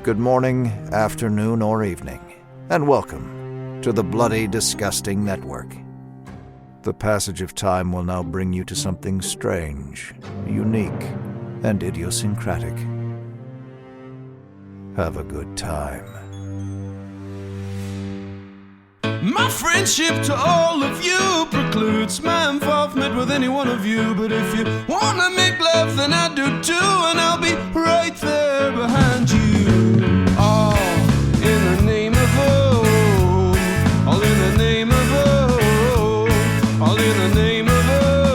good morning, afternoon, or evening, and welcome to the Bloody Disgusting Network. The passage of time will now bring you to something strange, unique, and idiosyncratic. Have a good time. My friendship to all of you precludes my involvement with any one of you. But if you wanna make love, then I do too, and I'll be right there behind you. All in the name of oh, all in the name of oh, all in the name of oh.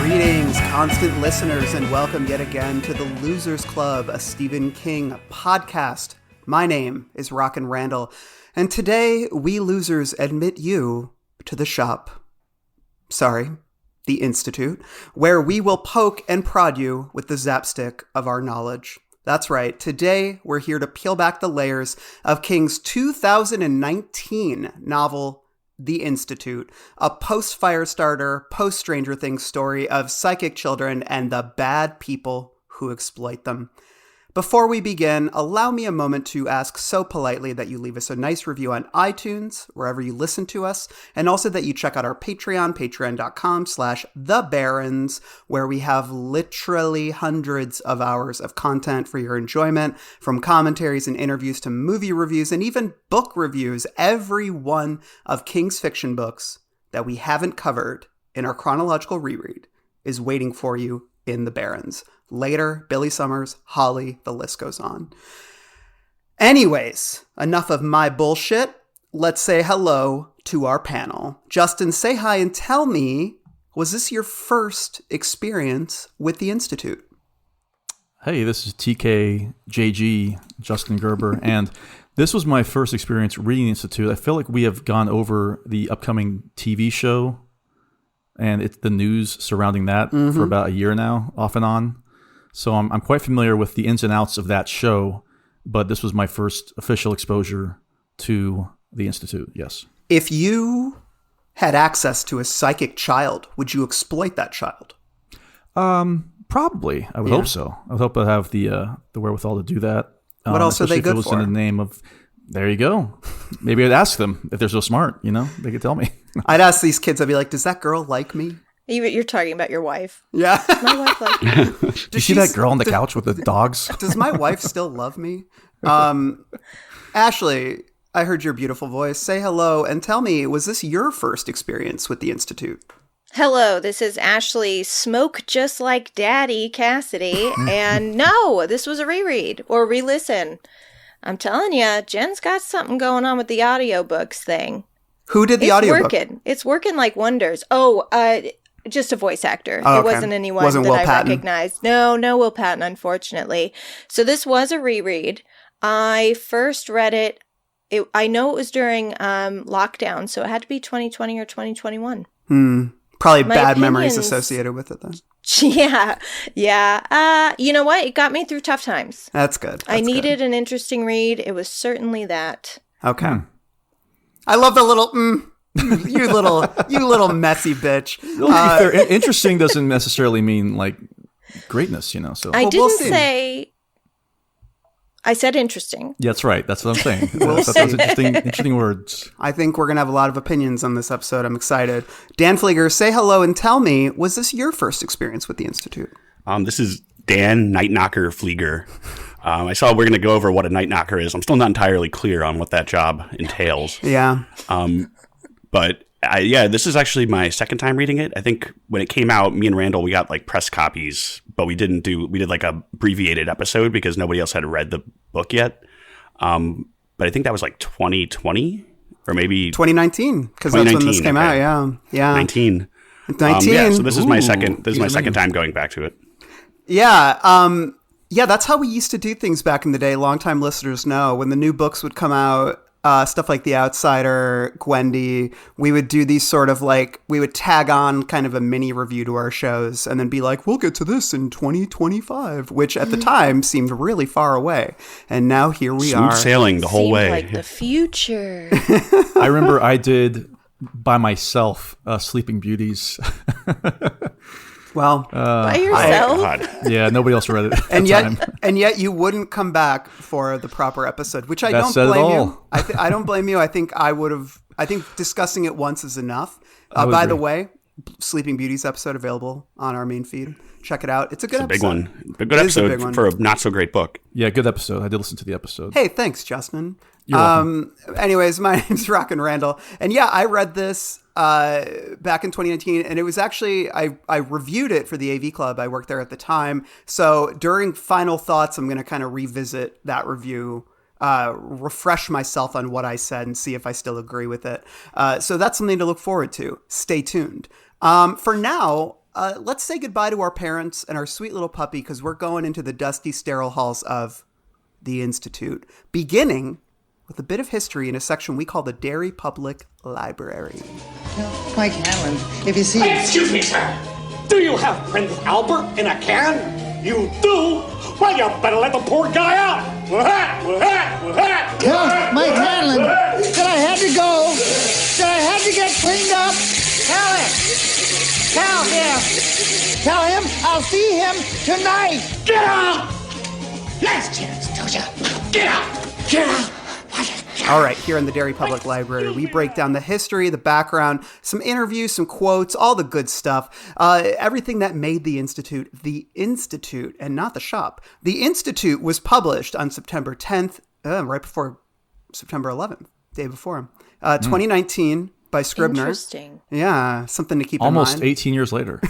Greetings, constant listeners, and welcome yet again to the Losers Club, a Stephen King podcast. My name is Rockin' Randall, and today we losers admit you to the shop. Sorry, the Institute, where we will poke and prod you with the zapstick of our knowledge. That's right, today we're here to peel back the layers of King's 2019 novel, The Institute, a post-Firestarter, post-Stranger Things story of psychic children and the bad people who exploit them. Before we begin, allow me a moment to ask so politely that you leave us a nice review on iTunes, wherever you listen to us, and also that you check out our Patreon, patreon.com/thebarons, where we have literally hundreds of hours of content for your enjoyment, from commentaries and interviews to movie reviews and even book reviews. Every one of King's fiction books that we haven't covered in our chronological reread is waiting for you in the Barons. Later, Billy Summers, Holly, the list goes on. Anyways, enough of my bullshit. Let's say hello to our panel. Justin, say hi and tell me, was this your first experience with the Institute? Hey, this is TK, JG, Justin Gerber, and this was my first experience reading the Institute. I feel like we have gone over the upcoming TV show and it's the news surrounding that for about a year now, off and on. So I'm quite familiar with the ins and outs of that show, but this was my first official exposure to the Institute, yes. If you had access to a psychic child, would you exploit that child? Probably. I would hope so. I would hope I'd have the wherewithal to do that. What else are they good if it was for? in the name of, there you go. Maybe I'd ask them if they're so smart, they could tell me. I'd ask these kids, I'd be like, does that girl like me? You're talking about your wife. Yeah. My wife likes me. Do you see that girl on the couch with the dogs? Does my wife still love me? Ashley, I heard your beautiful voice. Say hello and tell me, was this your first experience with the Institute? Hello, this is Ashley, Smoke Just Like Daddy Cassidy. And no, this was a reread or re-listen. I'm telling you, Jen's got something going on with the audiobooks thing. Who did the audiobook? It's working like wonders. Just a voice actor. Oh, It okay. wasn't anyone Wasn't that Will I Patton. recognized. No Will Patton, unfortunately. So this was a reread. I first read it. I know it was during lockdown, so it had to be 2020 or 2021. Probably My bad memories opinions- associated with it then. Yeah. You know what? It got me through tough times. That's good. I needed an interesting read. It was certainly that. Okay. I love the little you little messy bitch. Well, to be fair, interesting doesn't necessarily mean like greatness, So I we'll didn't see. say. I said interesting. yeah, that's right. That's what I'm saying. We'll That's interesting words. I think we're going to have a lot of opinions on this episode. I'm excited. Dan Flieger, say hello and tell me, was this your first experience with the Institute? This is Dan Nightknocker Flieger. I saw we're going to go over what a night knocker is. I'm still not entirely clear on what that job entails. Yeah. But this is actually my second time reading it. I think when it came out, me and Randall, we got like press copies, but we did like a abbreviated episode because nobody else had read the book yet. But I think that was like 2020 or maybe 2019, because that's when this came out. Yeah. 19. 19. So this is my second time going back to it. Yeah. Yeah, that's how we used to do things back in the day. Longtime listeners know when the new books would come out, stuff like The Outsider, Gwendy, we would do these sort of like, we would tag on kind of a mini review to our shows and then be like, we'll get to this in 2025, which at the time seemed really far away. And now here we Smooth are. sailing the whole Seemed way. like the future. I remember I did by myself Sleeping Beauties. Well, By yourself? God. Yeah, nobody else read it. At and the yet, time. and yet, you wouldn't come back for the proper episode, which I That don't said it blame you. all. I don't blame you. I think I would have. I think discussing it once is enough. would By the agree. way, Sleeping Beauty's episode available on our main feed. Check it out. It's a good Big episode. one. A good It is a big episode one. for a not so great book. Yeah, good episode. I did listen to the episode. Hey, thanks, Justin. You're welcome. Anyways, my name's Rockin' Randall. And yeah, I read this back in 2019, and it was actually, I reviewed it for the AV Club. I worked there at the time. So during final thoughts, I'm going to kind of revisit that review, refresh myself on what I said and see if I still agree with it. So that's something to look forward to. Stay tuned. For now, let's say goodbye to our parents and our sweet little puppy, because we're going into the dusty, sterile halls of the Institute, beginning with a bit of history in a section we call the Derry Public Library. Mike Hanlon, if you see... Excuse me, sir. Do you have Prince Albert in a can? You do? Well, you better let the poor guy out. Tell Mike Hanlon that I had to go, that I had to get cleaned up. Tell him. Tell him. Tell him I'll see him tonight. Get out! Last chance, told you. Get out! Get out! All right, here in the Derry Public Library, we break down the history, the background, some interviews, some quotes, all the good stuff, everything that made the Institute, and not the shop. The Institute was published on September 10th, right before September 11th, day before, 2019 by Scribner. Interesting. Yeah, something to keep in Almost mind. 18 years later.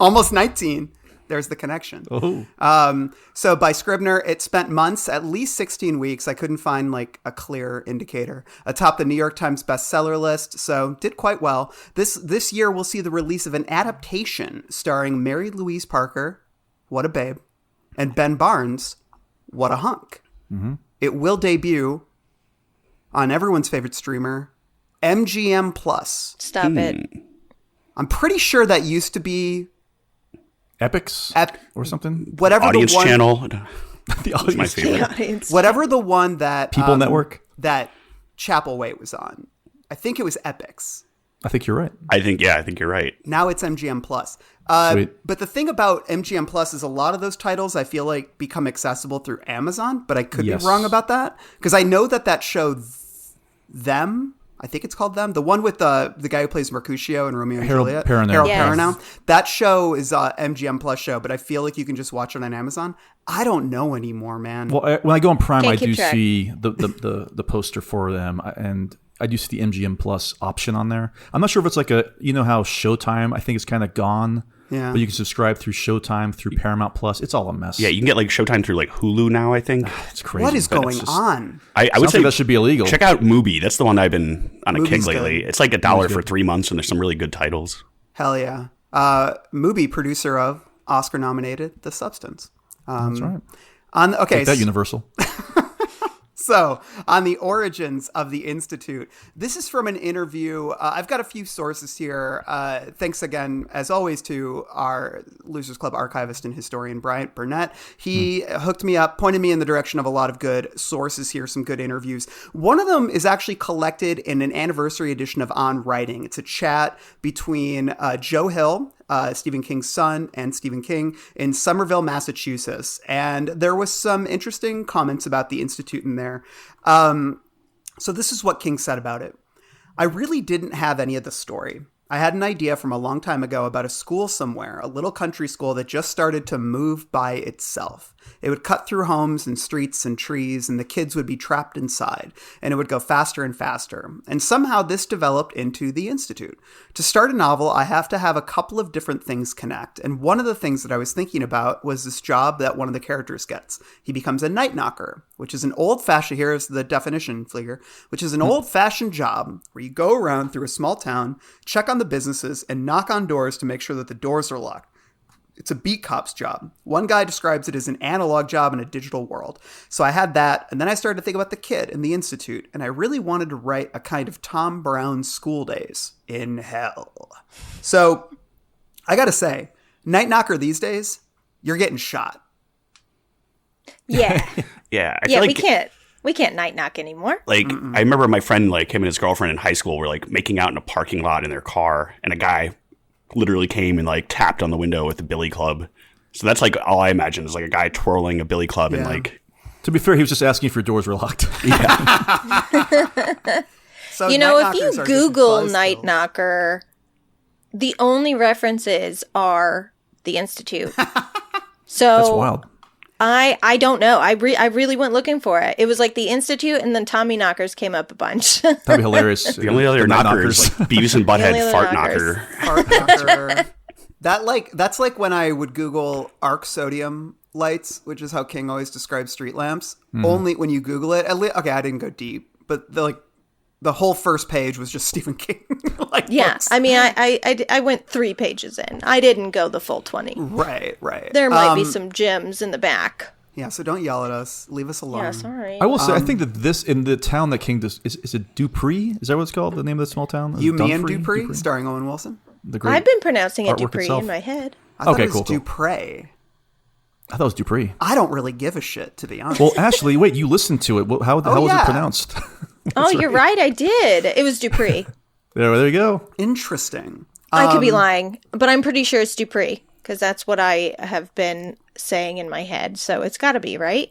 Almost 19. There's the connection. Oh. So by Scribner, it spent months, at least 16 weeks. I couldn't find like a clear indicator. Atop the New York Times bestseller list, so did quite well. This year, we'll see the release of an adaptation starring Mary Louise Parker, what a babe, and Ben Barnes, what a hunk. Mm-hmm. It will debut on everyone's favorite streamer, MGM Plus. Stop it. I'm pretty sure that used to be Epics or something? whatever Audience the one, channel. The That's my audience. favorite. whatever the one that People Network? that Chapelwaite was on. I think it was Epics. I think you're right. I think you're right. Now it's MGM Plus. Sweet. But the thing about MGM Plus is a lot of those titles I feel like become accessible through Amazon, but I could Yes. be wrong about that because I know that show Them. I think it's called Them. The one with the guy who plays Mercutio and Romeo and Harold Juliet. Perrineau. Harold Yes. Perrineau. That show is a MGM Plus show, but I feel like you can just watch it on Amazon. I don't know anymore, man. Well, when I go on Prime, Can't I keep do track. see the poster for them, and I do see the MGM Plus option on there. I'm not sure if it's like how Showtime, I think it's kind of gone. Yeah. But you can subscribe through Showtime, through Paramount Plus. It's all a mess. Yeah, you can get like Showtime through like Hulu now, I think. It's crazy. What is But going it's just- on? I would Sounds say like that should be illegal. Check out Mubi. That's the one I've been on a Mubi's kick lately. good. It's like $1 for good. 3 months, and there's some really good titles. Hell yeah. Mubi, producer of Oscar-nominated The Substance. That's right. Okay, Take that, Universal. So, on the origins of the Institute, this is from an interview. I've got a few sources here. Thanks again, as always, to our Losers Club archivist and historian, Bryant Burnett. He hooked me up, pointed me in the direction of a lot of good sources here, some good interviews. One of them is actually collected in an anniversary edition of On Writing. It's a chat between Joe Hill, Stephen King's son, and Stephen King in Somerville, Massachusetts. And there was some interesting comments about the Institute in there. So this is what King said about it. I really didn't have any of the story. I had an idea from a long time ago about a school somewhere, a little country school that just started to move by itself. It would cut through homes and streets and trees, and the kids would be trapped inside, and it would go faster and faster. And somehow this developed into the Institute. To start a novel, I have to have a couple of different things connect, and one of the things that I was thinking about was this job that one of the characters gets. He becomes a night knocker, which is an old-fashioned, here's the definition, Flieger, which is an old-fashioned job where you go around through a small town, check on the businesses, and knock on doors to make sure that the doors are locked. It's a beat cop's job. One guy describes it as an analog job in a digital world. So I had that, and then I started to think about the kid and the Institute, and I really wanted to write a kind of Tom Brown School Days in hell. So I gotta say, Night Knocker these days, you're getting shot. Yeah. Yeah, I Yeah, feel we like can't night knock anymore. Like, I remember my friend, like him and his girlfriend in high school were like making out in a parking lot in their car, and a guy literally came and like tapped on the window with the billy club. So that's like all I imagine is like a guy twirling a billy club and like. To be fair, he was just asking if your doors were locked. Yeah. So You know, night if knockers you are just Google buzz night pills. knocker, the only references are the Institute. So That's wild. I don't know. I really went looking for it. It was like the Institute, and then Tommy Knockers came up a bunch. That'd be hilarious. The only other night knocker is like Beavis and The only Butthead other fart knockers. knocker. Fart knocker. That's like when I would Google arc sodium lights, which is how King always describes street lamps. Only when you Google it, okay, I didn't go deep, but the whole first page was just Stephen King. Yeah, books. I mean, I went 3 pages in. I didn't go the full 20. Right. There might be some gems in the back. Yeah, so don't yell at us. Leave us alone. Yeah, sorry. I will say, I think that this, in the town that King does, is it Dupree? Is that what it's called? The name of the small town? Is You, it Me and Dunfrey? Dupree, starring Owen Wilson. The great I've been pronouncing it artwork Dupree itself. in my head. I thought Okay, it was cool. Dupre. I thought it was Dupree. I don't really give a shit, to be honest. Well, Ashley, wait, you listened to it. How was yeah. it pronounced? Oh, you're right. I did. It was Dupree. There you go. Interesting. I could be lying, but I'm pretty sure it's Dupree because that's what I have been saying in my head. So it's got to be, right?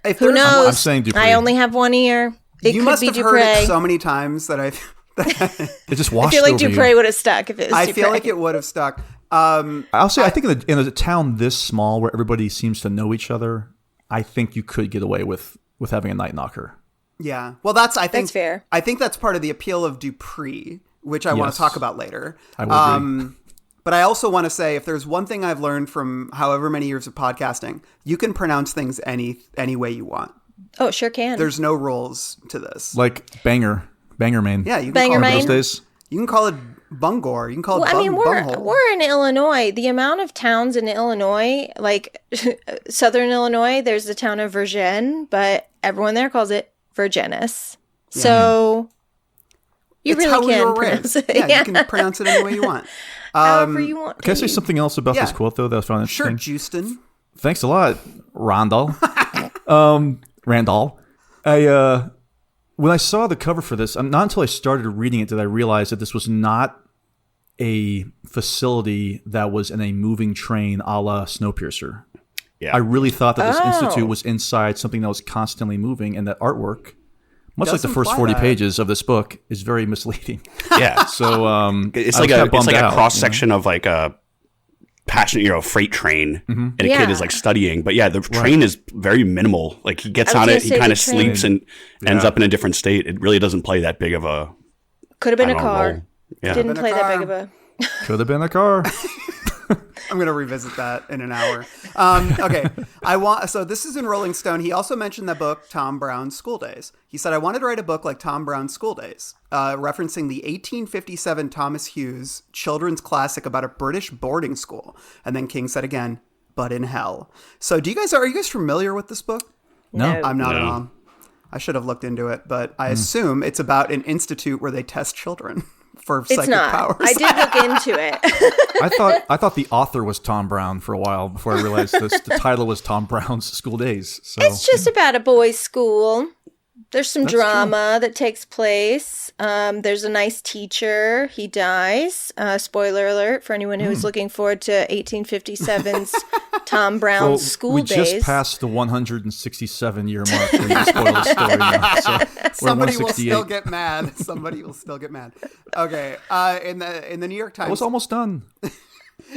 If Who there's- knows? I'm saying Dupree. I only have one ear. It You could must be have Dupree. heard it so many times that I've... It just I washed feel like over Dupree you. would have stuck if it was I Dupree. feel like it would have stuck. I'll say, I think in a town this small where everybody seems to know each other, I think you could get away with having a night knocker. Yeah. Well, I think That's fair. I think that's part of the appeal of Dupree, which I want Yes. to talk about later. I would agree. But I also want to say, if there's one thing I've learned from however many years of podcasting, you can pronounce things any way you want. Oh, sure can. There's no rules to this. Like Banger Main. Yeah, you can Banger call Main? it Those days. You can call it Bungor. You can call it Well, I mean, Bunghole. we're in Illinois. The amount of towns in Illinois, like Southern Illinois, there's the town of Virgin, but everyone there calls it Virginis. So you It's how really we can were pronounce raised. it. Yeah, you can pronounce it any way you want. However you want. Can I say something else about Yeah. this quote, though, that I found Sure, interesting? Justin. Thanks a lot, Randall. Randall. When I saw the cover for this, not until I started reading it did I realize that this was not a facility that was in a moving train a la Snowpiercer. Yeah. I really thought that this Oh. institute was inside something that was constantly moving, and that artwork, much like Does the first imply 40 that. pages of this book, is very misleading. Yeah. So It's I like was kinda a bummed out, cross section of like a passionate, freight train, and a kid Yeah. is like studying. But yeah, the train is very minimal. Like he gets I was on gonna it, he say kind the of sleeps and ends Yeah. up in a different state. It really doesn't play that big of a Could have been I a don't know, car. role. Yeah. Didn't Been a play that car. big of a. Could have been a car. I'm going to revisit that in an hour. Okay. So this is in Rolling Stone. He also mentioned the book, Tom Brown's School Days. He said, I wanted to write a book like Tom Brown's School Days, referencing the 1857 Thomas Hughes children's classic about a British boarding school. And then King said again, but in hell. So are you guys familiar with this book? No. I'm not at No. all. I should have looked into it, but I assume it's about an institute where they test children for It's psychic not. powers. I did look into it. I thought the author was Tom Brown for a while before I realized the title was Tom Brown's School Days. So It's just about a boys' school. There's some drama that takes place. There's a nice teacher. He dies. Spoiler alert for anyone who's looking forward to 1857's Tom Brown's well, School we Days. just passed the 167-year mark. We just spoiled the story now. So we're at Somebody will 168. still get mad. Somebody will still get mad. Okay. In the New York I Times, was almost done.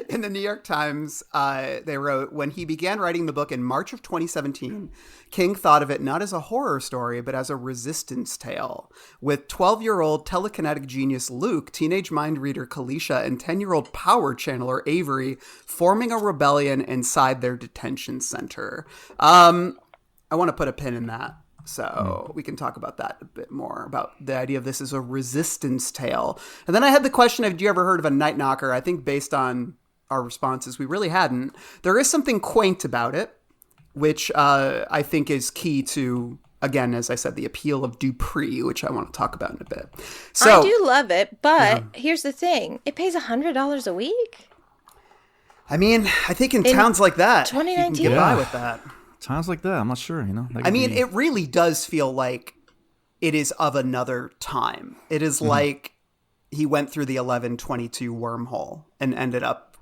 in the New York Times, they wrote, when he began writing the book in March of 2017, King thought of it not as a horror story, but as a resistance tale. With 12-year-old telekinetic genius Luke, teenage mind reader Kalisha, and 10-year-old power channeler Avery forming a rebellion inside their detention center. I want to put a pin in that. So we can talk about that a bit more, about the idea of this as a resistance tale. And then I had the question of, do you ever heard of a night knocker? I think based on our responses, we really hadn't. There is something quaint about it, which I think is key to, again, as I said, the appeal of Dupree, which I want to talk about in a bit. So I do love it, but here's the thing. It pays $100 a week. I mean, I think in towns like that, you can 2019? get by Yeah. with that. Times like that, I'm not sure. That I could mean, be- it really does feel like it is of another time. It is like he went through the 1122 wormhole and ended up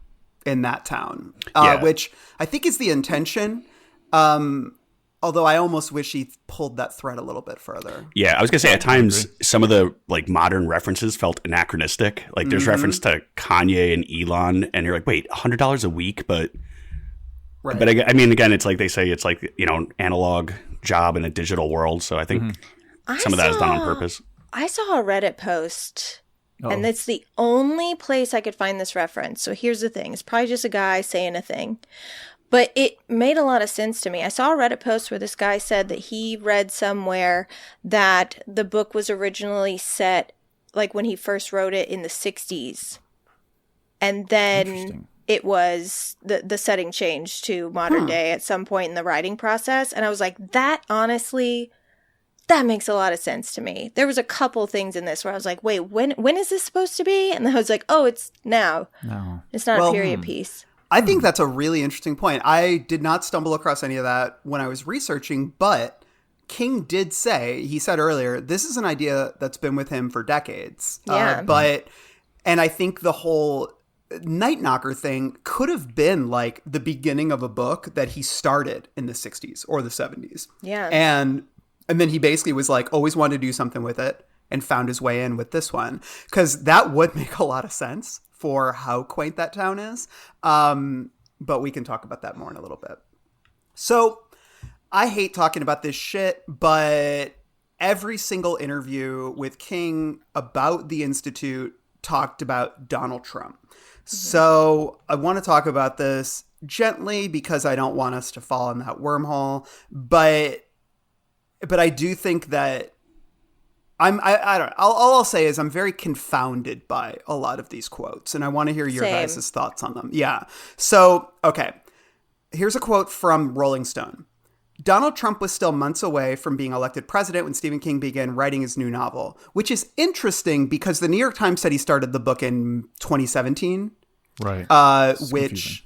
in that town, Yeah. which I think is the intention. Although I almost wish he pulled that thread a little bit further. Yeah, I was gonna say at times some of the like modern references felt anachronistic. Like there's reference to Kanye and Elon, and you're like, wait, $100 a week, but I mean, again, it's like they say it's like analog job in a digital world. So I think some of that is done on purpose. I saw a Reddit post, and it's the only place I could find this reference. So here's the thing: it's probably just a guy saying a thing. But it made a lot of sense to me. I saw a Reddit post where this guy said that he read somewhere that the book was originally set, like when he first wrote it, in the 60s. And then it was, the setting changed to modern day at some point in the writing process. And I was like, that honestly, that makes a lot of sense to me. There was a couple things in this where I was like, wait, when is this supposed to be? And then I was like, oh, it's now. No. It's not a period piece. I think that's a really interesting point. I did not stumble across any of that when I was researching, but King did say, he said earlier, this is an idea that's been with him for decades. Yeah. And I think the whole Night Knocker thing could have been like the beginning of a book that he started in the 60s or the 70s. Yeah. And then he basically was like, always wanted to do something with it and found his way in with this one. Because that would make a lot of sense for how quaint that town is. But we can talk about that more in a little bit. So I hate talking about this shit, but every single interview with King about the Institute talked about Donald Trump. So I want to talk about this gently because I don't want us to fall in that wormhole. But I do think that I don't know. All I'll say is I'm very confounded by a lot of these quotes, and I want to hear your guys' thoughts on them. Yeah. So, okay. Here's a quote from Rolling Stone. Donald Trump was still months away from being elected president when Stephen King began writing his new novel, which is interesting because the New York Times said he started the book in 2017. Right. Which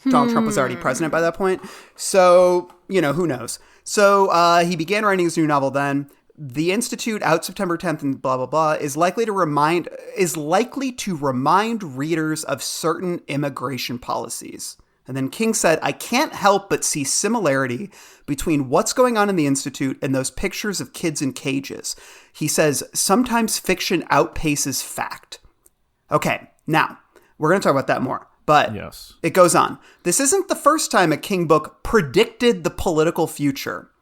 Donald Trump was already president by that point. So, who knows? So he began writing his new novel then. The Institute, out September 10th and blah, blah, blah, is likely to remind readers of certain immigration policies. And then King said, I can't help but see similarity between what's going on in the Institute and those pictures of kids in cages. He says, sometimes fiction outpaces fact. Okay, now, we're going to talk about that more. But It goes on. This isn't the first time a King book predicted the political future.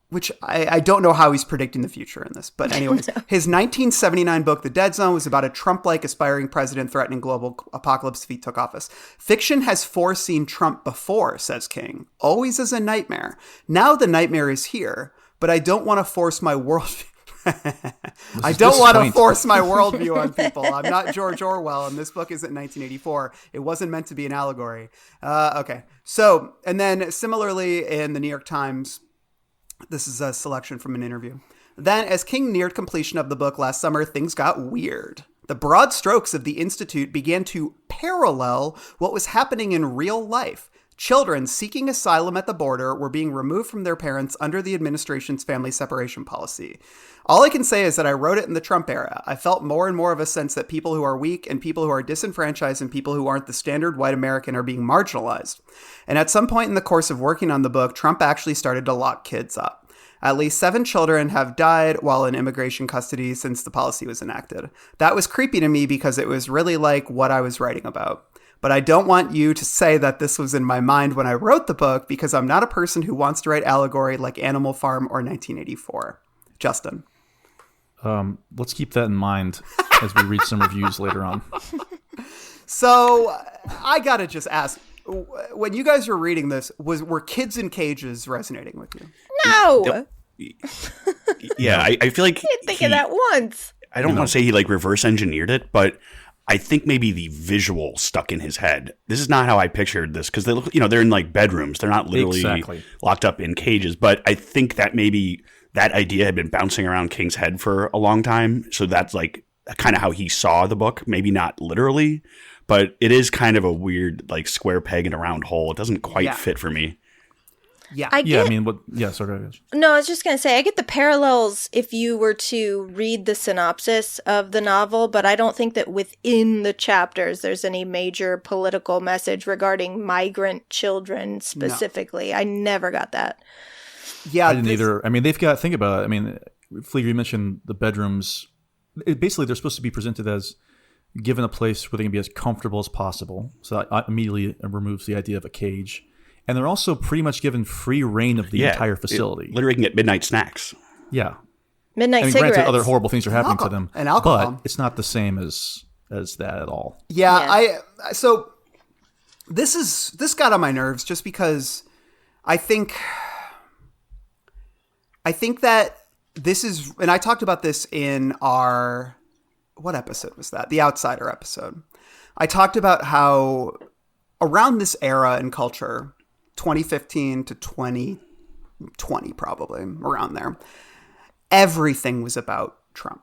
Which I don't know how he's predicting the future in this. But anyways, his 1979 book, The Dead Zone, was about a Trump-like aspiring president threatening global apocalypse if he took office. Fiction has foreseen Trump before, says King, always as a nightmare. Now the nightmare is here, but I don't want to force my worldview. I don't want to force my worldview on people. I'm not George Orwell, and this book isn't 1984. It wasn't meant to be an allegory. Okay. So, and then similarly in the New York Times, this is a selection from an interview. Then, as King neared completion of the book last summer, things got weird. The broad strokes of the Institute began to parallel what was happening in real life. Children seeking asylum at the border were being removed from their parents under the administration's family separation policy. All I can say is that I wrote it in the Trump era. I felt more and more of a sense that people who are weak and people who are disenfranchised and people who aren't the standard white American are being marginalized. And at some point in the course of working on the book, Trump actually started to lock kids up. At least 7 children have died while in immigration custody since the policy was enacted. That was creepy to me because it was really like what I was writing about. But I don't want you to say that this was in my mind when I wrote the book because I'm not a person who wants to write allegory like Animal Farm or 1984. Justin. Let's keep that in mind as we read some reviews later on. So I got to just ask, when you guys were reading this, were kids in cages resonating with you? No. Yeah, I feel like I didn't think of that once. I don't want to say he like reverse engineered it, but I think maybe the visual stuck in his head. This is not how I pictured this because they look, they're in like bedrooms. They're not literally locked up in cages. But I think that maybe that idea had been bouncing around King's head for a long time. So that's like kind of how he saw the book. Maybe not literally, but it is kind of a weird like square peg in a round hole. It doesn't quite fit for me. Yeah. Yeah, I mean, sort of. No, I was just going to say, I get the parallels if you were to read the synopsis of the novel, but I don't think that within the chapters there's any major political message regarding migrant children specifically. No. I never got that. Yeah. I didn't either. I mean, they've got, think about it. I mean, Flieger, you mentioned the bedrooms. Basically, they're supposed to be presented as given a place where they can be as comfortable as possible. So that immediately removes the idea of a cage. And they're also pretty much given free reign of the entire facility. Literally can get midnight snacks. Yeah. Midnight cigarettes. Granted, other horrible things are happening to them. And alcohol. But it's not the same as that at all. Yeah. So this got on my nerves just because I think that this is, and I talked about this in our, what episode was that? The Outsider episode. I talked about how around this era in culture, 2015 to 2020, probably around there, everything was about Trump.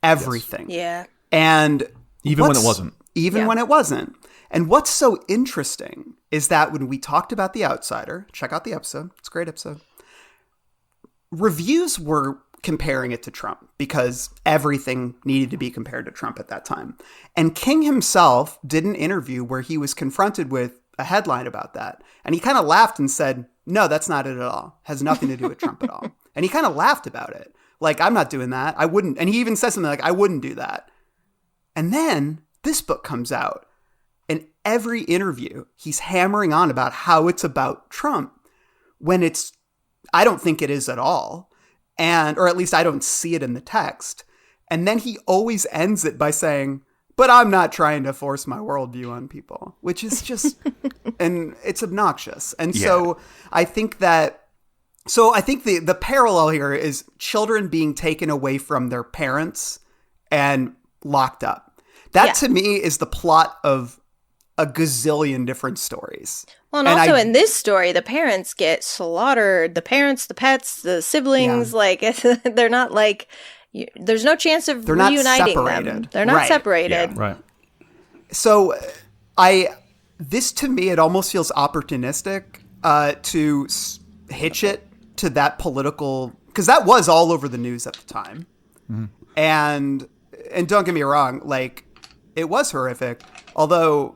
Everything. Yes. Yeah. And even when it wasn't. When it wasn't. And what's so interesting is that when we talked about The Outsider, check out the episode. It's a great episode. Reviews were comparing it to Trump because everything needed to be compared to Trump at that time. And King himself did an interview where he was confronted with a headline about that. And he kind of laughed and said, no, that's not it at all. Has nothing to do with Trump at all. And he kind of laughed about it. Like, I'm not doing that. I wouldn't. And he even said something like, I wouldn't do that. And then this book comes out. And every interview, he's hammering on about how it's about Trump when I don't think it is at all. Or at least I don't see it in the text. And then he always ends it by saying, but I'm not trying to force my worldview on people, which is just, and it's obnoxious. And so I think the parallel here is children being taken away from their parents and locked up. That to me is the plot of a gazillion different stories. Well, and also in this story, the parents get slaughtered. The parents, the pets, the siblings, they're not like, there's no chance of reuniting them. They're not separated. Yeah. Right. So this to me, it almost feels opportunistic to hitch it to that political, because that was all over the news at the time. Mm-hmm. And don't get me wrong, like, it was horrific. Although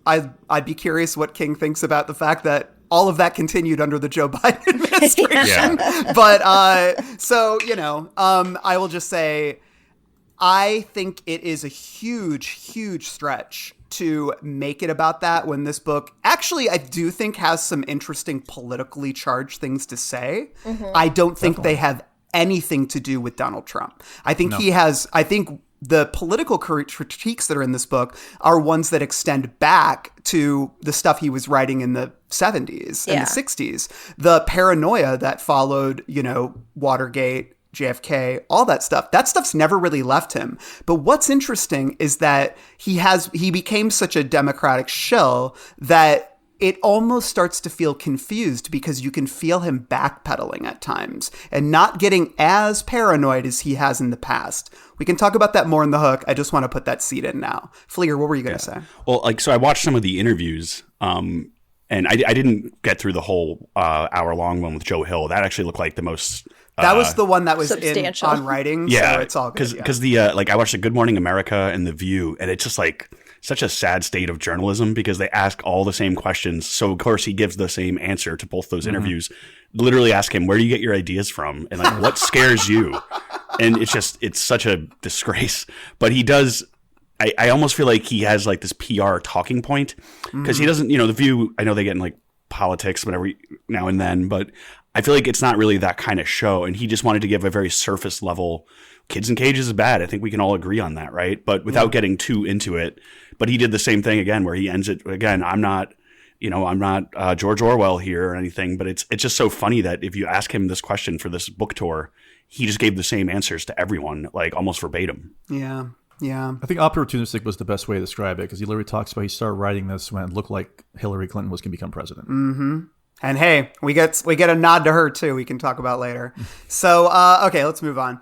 I'd be curious what King thinks about the fact that all of that continued under the Joe Biden administration. But I will just say, I think it is a huge, huge stretch to make it about that when this book actually, I do think, has some interesting politically charged things to say. Mm-hmm. I don't think they have anything to do with Donald Trump. I think the political critiques that are in this book are ones that extend back to the stuff he was writing in the 70s and the 60s. The paranoia that followed, Watergate, JFK, all that stuff. That stuff's never really left him. But what's interesting is that he became such a Democratic shill that it almost starts to feel confused because you can feel him backpedaling at times and not getting as paranoid as he has in the past. We can talk about that more in the hook. I just want to put that seed in now. Flieger, what were you going to say? Well, so I watched some of the interviews, and I didn't get through the whole hour-long one with Joe Hill. That actually looked like the most... that was the one that was on writing, so it's all good. Because I watched the Good Morning America and The View, and it's just like such a sad state of journalism because they ask all the same questions. So, of course, he gives the same answer to both those interviews. Literally ask him, where do you get your ideas from? And like, what scares you? And it's such a disgrace. But he does, I almost feel like he has like this PR talking point because he doesn't, The View, I know they get in like politics, whatever, now and then, but I feel like it's not really that kind of show. And he just wanted to give a very surface level, kids in cages is bad. I think we can all agree on that, right? But without getting too into it. But he did the same thing again, where he ends it again. I'm not George Orwell here or anything, but it's just so funny that if you ask him this question for this book tour, he just gave the same answers to everyone, like almost verbatim. Yeah. Yeah. I think opportunistic was the best way to describe it because he literally talks about he started writing this when it looked like Hillary Clinton was going to become president. Mm-hmm. And hey, we get a nod to her too. We can talk about later. So, okay, let's move on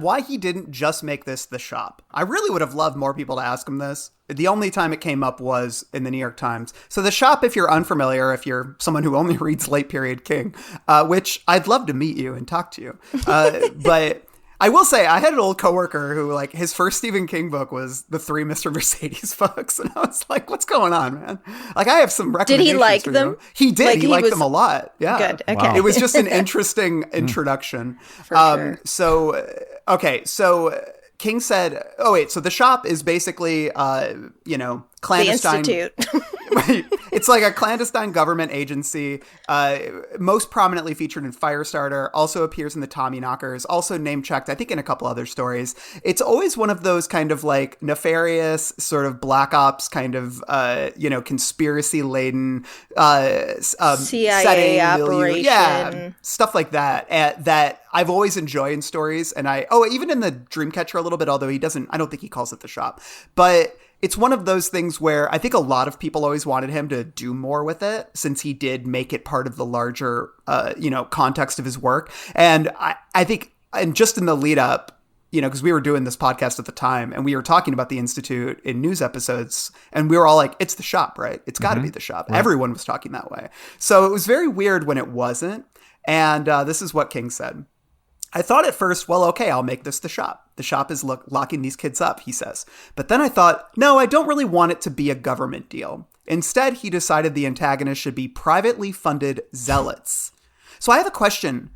why he didn't just make this the shop. I really would have loved more people to ask him this. The only time it came up was in the New York Times. So the shop, if you're unfamiliar, if you're someone who only reads late period King, which I'd love to meet you and talk to you, but I will say I had an old coworker who, like, his first Stephen King book was the 3 Mr. Mercedes books. And I was like, what's going on, man? Like, I have some recommendations. Did he like for them? You. He did. Like, he liked them a lot. Yeah. Good. Okay. Wow. It was just an interesting introduction. For sure. So King said, oh, wait, so the shop is basically, clandestine. The Institute. It's like a clandestine government agency, most prominently featured in Firestarter, also appears in the Tommy Knockers, also name-checked, I think, in a couple other stories. It's always one of those kind of like nefarious sort of black ops kind of, conspiracy-laden CIA setting, operation. Yeah, stuff like that, that I've always enjoyed in stories. And even in the Dreamcatcher a little bit, although I don't think he calls it the shop. But it's one of those things where I think a lot of people always wanted him to do more with it, since he did make it part of the larger, context of his work. And I think, and just in the lead up, because we were doing this podcast at the time and we were talking about the Institute in news episodes, and we were all like, it's the shop, right? It's got to be the shop. Right. Everyone was talking that way. So it was very weird when it wasn't. And this is what King said. I thought at first, well, okay, I'll make this the shop. The shop is locking these kids up, he says. But then I thought, no, I don't really want it to be a government deal. Instead, he decided the antagonist should be privately funded zealots. So I have a question.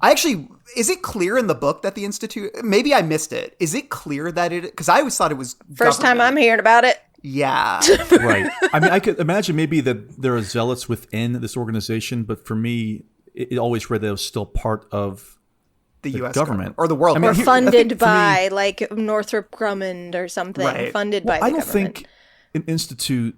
Is it clear in the book that the Institute, maybe I missed it. Is it clear that because I always thought it was First time I'm hearing about it. Yeah. Right. I mean, I could imagine maybe that there are zealots within this organization, but for me, it always read that it was still part of the U.S. government or the world. I mean, Or funded by, like, Northrop Grumman or something. Right. Funded by the I don't government. think an institute,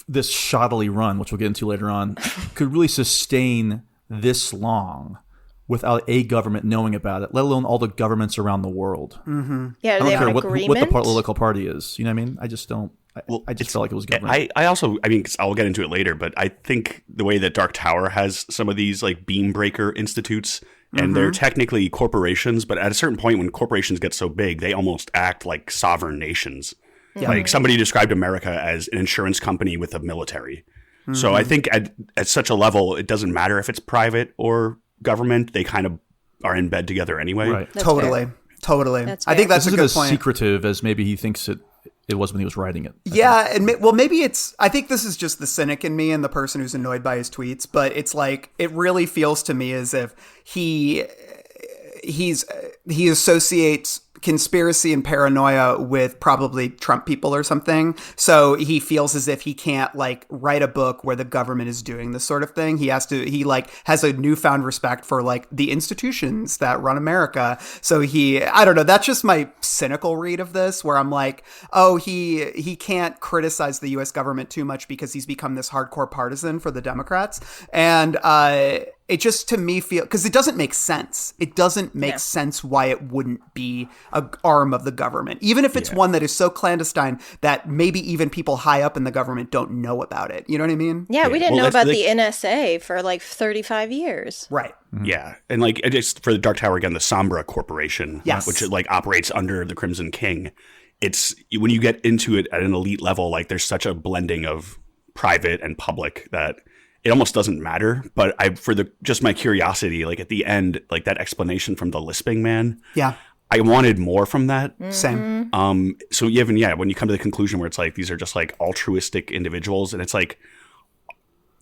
this shoddily run, which we'll get into later on, could really sustain this long without a government knowing about it, let alone all the governments around the world. Mm-hmm. Yeah, I they don't have care an what agreement. the political party is. You know what I mean? I just don't. I just felt like it was government. I also, 'cause I'll get into it later, but I think the way that Dark Tower has some of these like beam breaker institutes, and they're technically corporations, but at a certain point when corporations get so big, they almost act like sovereign nations. Yeah. Like somebody described America as an insurance company with a military. So I think at such a level, it doesn't matter if it's private or government. They kind of are in bed together anyway. Right. That's Totally. fair. Totally. That's I think fair. that's This a isn't good as point. secretive as maybe he thinks it was when he was writing it. Yeah, and maybe I think this is just the cynic in me and the person who's annoyed by his tweets, but it's like, it really feels to me as if he associates conspiracy and paranoia with probably Trump people or something. So he feels as if he can't like write a book where the government is doing this sort of thing. He has a newfound respect for like the institutions that run America. So I don't know, that's just my cynical read of this, where I'm like, oh, he can't criticize the US government too much because he's become this hardcore partisan for the Democrats. And it just, to me, because it doesn't make sense. It doesn't make sense why it wouldn't be an arm of the government, even if it's one that is so clandestine that maybe even people high up in the government don't know about it. You know what I mean? Yeah, we didn't Well, know that's about like- the NSA for like 35 years. Right. Yeah, and like just for the Dark Tower again, the Sombra Corporation, Yes. which like operates under the Crimson King. It's when you get into it at an elite level, like there's such a blending of private and public that it almost doesn't matter. But just my curiosity, like at the end, like that explanation from the lisping man. Yeah. I wanted more from that. Same. So when you come to the conclusion where it's like these are just like altruistic individuals, and it's like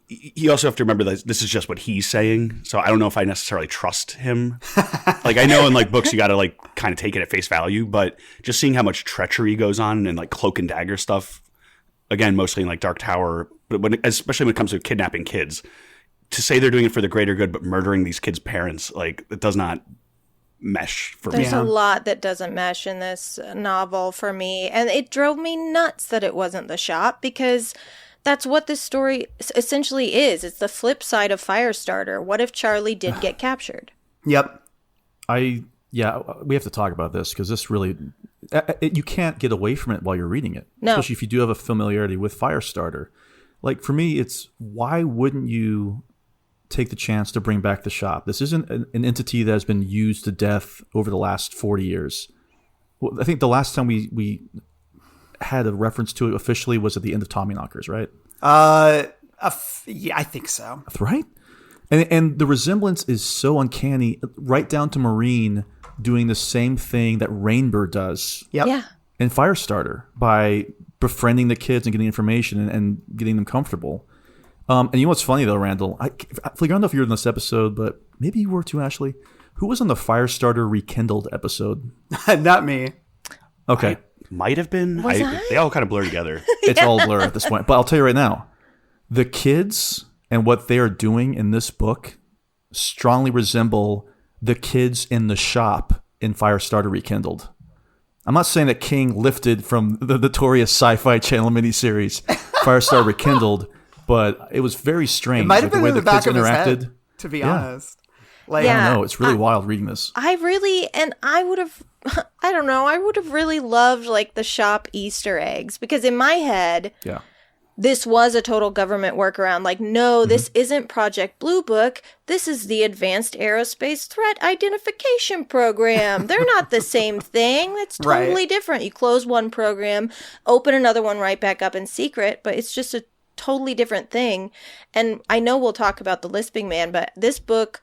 you also have to remember that this is just what he's saying. So I don't know if I necessarily trust him. Like I know in like books you got to like kind of take it at face value, but just seeing how much treachery goes on and like cloak and dagger stuff, again mostly in like Dark Tower, but especially when it comes to kidnapping kids, to say they're doing it for the greater good but murdering these kids' parents, like it does not mesh for me. There's a lot that doesn't mesh in this novel for me, and it drove me nuts that it wasn't the shop, because that's what this story essentially is. It's the flip side of Firestarter. What if Charlie did get captured? Yep. we have to talk about this because this really, you can't get away from it while you're reading it. No. Especially if you do have a familiarity with Firestarter. Like for me, it's why wouldn't you take the chance to bring back the shop. This isn't an entity that has been used to death over the last 40 years. Well, I think the last time we had a reference to it officially was at the end of Tommyknockers, right? Yeah, I think so. Right? And the resemblance is so uncanny, right down to Marine doing the same thing that Rainbird does Yeah. in Firestarter by befriending the kids and getting information and getting them comfortable. And you know what's funny, though, Randall? I don't know if you were in this episode, but maybe you were too, Ashley. Who was on the Firestarter Rekindled episode? Not me. Okay. Might have been. Was I? They all kind of blur together. It's all blur at this point. But I'll tell you right now, the kids and what they are doing in this book strongly resemble the kids in the shop in Firestarter Rekindled. I'm not saying that King lifted from the notorious Sci-Fi Channel miniseries Firestarter Rekindled, but it was very strange. It might have been the way in the the kids back of his interacted. head, to be Yeah. honest. Like, I Yeah. don't know. It's really wild reading this. I would have, I don't know, I would have really loved like the shop Easter eggs because in my head, Yeah. this was a total government workaround. Like, no, this isn't Project Blue Book. This is the Advanced Aerospace Threat Identification Program. They're not the same thing. That's totally Right. different. You close one program, open another one right back up in secret, but it's just a totally different thing. And I know we'll talk about the Lisping Man, but this book,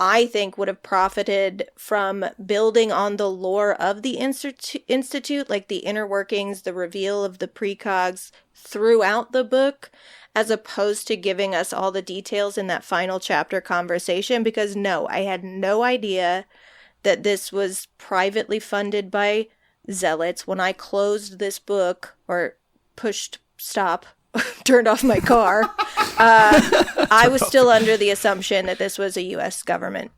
I think, would have profited from building on the lore of the Institute, like the inner workings, the reveal of the precogs throughout the book, as opposed to giving us all the details in that final chapter conversation. Because no, I had no idea that this was privately funded by zealots. When I closed this book, or pushed stop, turned off my car, I was still under the assumption that this was a U.S. government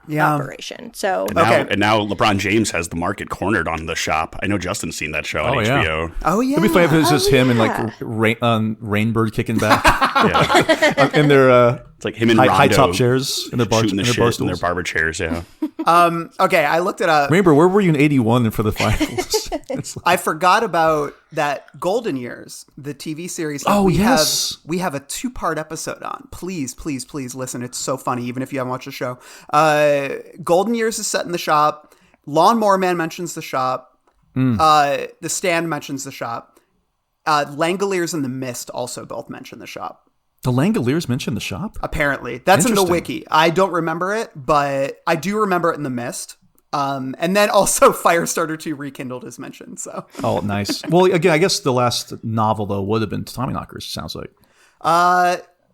operation. So And now LeBron James has the market cornered on the shop. I know Justin's seen that show on yeah. HBO. Oh, yeah. It'd be funny if it was just him and yeah. like Rainbird kicking back Yeah. in their It's like him and high Rondo top chairs in their bar, shooting the in their shit bar in their stools. barber chairs. Yeah. Okay, I looked it up. Rainbird, where were you in '81 for the finals? It's like- I forgot about that Golden Years, the TV series. That Oh, we yes. we have a 2-part episode on. Please, please, please listen. It's so funny, even if you haven't watched the show. Golden Years is set in the shop. Lawnmower Man mentions the shop. The Stand mentions the shop. Langoliers and The Mist also both mention the shop. the Langoliers mentioned the shop. Apparently. That's in the Interesting. wiki. I don't remember it, but I do remember it in The Mist. And then also Firestarter 2 Rekindled is mentioned. So, Oh, nice. Well, again, I guess the last novel though would have been Tommyknockers. Sounds like.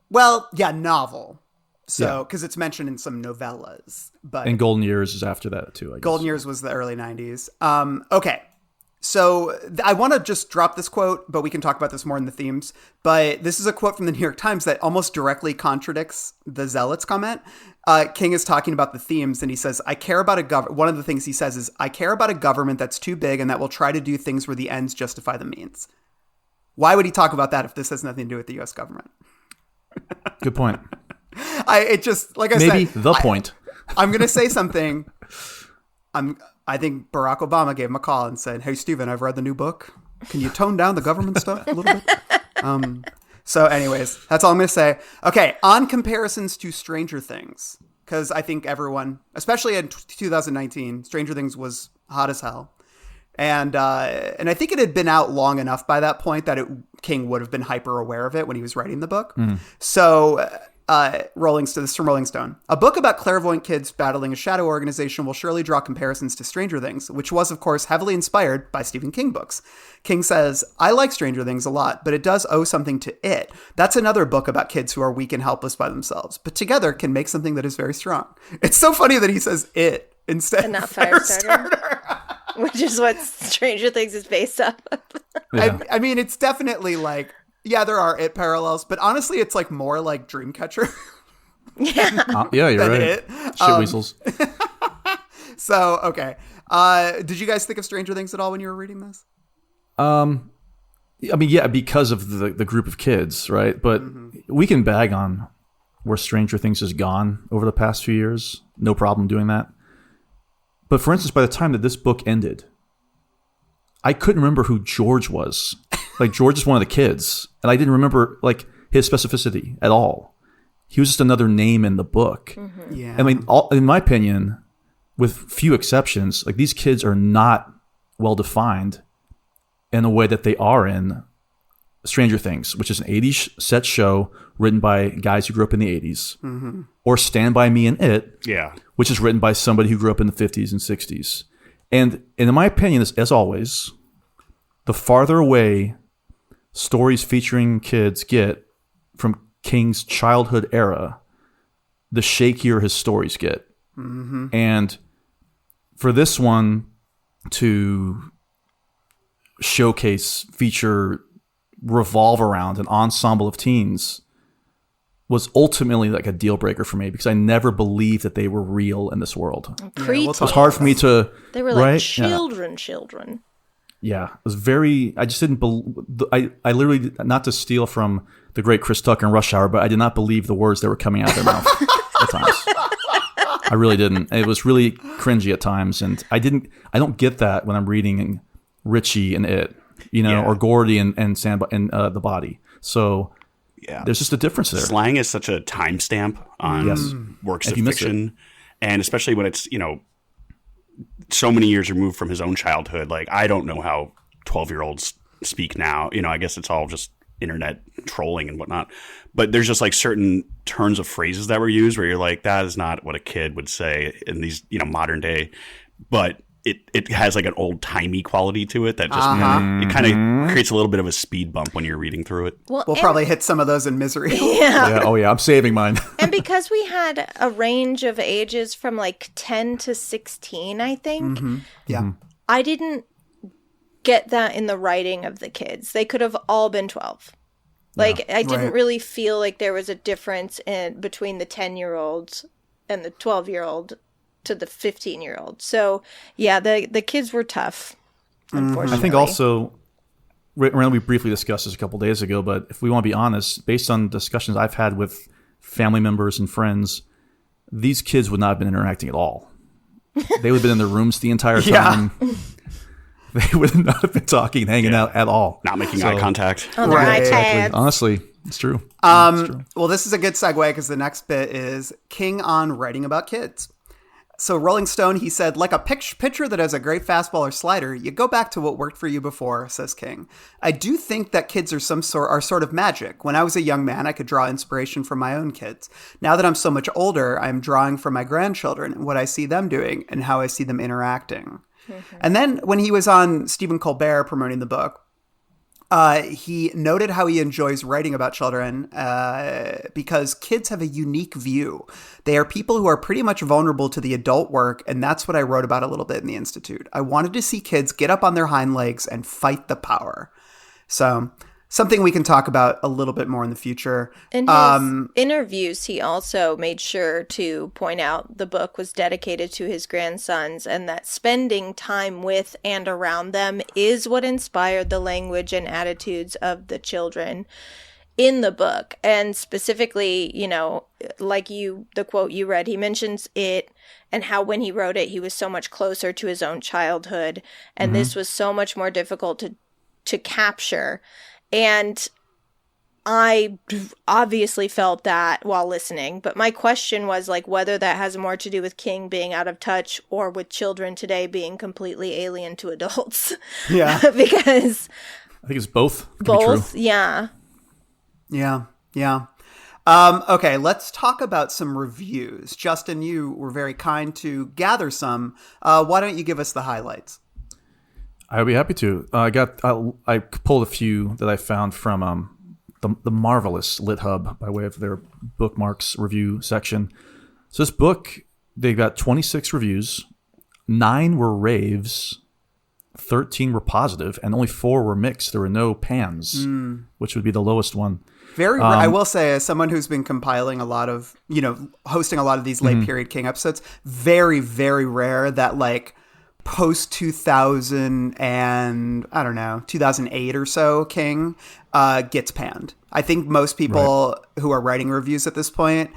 well, yeah, novel. So, Yeah. because it's mentioned in some novellas, but And Golden Years is after that too. I guess. Golden Years was the early 90s. Okay. So I want to just drop this quote, but we can talk about this more in the themes. But this is a quote from the New York Times that almost directly contradicts the Zealots comment. King is talking about the themes, and he says, I care about one of the things he says is, I care about a government that's too big and that will try to do things where the ends justify the means. Why would he talk about that if this has nothing to do with the U.S. government? Good point. It just, like I Maybe said, the point. I'm going to say something. I think Barack Obama gave him a call and said, hey, Stephen, I've read the new book. Can you tone down the government stuff a little bit? So anyways, that's all I'm going to say. Okay, on comparisons to Stranger Things, because I think everyone, especially in 2019, Stranger Things was hot as hell. And I think it had been out long enough by that point that King would have been hyper aware of it when he was writing the book. So this is from Rolling Stone. A book about clairvoyant kids battling a shadow organization will surely draw comparisons to Stranger Things, which was, of course, heavily inspired by Stephen King books. King says, I like Stranger Things a lot, but it does owe something to it. That's another book about kids who are weak and helpless by themselves, but together can make something that is very strong. It's so funny that he says it instead And not of Firestarter. Which is what Stranger Things is based off of. Yeah. I mean, it's definitely like, yeah, there are it parallels, but honestly, it's like more like Dreamcatcher. Yeah. Yeah, you're than right. it. Shit weasels. So, okay. Did you guys think of Stranger Things at all when you were reading this? I mean, yeah, because of the group of kids, right? But we can bag on where Stranger Things has gone over the past few years. No problem doing that. But for instance, by the time that this book ended, I couldn't remember who George was. Like, George is one of the kids, and I didn't remember like his specificity at all. he was just another name in the book. Yeah. I mean, in my opinion, with few exceptions, like these kids are not well defined in a way that they are in Stranger Things, which is an 80s set show written by guys who grew up in the 80s, or Stand By Me and It, which is written by somebody who grew up in the 50s and 60s. And in my opinion, as always, the farther away stories featuring kids get from King's childhood era, the shakier his stories get. And for this one to revolve around an ensemble of teens was ultimately like a deal breaker for me, because I never believed that they were real in this world. It was hard for me to... They were like children. Yeah, it was very... I just didn't believe... I literally, not to steal from the great Chris Tucker in Rush Hour, but I did not believe the words that were coming out of their mouth at times. I really didn't. It was really cringy at times, and I don't get that when I'm reading Richie and It, or Gordy and The Body. So there's just a difference there. Slang is such a timestamp on works of fiction, and especially when it's so many years removed from his own childhood. Like, I don't know how 12-year-olds speak now. I guess it's all just internet trolling and whatnot. But there's just like certain turns of phrases that were used where you're like, that is not what a kid would say in these, modern day. But it has like an old timey quality to it that just it kind of creates a little bit of a speed bump when you're reading through it. We'll probably hit some of those in Misery. Yeah. Oh yeah, I'm saving mine. And because we had a range of ages from like 10 to 16, I think. I didn't get that in the writing of the kids. They could have all been 12. Like, I didn't really feel like there was a difference between the 10-year-olds and the 12-year-old to the 15-year-old. So, yeah, the kids were tough, unfortunately. I think also, we briefly discussed this a couple days ago, but if we want to be honest, based on discussions I've had with family members and friends, these kids would not have been interacting at all. They would have been in their rooms the entire time. They would not have been talking, hanging out at all. Not making eye contact. On their iPads. Exactly. Honestly, it's true. Well, this is a good segue because the next bit is King on writing about kids. So Rolling Stone, he said, like a pitcher that has a great fastball or slider, you go back to what worked for you before, says King. I do think that kids are sort of magic. When I was a young man, I could draw inspiration from my own kids. Now that I'm so much older, I'm drawing from my grandchildren and what I see them doing and how I see them interacting. And then when he was on Stephen Colbert promoting the book, he noted how he enjoys writing about children because kids have a unique view. They are people who are pretty much vulnerable to the adult work, and that's what I wrote about a little bit in the Institute. I wanted to see kids get up on their hind legs and fight the power. So something we can talk about a little bit more in the future. In his interviews, he also made sure to point out the book was dedicated to his grandsons and that spending time with and around them is what inspired the language and attitudes of the children in the book. And specifically, like the quote you read, he mentions it and how when he wrote it, he was so much closer to his own childhood. And this was so much more difficult to capture. And I obviously felt that while listening, but my question was like whether that has more to do with King being out of touch or with children today being completely alien to adults. Yeah. Because I think it's both. Both, yeah. Yeah. Okay, let's talk about some reviews. Justin, you were very kind to gather some. Why don't you give us the highlights? I'd be happy to. I pulled a few that I found from the marvelous LitHub by way of their bookmarks review section. So this book, they got 26 reviews, 9 were raves, 13 were positive, and only 4 were mixed. There were no pans, which would be the lowest one. I will say, as someone who's been compiling a lot of, hosting a lot of these late period King episodes, very, very rare that like post 2000 and 2008 or so King gets panned. I think most people who are writing reviews at this point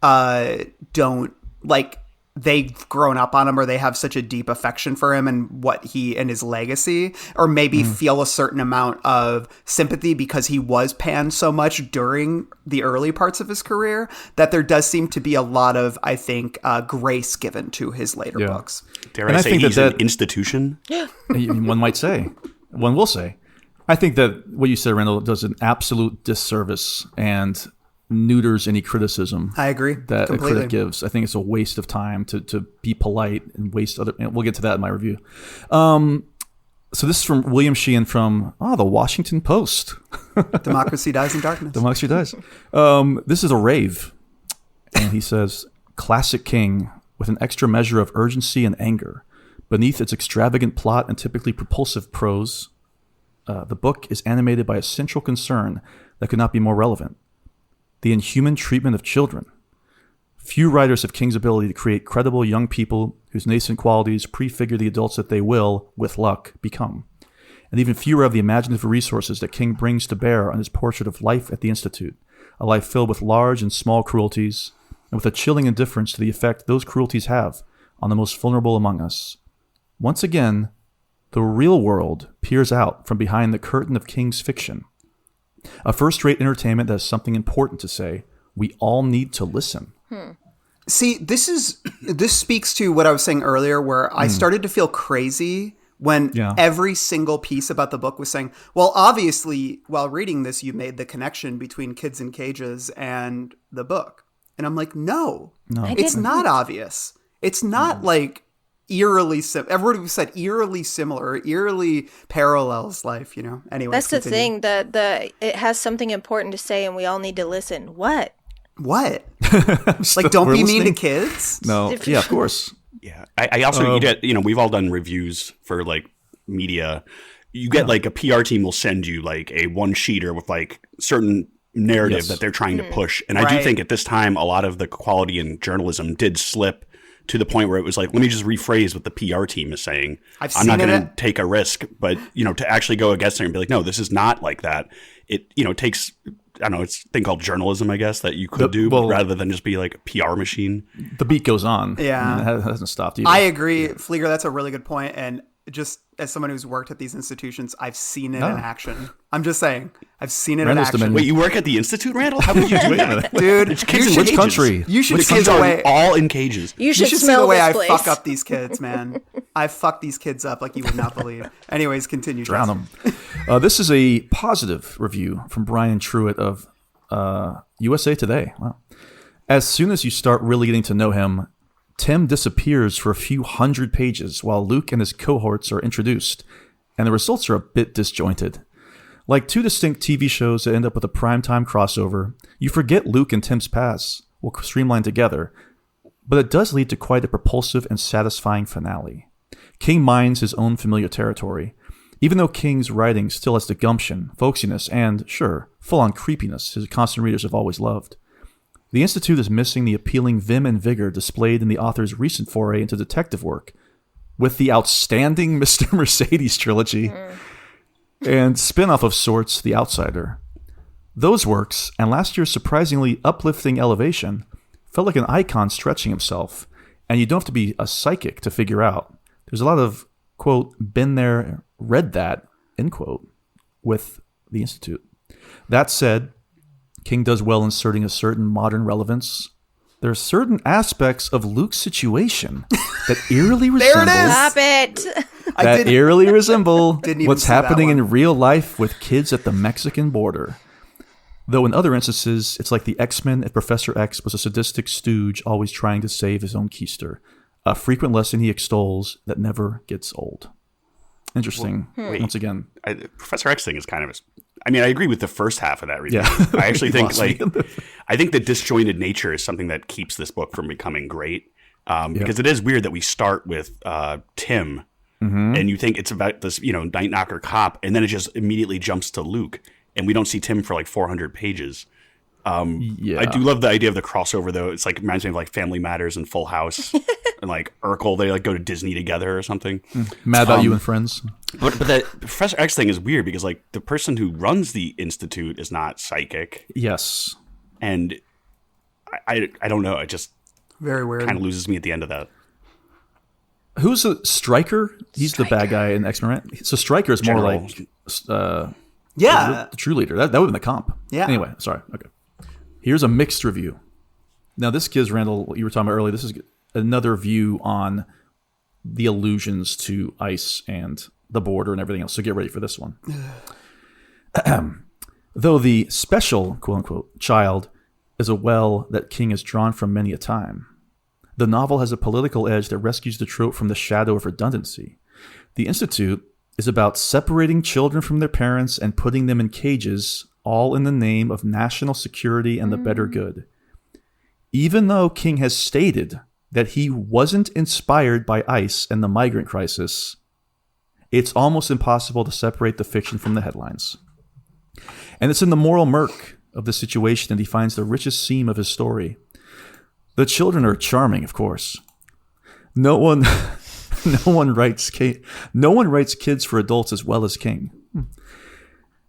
don't like they've grown up on him or they have such a deep affection for him and what he and his legacy, or maybe feel a certain amount of sympathy because he was panned so much during the early parts of his career, that there does seem to be a lot of, I think, grace given to his later books. Dare I say he's an institution? One might say. One will say. I think that what you said, Randall, does an absolute disservice and neuters any criticism. I agree that completely. a critic gives. I think it's a waste of time to be polite and waste other. And we'll get to that in my review. So this is from William Sheehan from the Washington Post. Democracy dies in darkness. Democracy dies. This is a rave, and he says, "Classic King with an extra measure of urgency and anger beneath its extravagant plot and typically propulsive prose. The book is animated by a central concern that could not be more relevant: the inhuman treatment of children. Few writers have King's ability to create credible young people whose nascent qualities prefigure the adults that they will, with luck, become. And even fewer have the imaginative resources that King brings to bear on his portrait of life at the Institute, a life filled with large and small cruelties, and with a chilling indifference to the effect those cruelties have on the most vulnerable among us. Once again, the real world peers out from behind the curtain of King's fiction. A first-rate entertainment that has something important to say. We all need to listen." See, this speaks to what I was saying earlier, where I started to feel crazy when every single piece about the book was saying, well, obviously, while reading this, you made the connection between Kids in Cages and the book. And I'm like, no. It's not obvious. It's not like eerily everybody said eerily similar, eerily parallels life, Anyway, that's the thing. It has something important to say, and we all need to listen. What? Like, don't be mean to kids? No. Yeah, of course. Yeah. I also, you get, we've all done reviews for like media. You get like a PR team will send you like a one sheeter with like certain narrative that they're trying to push. And I do think at this time, a lot of the quality in journalism did slip to the point where it was like, let me just rephrase what the PR team is saying. I'm not going to take a risk, but to actually go against it and be like, no, this is not like that. It, takes, I don't know, it's a thing called journalism, I guess, that you could do rather than just be like a PR machine. The beat goes on. Yeah. It hasn't stopped either. I agree. Flieger, that's a really good point. And just as someone who's worked at these institutions, I've seen it in action. I'm just saying, I've seen it in action. Wait, you work at the Institute, Randall? How would you do that? Dude, it's kids in which country? You should see kids the way all in cages. You should see the way I place. fuck up these kids, man. I fuck these kids up like you would not believe. Anyways, continue. Drown them. This is a positive review from Brian Truitt of USA Today. Wow. As soon as you start really getting to know him, Tim disappears for a few hundred pages while Luke and his cohorts are introduced, and the results are a bit disjointed. Like two distinct TV shows that end up with a primetime crossover, you forget Luke and Tim's paths will streamline together, but it does lead to quite a propulsive and satisfying finale. King mines his own familiar territory, even though King's writing still has the gumption, folksiness, and, sure, full-on creepiness his constant readers have always loved. The Institute is missing the appealing vim and vigor displayed in the author's recent foray into detective work, with the outstanding Mr. Mercedes trilogy and spin-off of sorts, The Outsider. Those works, and last year's surprisingly uplifting Elevation, felt like an icon stretching himself, and you don't have to be a psychic to figure out. There's a lot of, quote, been there, read that, end quote, with The Institute. That said, King does well inserting a certain modern relevance. There are certain aspects of Luke's situation that eerily resemble Stop it. eerily resemble even what's see that happening one. in real life with kids at the Mexican border. Though in other instances, it's like the X-Men if Professor X was a sadistic stooge always trying to save his own keister. A frequent lesson he extols that never gets old. Interesting. Once again. Professor X thing is kind of I agree with the first half of that review. Yeah. I actually think I think the disjointed nature is something that keeps this book from becoming great. Because it is weird that we start with Tim and you think it's about this, night knocker cop, and then it just immediately jumps to Luke, and we don't see Tim for like 400 pages. I do love the idea of the crossover, though. It's like reminds me of like Family Matters and Full House, and like Urkel. They like go to Disney together or something. Mad About You and Friends. But the Professor X thing is weird because like the person who runs the institute is not psychic. Yes. And I don't know. I just Very weird. Kind of loses me at the end of that. Who's a Stryker? He's the bad guy in X-Men, right? So Stryker is more General. like Yeah. the true leader. That would have been the comp. Yeah. Anyway, sorry. Okay. Here's a mixed review. Now, this gives Randall, what you were talking about earlier, this is another view on the allusions to ice and the border and everything else. So get ready for this one. Though the special, quote-unquote, child is a well that King has drawn from many a time, the novel has a political edge that rescues the trope from the shadow of redundancy. The Institute is about separating children from their parents and putting them in cages, all in the name of national security and the better good. Even though King has stated that he wasn't inspired by ICE and the migrant crisis, it's almost impossible to separate the fiction from the headlines. And it's in the moral murk of the situation that he finds the richest seam of his story. The children are charming, of course. No one writes kids for adults as well as King.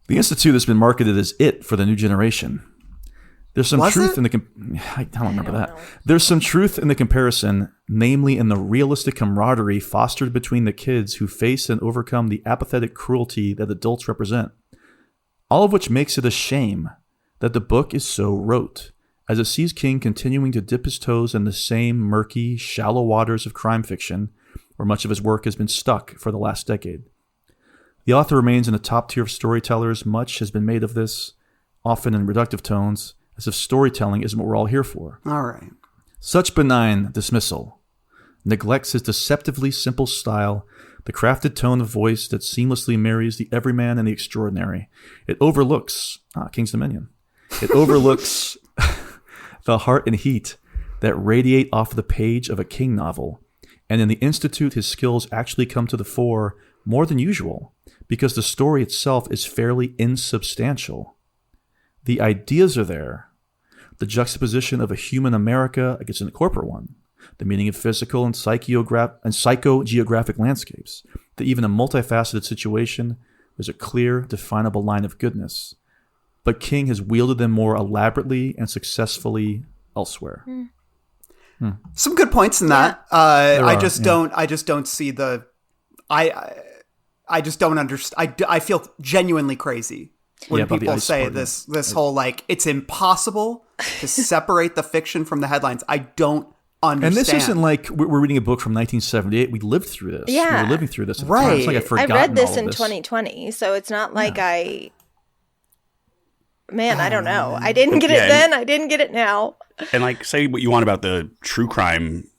The Institute has been marketed as it for the new generation. There's some truth in the I don't remember that. There's some truth in the comparison, namely in the realistic camaraderie fostered between the kids who face and overcome the apathetic cruelty that adults represent. All of which makes it a shame that the book is so rote, as it sees King continuing to dip his toes in the same murky, shallow waters of crime fiction, where much of his work has been stuck for the last decade. The author remains in the top tier of storytellers. Much has been made of this, often in reductive tones, as if storytelling isn't what we're all here for. All right. Such benign dismissal neglects his deceptively simple style, the crafted tone of voice that seamlessly marries the everyman and the extraordinary. It overlooks King's Dominion. It overlooks the heart and heat that radiate off the page of a King novel. And in the Institute, his skills actually come to the fore more than usual, because the story itself is fairly insubstantial. The ideas are there. The juxtaposition of a human America against a corporate one. The meaning of physical and psychogeographic landscapes. That even a multifaceted situation, there's a clear, definable line of goodness. But King has wielded them more elaborately and successfully elsewhere. Some good points in that. I just don't see the. I just don't understand. I feel genuinely crazy when people say this whole like it's impossible to separate the fiction from the headlines. I don't understand. And this isn't like we're reading a book from 1978. We lived through this. Yeah. We were living through this at the Right. time. It's like I've forgotten I read this all of in this. 2020, so it's not like I don't know. I didn't get it Yeah, then. I didn't get it now. And like, say what you want about the true crime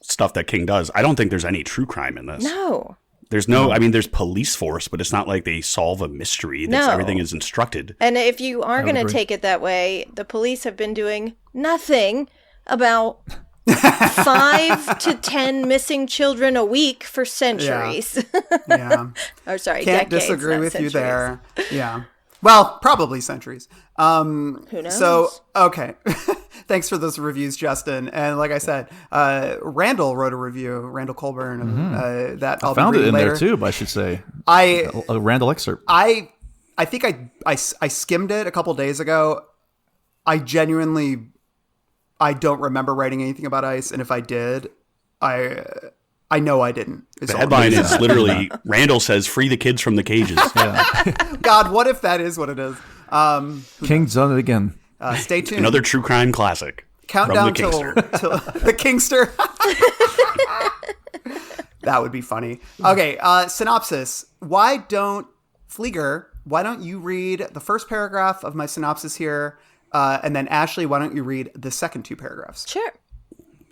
stuff that King does. I don't think there's any true crime in this. No. There's no, I mean, there's police force, but it's not like they solve a mystery. No. Everything is instructed. And if you are going to agree. take it that way, the police have been doing nothing about 5 to 10 missing children a week for centuries. Yeah. Or sorry, Can't decades, disagree not with you centuries. there. Yeah. Well, probably centuries. Who knows? So, okay. Thanks for those reviews, Justin. And like I said, Randall wrote a review, Randall Colburn, that I'll Found be it reading in later. there too, I should say. I A Randall excerpt. I think I skimmed it a couple days ago. I don't remember writing anything about ICE, and if I did, I know I didn't. The headline is literally, Randall says, free the kids from the cages. God, what if that is what it is? King's done it again. Stay tuned. Another true crime classic. Countdown from till the Kingster. That would be funny. Okay, synopsis. Why don't you read the first paragraph of my synopsis here, and then Ashley, why don't you read the second 2 paragraphs? Sure.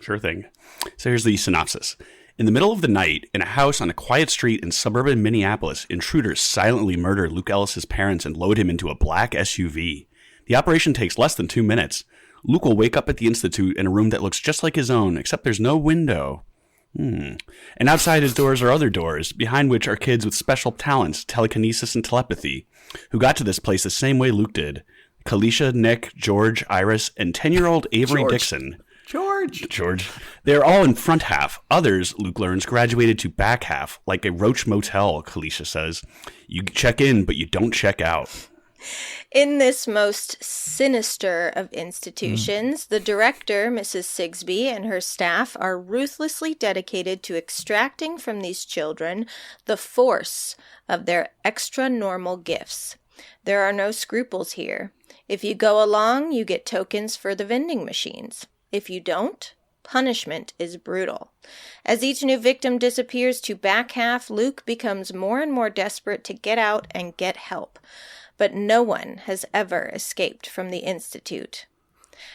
Sure thing. So here's the synopsis. In the middle of the night, in a house on a quiet street in suburban Minneapolis, intruders silently murder Luke Ellis's parents and load him into a black SUV. The operation takes less than 2 minutes. Luke will wake up at the Institute in a room that looks just like his own, except there's no window. And outside his doors are other doors, behind which are kids with special talents, telekinesis and telepathy, who got to this place the same way Luke did. Kalisha, Nick, George, Iris, and 10-year-old Avery Dixon. George. They're all in front half. Others, Luke learns, graduated to back half, like a Roach Motel, Kalisha says. You check in, but you don't check out. In this most sinister of institutions, the director, Mrs. Sigsbee, and her staff are ruthlessly dedicated to extracting from these children the force of their extra-normal gifts. There are no scruples here. If you go along, you get tokens for the vending machines. If you don't, punishment is brutal. As each new victim disappears to back half, Luke becomes more and more desperate to get out and get help. But no one has ever escaped from the Institute.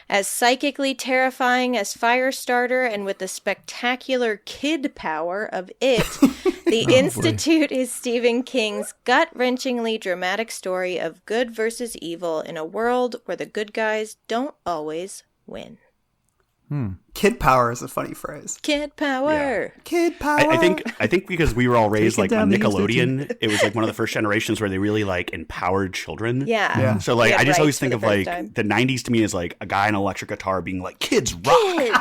As psychically terrifying as Firestarter and with the spectacular kid power of it, The Institute is Stephen King's gut-wrenchingly dramatic story of good versus evil in a world where the good guys don't always win. Kid power is a funny phrase. Kid power. Yeah. Kid power. I think because we were all raised Take it like on down the Nickelodeon, it was like one of the first generations where they really like empowered children. Yeah. So like We had I just always rights think for of the first like time. the 90s to me as like a guy in an electric guitar being like, kids rock. Kids.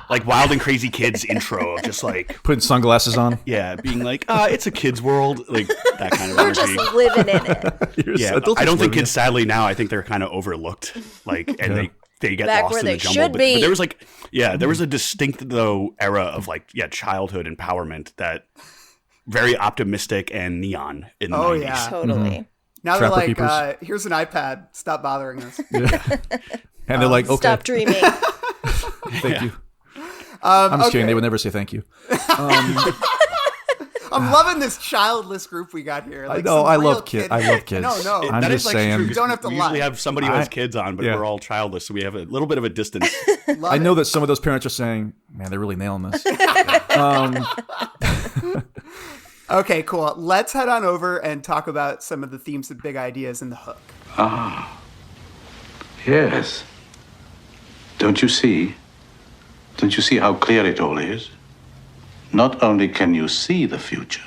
Like Wild and Crazy Kids intro of just like, Putting sunglasses on. yeah, being like, it's a kid's world. Like that kind of We're energy. just living in it. Yeah, I don't think kids, sadly, now, I think they're kind of overlooked. Like, and they get Back lost where in the they jumble. should But be. there was like, there was a distinct, though, era of like, childhood empowerment that very optimistic and neon in the 90s. yeah. Totally. Now Trapper they're like, Keepers. here's an iPad. Stop bothering us. And they're like, okay, Stop dreaming. thank you. I'm just kidding. They would never say thank you. I'm loving this childless group we got here. Like know, some I real love kids. I love kids. No. I'm That just is, like, saying. true. You don't have to We lie. usually have somebody who has kids on, but Yeah. we're all childless, so we have a little bit of a distance. Love I know it. that some of those parents are saying, man, they're really nailing this. Okay, cool. Let's head on over and talk about some of the themes and big ideas in the hook. Yes. Don't you see? Don't you see how clear it all is? Not only can you see the future,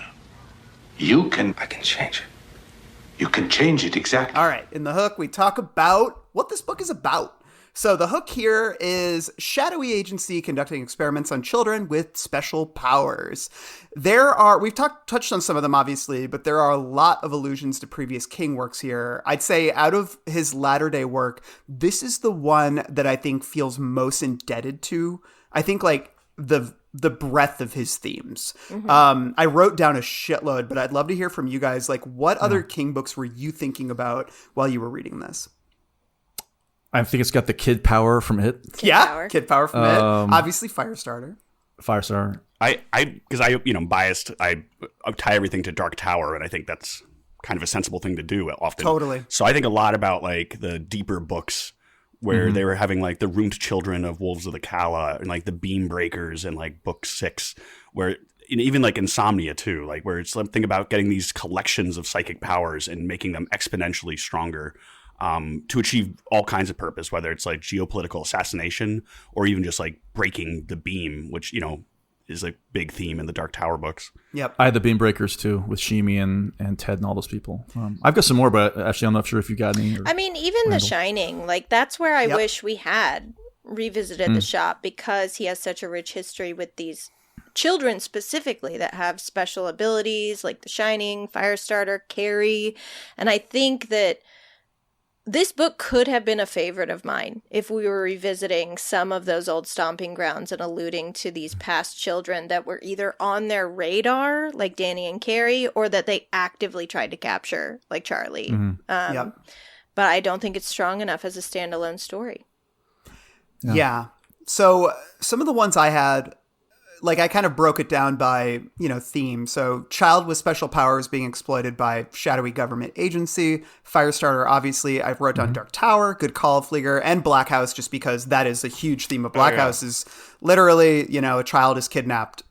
I can change it. You can change it, exactly. All right, in the hook, we talk about what this book is about. So the hook here is shadowy agency conducting experiments on children with special powers. We've touched on some of them, obviously, but there are a lot of allusions to previous King works here. I'd say out of his latter-day work, this is the one that I think feels most indebted to. I think like the breadth of his themes. I wrote down a shitload, but I'd love to hear from you guys. Like, what other King books were you thinking about while you were reading this? I think it's got the kid power from it. Power. Kid power from it. Obviously, Firestarter. Firestarter. Because I'm biased, I tie everything to Dark Tower, and I think that's kind of a sensible thing to do often. Totally. So I think a lot about like the deeper books where they were having like the Ruined Children of Wolves of the Kala and like the Beam Breakers and like book 6, where and even like Insomnia too, like where it's something about getting these collections of psychic powers and making them exponentially stronger. To achieve all kinds of purpose, whether it's like geopolitical assassination or even just like breaking the beam, which, is a big theme in the Dark Tower books. Yep. I had the Beam Breakers too, with Shimi and Ted and all those people. I've got some more, but actually I'm not sure if you got any. I mean, even The Shining, like that's where I wish we had revisited the shop, because he has such a rich history with these children specifically that have special abilities, like The Shining, Firestarter, Carrie. And I think that this book could have been a favorite of mine if we were revisiting some of those old stomping grounds and alluding to these past children that were either on their radar, like Danny and Carrie, or that they actively tried to capture, like Charlie. Yep. But I don't think it's strong enough as a standalone story. Yeah. So some of the ones I had, like I kind of broke it down by, theme. So child with special powers being exploited by shadowy government agency. Firestarter, obviously. I wrote down Dark Tower, good call, Flieger, and Black House, just because that is a huge theme of Black House is literally, a child is kidnapped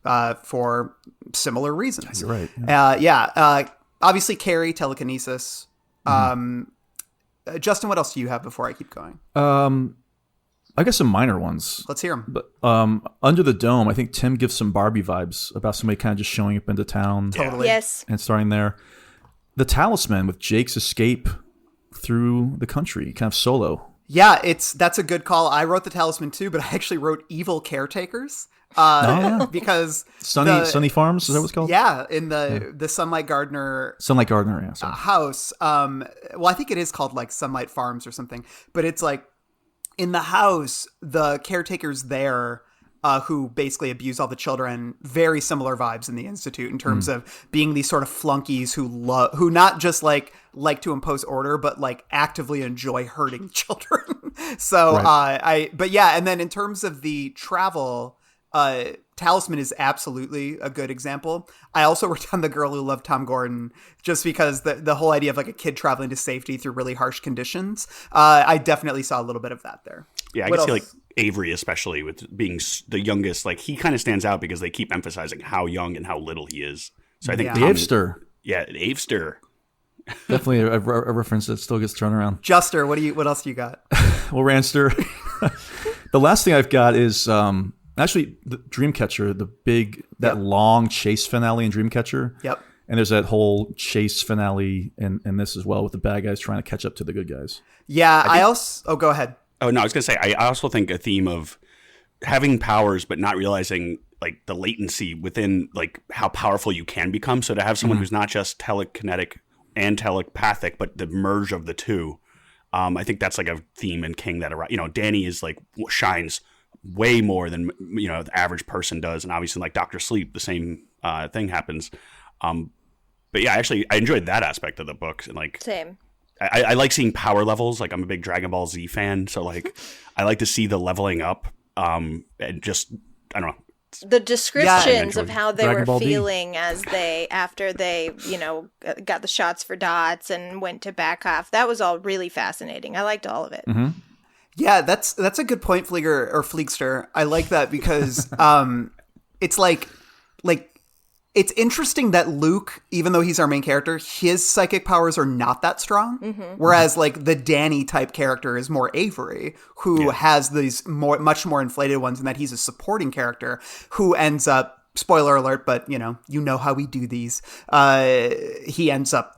for similar reasons. You're right. Obviously, Carrie, telekinesis. Justin, what else do you have before I keep going? I guess some minor ones. Let's hear them. But Under the Dome, I think Tim gives some Barbie vibes about somebody kind of just showing up into town. Totally. Yes. And starting there. The Talisman with Jake's escape through the country, kind of solo. Yeah, that's a good call. I wrote the Talisman too, but I actually wrote Evil Caretakers. because Sunny Farms, is that what it's called? Yeah, in the Sunlight Gardener Yeah. Sorry. house. Well, I think it is called like Sunlight Farms or something, but it's like in the house, the caretakers there who basically abuse all the children, very similar vibes in the Institute in terms of being these sort of flunkies who not just like to impose order, but like actively enjoy hurting children. So but yeah, and then in terms of the travel, Talisman is absolutely a good example. I also worked on The Girl Who Loved Tom Gordon just because the whole idea of like a kid traveling to safety through really harsh conditions. I definitely saw a little bit of that there. Yeah, I can see like Avery, especially with being the youngest, like he kind of stands out because they keep emphasizing how young and how little he is. So I think the Avester. Yeah, Avester. Definitely a reference that still gets thrown around. Juster, what else you got? Well, Ranster. The last thing I've got is actually the Dreamcatcher, that long chase finale in Dreamcatcher. Yep. And there's that whole chase finale in this as well with the bad guys trying to catch up to the good guys. Yeah, go ahead. Oh, no, I was going to say, I also think a theme of having powers but not realizing like the latency within like how powerful you can become. So to have someone who's not just telekinetic and telepathic, but the merge of the two, I think that's like a theme in King that, Danny is like shines way more than, the average person does. And obviously like Dr. Sleep, the same thing happens. But yeah, actually, I enjoyed that aspect of the book. And like, Same. I like seeing power levels. Like I'm a big Dragon Ball Z fan. So like, I like to see the leveling up and just, I don't know. The descriptions of how they Dragon were Ball D. feeling after they, got the shots for dots and went to back off. That was all really fascinating. I liked all of it. Mm-hmm. Yeah, that's a good point, Flieger or Fleegster. I like that because it's like it's interesting that Luke, even though he's our main character, his psychic powers are not that strong. Whereas like the Danny type character is more Avery, who has these much more inflated ones, and that he's a supporting character who ends up, spoiler alert, but you know how we do these. He ends up,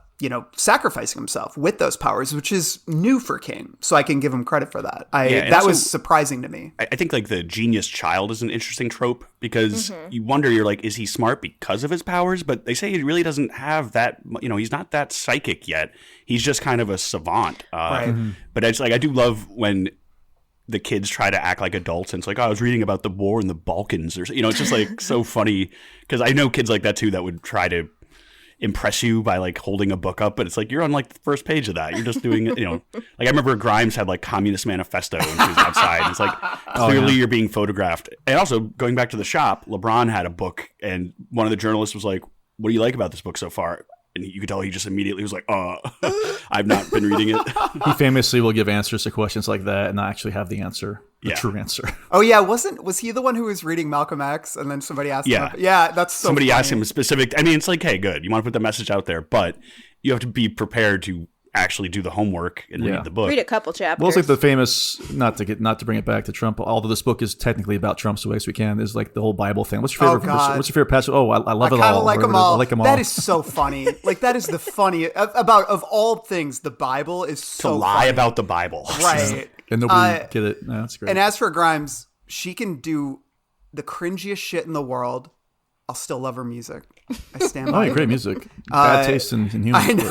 sacrificing himself with those powers, which is new for King. So I can give him credit for that. That was surprising to me. I think like the genius child is an interesting trope because you wonder, you're like, is he smart because of his powers? But they say he really doesn't have that, he's not that psychic yet. He's just kind of a savant. Right. But it's like, I do love when the kids try to act like adults and it's like, I was reading about the war in the Balkans or, it's just like so funny because I know kids like that too that would try to impress you by like holding a book up, but it's like you're on like the first page of that. You're just doing it, like I remember Grimes had like Communist Manifesto when she was outside. It's like clearly you're being photographed. And also going back to the shop, LeBron had a book and one of the journalists was like, what do you like about this book so far? And you could tell he just immediately was like, I've not been reading it. He famously will give answers to questions like that and not actually have the answer, the true answer. Oh yeah, was he the one who was reading Malcolm X and then somebody asked him? Yeah, that's so somebody funny. asked him a specific. I mean, it's like, hey, good, you want to put the message out there, but you have to be prepared to actually do the homework and read the book. Read a couple chapters. Well, it's like the famous, not to bring it back to Trump, although this book is technically about Trump so as we can, is like the whole Bible thing. What's your favorite? What's your favorite passage? Oh, I love it all. I like them all. I like them all. That is so funny. Like that is the funny of all things. The Bible is so to lie funny. about the Bible, right? And nobody get it. No, that's great. And as for Grimes, she can do the cringiest shit in the world. I'll still love her music. I stand by it. Great music. Bad taste in humans.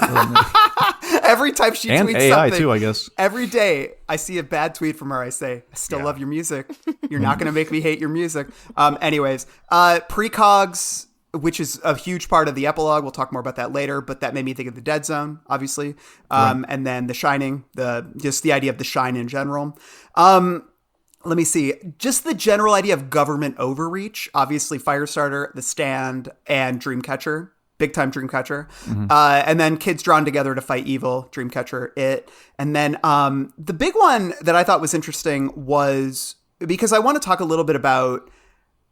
Every time she and tweets AI something, too, I guess. Every day I see a bad tweet from her, I say, I still love your music. You're not going to make me hate your music. Anyways, precogs, which is a huge part of the epilogue. We'll talk more about that later, but that made me think of the Dead Zone, obviously. And then The Shining, just the idea of the shine in general. Let me see. Just the general idea of government overreach. Obviously, Firestarter, The Stand, and Dreamcatcher. Big time Dreamcatcher. And then kids drawn together to fight evil. Dreamcatcher, It. And then the big one that I thought was interesting was, because I want to talk a little bit about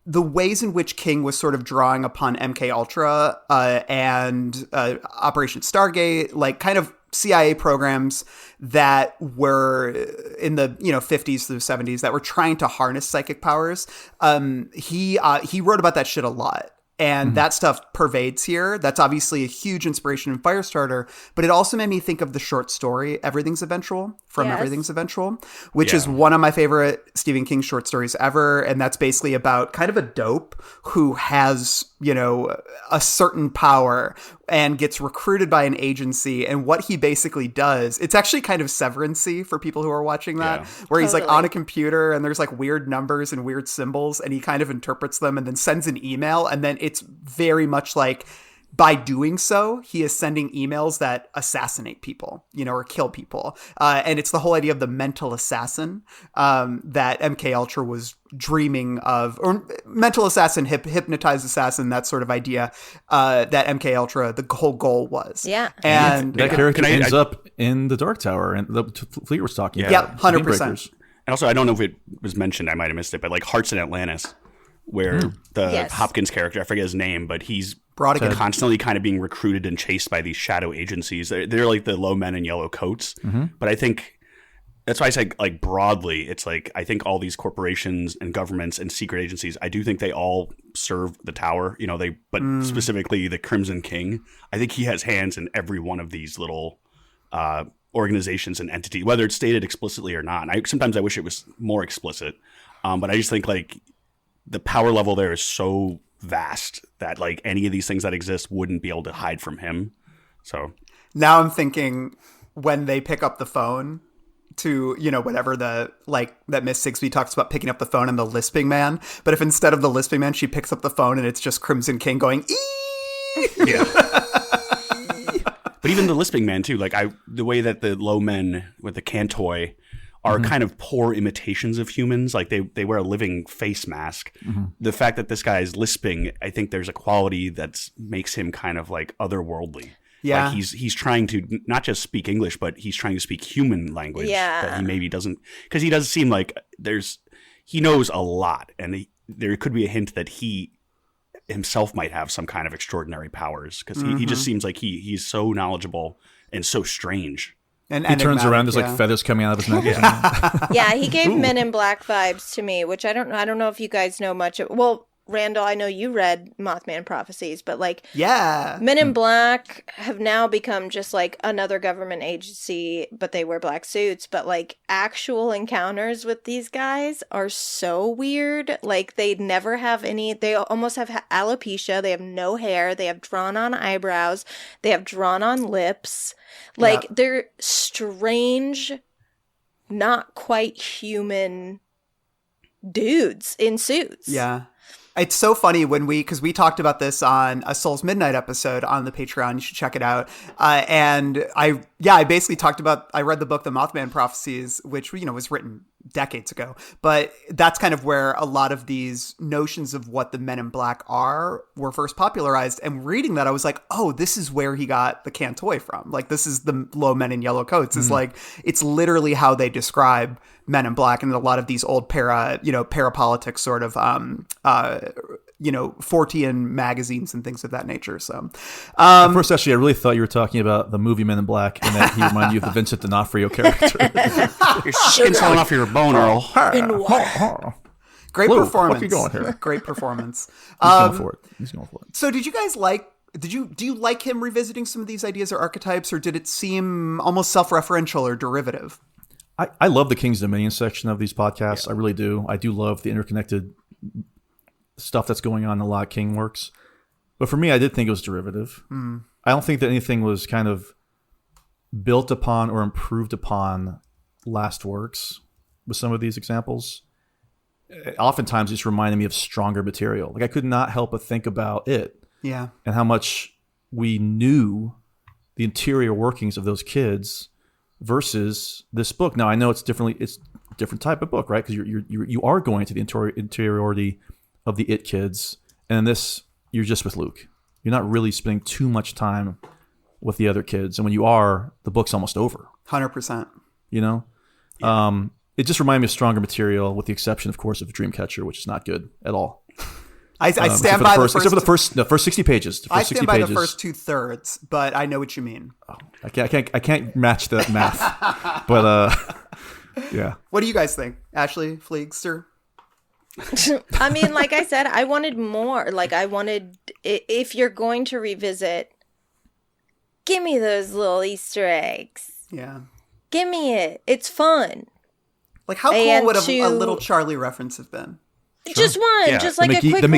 the ways in which King was sort of drawing upon MK Ultra and Operation Stargate, like kind of CIA programs that were in the 50s through 70s that were trying to harness psychic powers. He wrote about that shit a lot. And that stuff pervades here. That's obviously a huge inspiration in Firestarter, but it also made me think of the short story Everything's Eventual from Yes. Everything's Eventual, which is one of my favorite Stephen King short stories ever. And that's basically about kind of a dope who has, you know, a certain power and gets recruited by an agency. And what he basically does, it's actually kind of Severance-y for people who are watching that, where he's like on a computer and there's like weird numbers and weird symbols and he kind of interprets them and then sends an email. And then it's very much like, by doing so, he is sending emails that assassinate people, you know, or kill people. And it's the whole idea of the mental assassin that MK Ultra was dreaming of, or mental assassin, hypnotized assassin, that sort of idea that MK Ultra, the whole goal was. Yeah. And that character ends up in the Dark Tower, and the Fleet was talking about. Yeah, 100%. And also, I don't know if it was mentioned, I might have missed it, but like Hearts in Atlantis, where the Hopkins character, I forget his name, but he's constantly kind of being recruited and chased by these shadow agencies. They're like the low men in yellow coats. But I think that's why I say, like, broadly, it's like, I think all these corporations and governments and secret agencies, I do think they all serve the tower, you know, but specifically the Crimson King. I think he has hands in every one of these little organizations and entities, whether it's stated explicitly or not. And sometimes I wish it was more explicit. But I just think, like, the power level there is so vast that, like, any of these things that exist wouldn't be able to hide from him. So now I'm thinking when they pick up the phone to, you know, whatever that Miss Sigsbee talks about picking up the phone and the lisping man. But if instead of the lisping man, she picks up the phone and it's just Crimson King going, ee! Yeah. But even the lisping man too, like the way that the low men with the Cantoi are kind of poor imitations of humans. Like they wear a living face mask. The fact that this guy is lisping, I think there's a quality that makes him kind of like otherworldly. Yeah. Like he's trying to not just speak English, but he's trying to speak human language that he maybe doesn't, because he does seem like he knows a lot, and there could be a hint that he himself might have some kind of extraordinary powers, because he just seems like he's so knowledgeable and so strange. And he turns around, there's like feathers coming out of his neck. Yeah, he gave Men in Black vibes to me, which I don't know if you guys know much of. Well, Randall, I know you read Mothman Prophecies, but like, Men in Black have now become just like another government agency, but they wear black suits. But like, actual encounters with these guys are so weird. Like, they never have any, they almost have alopecia. They have no hair. They have drawn on eyebrows. They have drawn on lips. Like, they're strange, not quite human dudes in suits. Yeah. It's so funny because we talked about this on a Soul's Midnight episode on the Patreon. You should check it out. And I basically talked about, I read the book, The Mothman Prophecies, which, you know, was written decades ago. But that's kind of where a lot of these notions of what the Men in Black were first popularized. And reading that, I was like, oh, this is where he got the Cantoi from. Like, this is the low men in yellow coats. It's like, it's literally how they describe Men in Black and a lot of these old parapolitics sort of, Fortean magazines and things of that nature. So, at first, actually, I really thought you were talking about the movie Men in Black, and that he reminded you of the Vincent D'Onofrio character. Your skin's falling off your bone, Earl. Great Hello, performance. fuck you going here? Great performance. He's going for it. So, did you guys do you like him revisiting some of these ideas or archetypes, or did it seem almost self-referential or derivative? I love the King's Dominion section of these podcasts. I really do. I do love the interconnected stuff that's going on in a lot of King works. But for me, I did think it was derivative. I don't think that anything was kind of built upon or improved upon last works with some of these examples. Oftentimes, it just reminded me of stronger material. Like, I could not help but think about it. Yeah. And how much we knew the interior workings of those kids versus this book. Now, I know it's a different type of book, right? Because you are going to the interiority of the It kids, and in this, you're just with Luke. You're not really spending too much time with the other kids, and when you are, the book's almost over. 100%. You know, it just reminded me of stronger material, with the exception, of course, of Dreamcatcher, which is not good at all. I stand by except for the first 60 pages. I stand by the first 2/3, but I know what you mean. Oh, I can't match that math, but yeah. What do you guys think, Ashley Fleegster? I mean, like I said, I wanted more. Like, if you're going to revisit, give me those little Easter eggs. Yeah. Give me it. It's fun. Like, how cool would a little Charlie reference have been? Just one, Yeah. just like a quick little...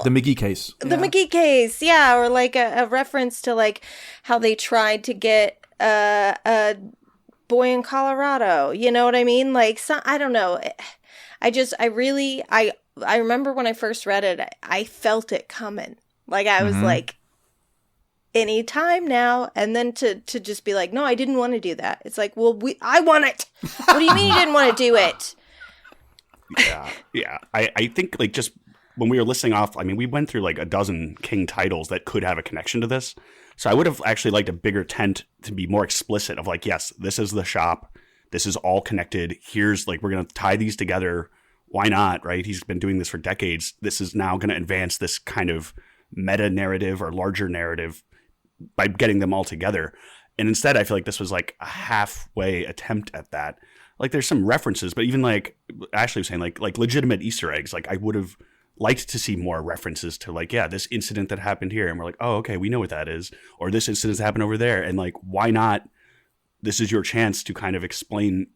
The McGee case. The McGee case, yeah. Or like a reference to like how they tried to get a boy in Colorado. You know what I mean? Like, I don't know. I remember when I first read it, I felt it coming. Like, I was like, any time now. And then to just be like, no, I didn't want to do that. It's like, well, I want it. What do you mean you didn't want to do it? Yeah. I think like just when we were listing off, I mean, we went through like a dozen King titles that could have a connection to this. So I would have actually liked a bigger tent to be more explicit of like, yes, this is the shop. This is all connected. Here's like, we're going to tie these together. Why not? Right. He's been doing this for decades. This is now going to advance this kind of meta narrative or larger narrative by getting them all together. And instead, I feel like this was like a halfway attempt at that. Like there's some references, but even like Ashley was saying, like legitimate Easter eggs. Like I would have liked to see more references to like, yeah, this incident that happened here. And we're like, oh, okay, we know what that is. Or this incident's happened over there. And like, why not? This is your chance to kind of explain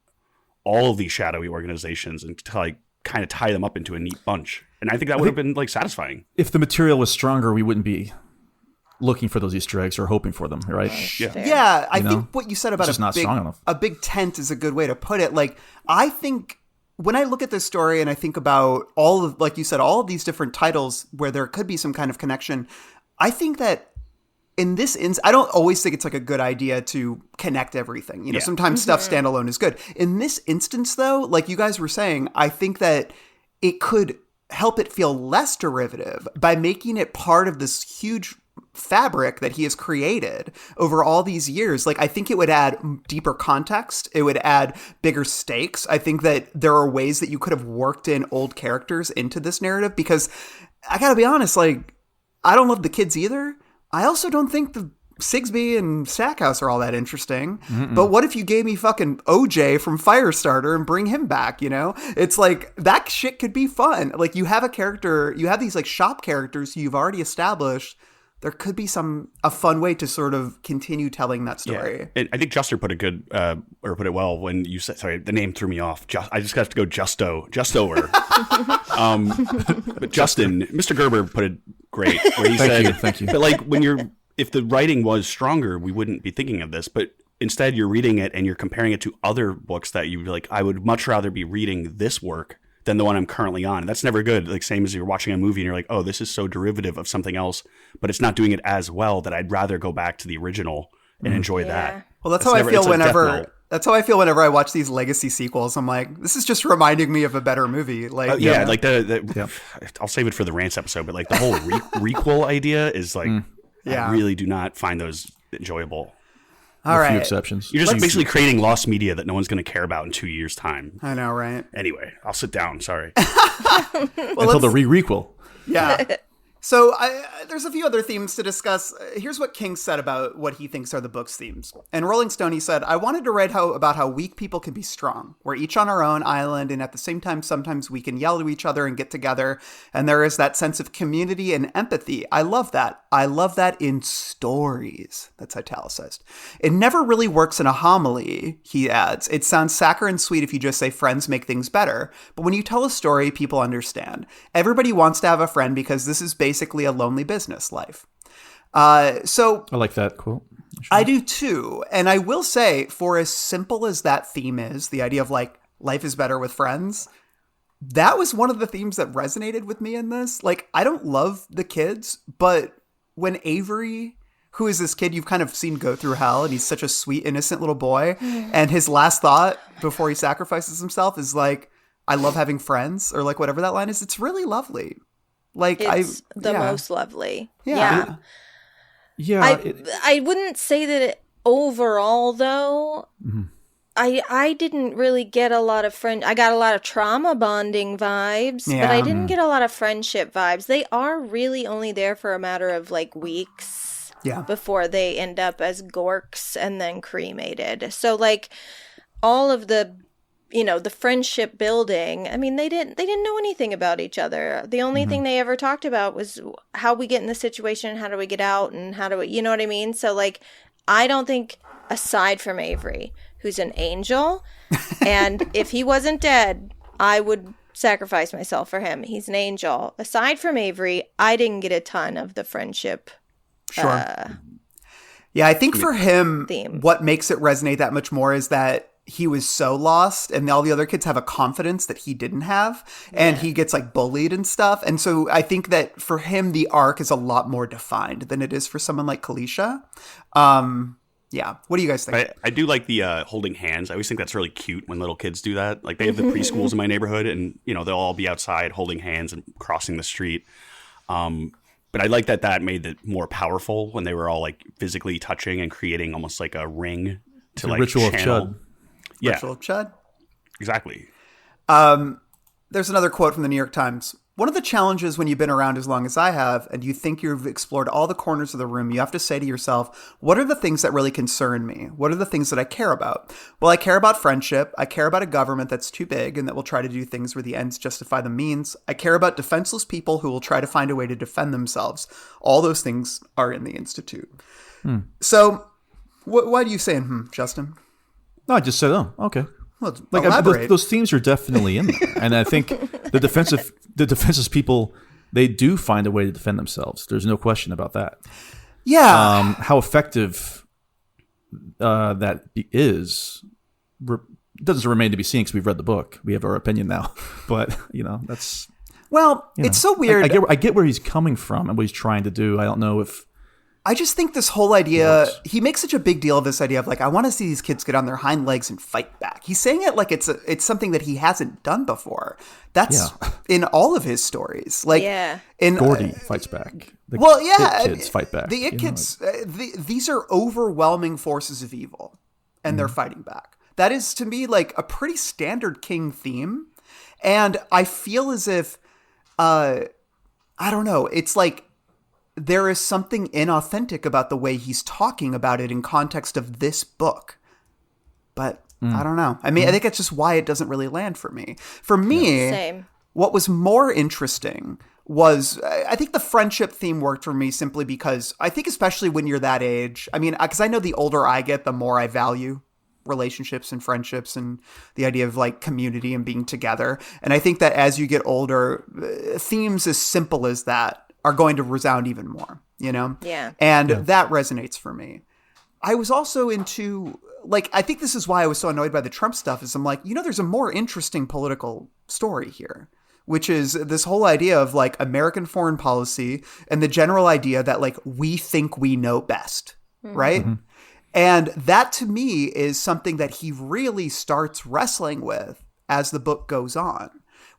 all of these shadowy organizations and to like kind of tie them up into a neat bunch. And I think that would have been like satisfying. If the material was stronger, we wouldn't be looking for those Easter eggs or hoping for them, right? Yeah, I think what you said about a big tent is a good way to put it. Like, I think when I look at this story and I think about all of, like you said, all of these different titles where there could be some kind of connection, I think that in this I don't always think it's like a good idea to connect everything. You know, sometimes stuff standalone is good. In this instance, though, like you guys were saying, I think that it could help it feel less derivative by making it part of this huge fabric that he has created over all these years. Like, I think it would add deeper context. It would add bigger stakes. I think that there are ways that you could have worked in old characters into this narrative, because I gotta be honest, like, I don't love the kids either. I also don't think the Sigsbee and Stackhouse are all that interesting. But what if you gave me fucking OJ from Firestarter and bring him back, you know? It's like, that shit could be fun. Like, you have a character, you have these like shop characters you've already established. There could be a fun way to sort of continue telling that story. Yeah. And I think Juster put it well when you said, sorry, the name threw me off. I just have to go Justoer. But Justin, Mr. Gerber put it great. Where he Thank you. But like if the writing was stronger, we wouldn't be thinking of this. But instead you're reading it and you're comparing it to other books that you like, I would much rather be reading this work than the one I'm currently on. And that's never good. Like, same as you're watching a movie and you're like, oh, this is so derivative of something else, but it's not doing it as well, that I'd rather go back to the original and enjoy that. Well, that's how I feel whenever I watch these legacy sequels. I'm like, this is just reminding me of a better movie. Like, I'll save it for the rants episode, but like the whole requel idea is like, I really do not find those enjoyable. All right. A few exceptions. You're just basically creating lost media that no one's going to care about in 2 years' time. I know, right? Anyway, I'll sit down. Sorry. Until the requel. Yeah. So there's a few other themes to discuss. Here's what King said about what he thinks are the book's themes. In Rolling Stone, he said, I wanted to write about how weak people can be strong. We're each on our own island, and at the same time, sometimes we can yell to each other and get together. And there is that sense of community and empathy. I love that. I love that in stories. That's italicized. It never really works in a homily, he adds. It sounds saccharine sweet if you just say friends make things better. But when you tell a story, people understand. Everybody wants to have a friend because this is basically a lonely business life. So I like that quote. I do too. And I will say, for as simple as that theme is, the idea of like life is better with friends, that was one of the themes that resonated with me in this. Like, I don't love the kids, but when Avery, who is this kid you've kind of seen go through hell, and he's such a sweet, innocent little boy, and his last thought before he sacrifices himself is like, I love having friends, or like whatever that line is. It's really lovely. Like, it's most lovely. Yeah. I wouldn't say that overall, though. I didn't really get a lot of I got a lot of trauma bonding vibes, but I didn't get a lot of friendship vibes. They are really only there for a matter of like weeks before they end up as gorks and then cremated. So like all of the the friendship building. I mean, they didn't know anything about each other. The only thing they ever talked about was how we get in the situation, how do we get out, and how do we, you know what I mean? So like, I don't think, aside from Avery, who's an angel, and if he wasn't dead, I would sacrifice myself for him. He's an angel. Aside from Avery, I didn't get a ton of the friendship. Sure. Yeah, I think for him, theme. What makes it resonate that much more is that he was so lost, and all the other kids have a confidence that he didn't have, and he gets like bullied and stuff. And so I think that for him, the arc is a lot more defined than it is for someone like Kalisha. Yeah. What do you guys think? I do like the holding hands. I always think that's really cute when little kids do that. Like they have the preschools in my neighborhood, and they'll all be outside holding hands and crossing the street. But I like that made it more powerful when they were all like physically touching and creating almost like a ring to like ritual channel. of Chud. Yeah, Ritual of Chud. Exactly. There's another quote from the New York Times. One of the challenges when you've been around as long as I have, and you think you've explored all the corners of the room, you have to say to yourself, what are the things that really concern me? What are the things that I care about? Well, I care about friendship. I care about a government that's too big and that will try to do things where the ends justify the means. I care about defenseless people who will try to find a way to defend themselves. All those things are in the Institute. So why do you say, Justin? No, I just said, oh, okay. Well, Like elaborate. those themes are definitely in there, and I think the defenseless people, they do find a way to defend themselves. There's no question about that. Yeah. How effective that is doesn't remain to be seen because we've read the book. We have our opinion now, but that's it's so weird. I get where he's coming from and what he's trying to do. I don't know if. I just think this whole idea, he makes such a big deal of this idea of like, I want to see these kids get on their hind legs and fight back. He's saying it like it's something that he hasn't done before. That's in all of his stories. Like, Gordy fights back. The It kids fight back. The It kids, these are overwhelming forces of evil, and they're fighting back. That is, to me, like a pretty standard King theme. And I feel as if, I don't know, it's like, there is something inauthentic about the way he's talking about it in context of this book. But I don't know. I mean, I think that's just why it doesn't really land for me. For me, Same. What was more interesting was, I think the friendship theme worked for me simply because I think especially when you're that age, I mean, because I know the older I get, the more I value relationships and friendships and the idea of like community and being together. And I think that as you get older, themes as simple as that are going to resound even more, Yeah. And that resonates for me. I was also into, like, I think this is why I was so annoyed by the Trump stuff, is I'm like, there's a more interesting political story here, which is this whole idea of like American foreign policy and the general idea that like we think we know best, right? Mm-hmm. And that to me is something that he really starts wrestling with as the book goes on.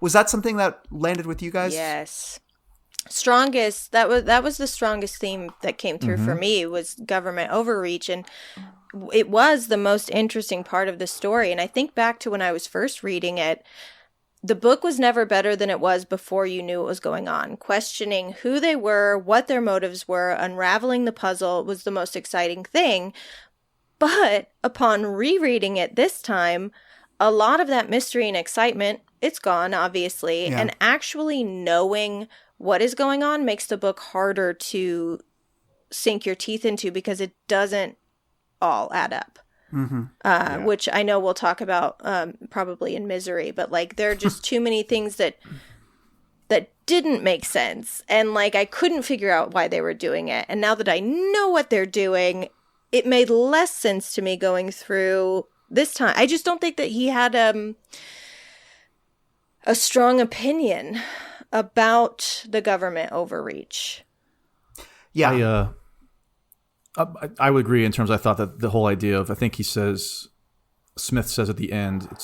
Was that something that landed with you guys? Yes. Strongest, that was the strongest theme that came through for me, was government overreach, and it was the most interesting part of the story. And I think back to when I was first reading it, the book was never better than it was before you knew what was going on. Questioning who they were, what their motives were, unraveling the puzzle was the most exciting thing. But upon rereading it this time, a lot of that mystery and excitement, it's gone, obviously, and actually knowing what is going on makes the book harder to sink your teeth into because it doesn't all add up. Which I know we'll talk about probably in Misery, but like there are just too many things that didn't make sense, and like I couldn't figure out why they were doing it. And now that I know what they're doing, it made less sense to me going through this time. I just don't think that he had a strong opinion about the government overreach. Yeah. I would agree in terms, I thought that the whole idea of, I think Smith says at the end, but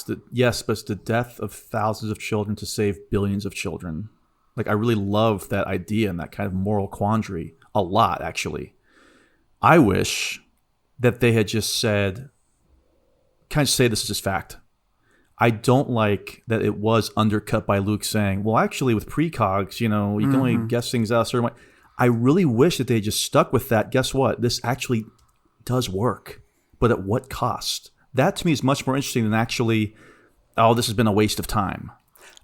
it's the death of thousands of children to save billions of children. Like, I really love that idea and that kind of moral quandary a lot, actually. I wish that they had just said, kind of say this is just fact. I don't like that it was undercut by Luke saying, well, actually, with precogs, you can only guess things out a certain way. I really wish that they just stuck with that. Guess what? This actually does work, but at what cost? That to me is much more interesting than actually oh, this has been a waste of time.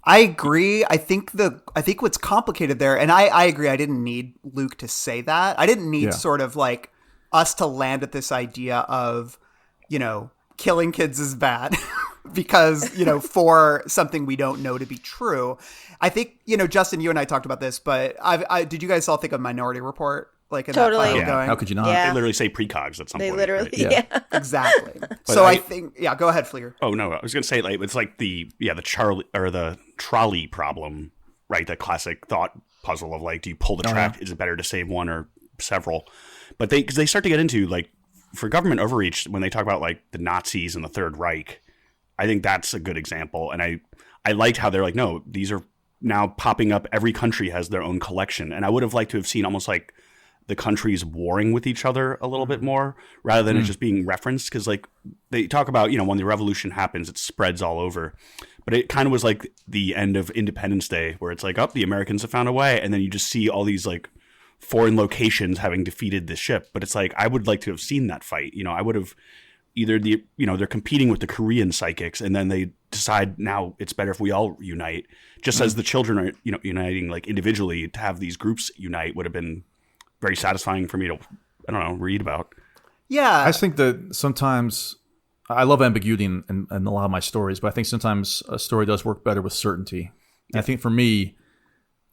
I agree. I think what's complicated there, and I agree, I didn't need Luke to say that. I didn't need sort of like us to land at this idea of, killing kids is bad because, for something we don't know to be true. I think, Justin, you and I talked about this, but did you guys all think of Minority Report? Like in Totally. that file Yeah. going? How could you not? Yeah. They literally say precogs at some They point. literally, right? yeah. Exactly. So I think, go ahead, Fleer. Oh no, I was gonna say like it's like the Charlie or the trolley problem, right? The classic thought puzzle of like, do you pull the track? Is it better to save one or several? But because they start to get into like for government overreach when they talk about like the Nazis and the Third Reich, I think that's a good example. And I liked how they're like, no, these are now popping up. Every country has their own collection, and I would have liked to have seen almost like the countries warring with each other a little bit more rather than it just being referenced. Cause like they talk about, when the revolution happens, it spreads all over, but it kind of was like the end of Independence Day where it's like, oh, the Americans have found a way. And then you just see all these like foreign locations having defeated the ship. But it's like, I would like to have seen that fight. I would have either they're competing with the Korean psychics and then they decide now it's better if we all unite just as the children are, uniting like individually. To have these groups unite would have been very satisfying for me to, read about. Yeah. I just think that sometimes I love ambiguity in a lot of my stories, but I think sometimes a story does work better with certainty. And I think for me,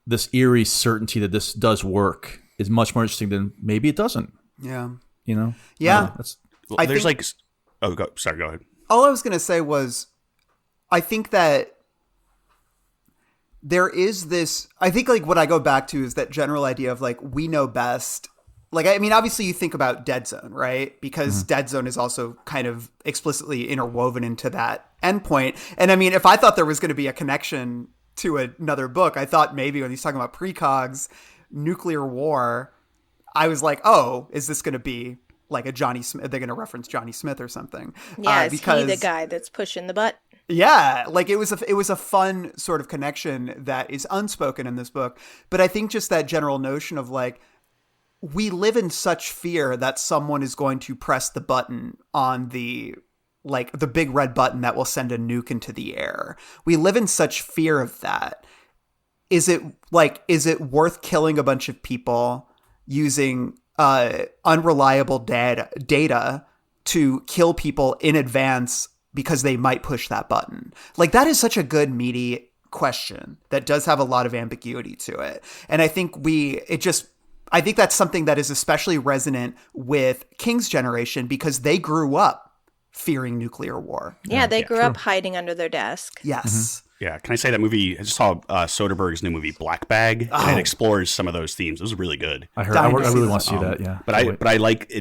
this eerie certainty that this does work is much more interesting than maybe it doesn't. Yeah. Yeah. Well, there's like, go ahead. All I was going to say was, I think that there is this, I think like what I go back to is that general idea of like, we know best. Like, I mean, obviously you think about Dead Zone, right? Because Dead Zone is also kind of explicitly interwoven into that endpoint. And I mean, if I thought there was going to be a connection to another book, I thought maybe when he's talking about precogs, nuclear war, I was like, oh, is this going to be like a Johnny Smith? They're going to reference Johnny Smith or something. Yeah, is he the guy that's pushing the butt? Yeah, like it was a fun sort of connection that is unspoken in this book. But I think just that general notion of like, we live in such fear that someone is going to press the button on the big red button that will send a nuke into the air. We live in such fear of that. Is it worth killing a bunch of people using unreliable data to kill in advance because they might push that button? Like, that is such a good, meaty question that does have a lot of ambiguity to it. And I think I think that's something that is especially resonant with King's generation because they grew up fearing nuclear war. Yeah, they grew up hiding under their desk. Yes. Yeah. Can I say that movie? I just saw Soderbergh's new movie, Black Bag, and it explores some of those themes. It was really good. I really want to see that. Yeah. But I like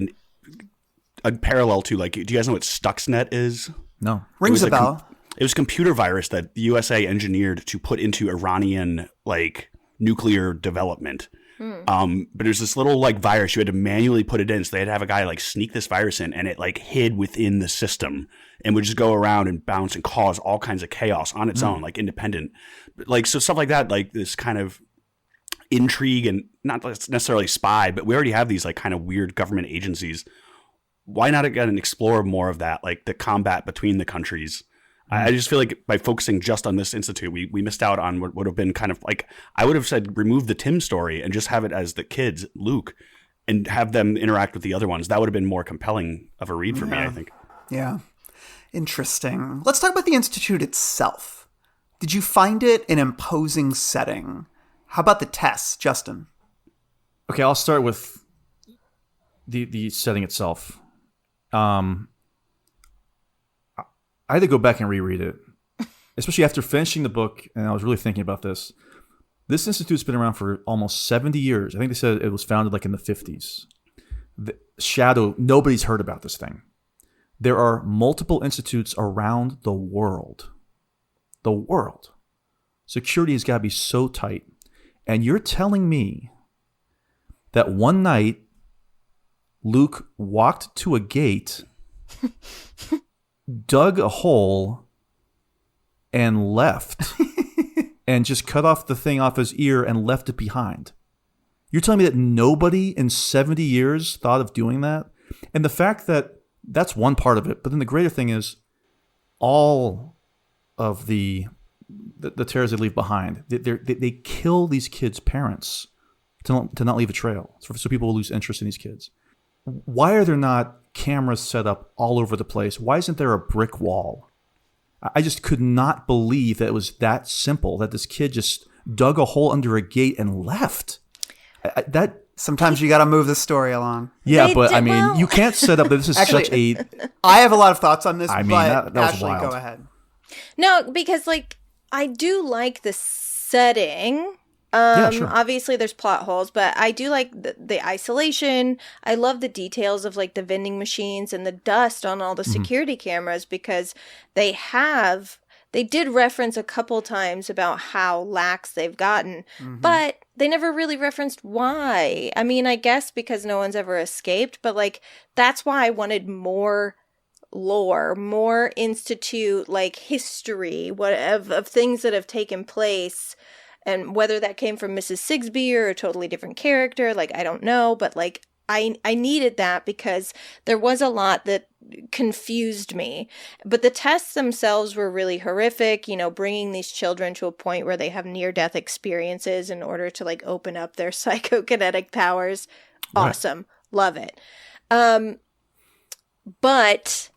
a parallel to, like, do you guys know what Stuxnet is? No. Rings a bell. It was a computer virus that the USA engineered to put into Iranian like nuclear development. But there's this little like virus you had to manually put it in, so they had to have a guy like sneak this virus in, and it like hid within the system and would just go around and bounce and cause all kinds of chaos on its own, like independent, like so stuff like that, like this kind of intrigue and not necessarily spy, but we already have these like kind of weird government agencies. Why not again explore more of that, like the combat between the countries? I just feel like by focusing just on this institute, we missed out on what would have been kind of like, I would have said remove the Tim story and just have it as the kids, Luke, and have them interact with the other ones. That would have been more compelling of a read for me, I think. Yeah. Interesting. Let's talk about the institute itself. Did you find it an imposing setting? How about the tests, Justin? Okay, I'll start with the setting itself. I had to go back and reread it, especially after finishing the book, and I was really thinking about this. This institute's been around for almost 70 years. I think they said it was founded like in the 50s. Nobody's heard about this thing. There are multiple institutes around the world. The world. Security has got to be so tight. And you're telling me that one night, Luke walked to a gate, dug a hole, and left, and just cut off the thing off his ear and left it behind. You're telling me that nobody in 70 years thought of doing that? And the fact that that's one part of it, but then the greater thing is all of the terrors they leave behind. They kill these kids' parents to not leave a trail, so people will lose interest in these kids. Why are there not cameras set up all over the place? Why isn't there a brick wall? I just could not believe that it was that simple, that this kid just dug a hole under a gate and left. Sometimes you got to move the story along. Yeah, but I mean, you can't set up that this is such a... I have a lot of thoughts on this, I mean, but that was Ashley, wild. go ahead. No, because like I do like the setting. Yeah, sure. Obviously there's plot holes, but I do like the isolation. I love the details of like the vending machines and the dust on all the security cameras, because they did reference a couple times about how lax they've gotten, but they never really referenced why. I mean, I guess because no one's ever escaped, but like that's why I wanted more lore, more institute, like history, of things that have taken place, and whether that came from Mrs. Sigsbee or a totally different character, like I don't know, but like I needed that because there was a lot that confused me. But the tests themselves were really horrific, you know, bringing these children to a point where they have near-death experiences in order to like open up their psychokinetic powers. Awesome. Right. Love it. But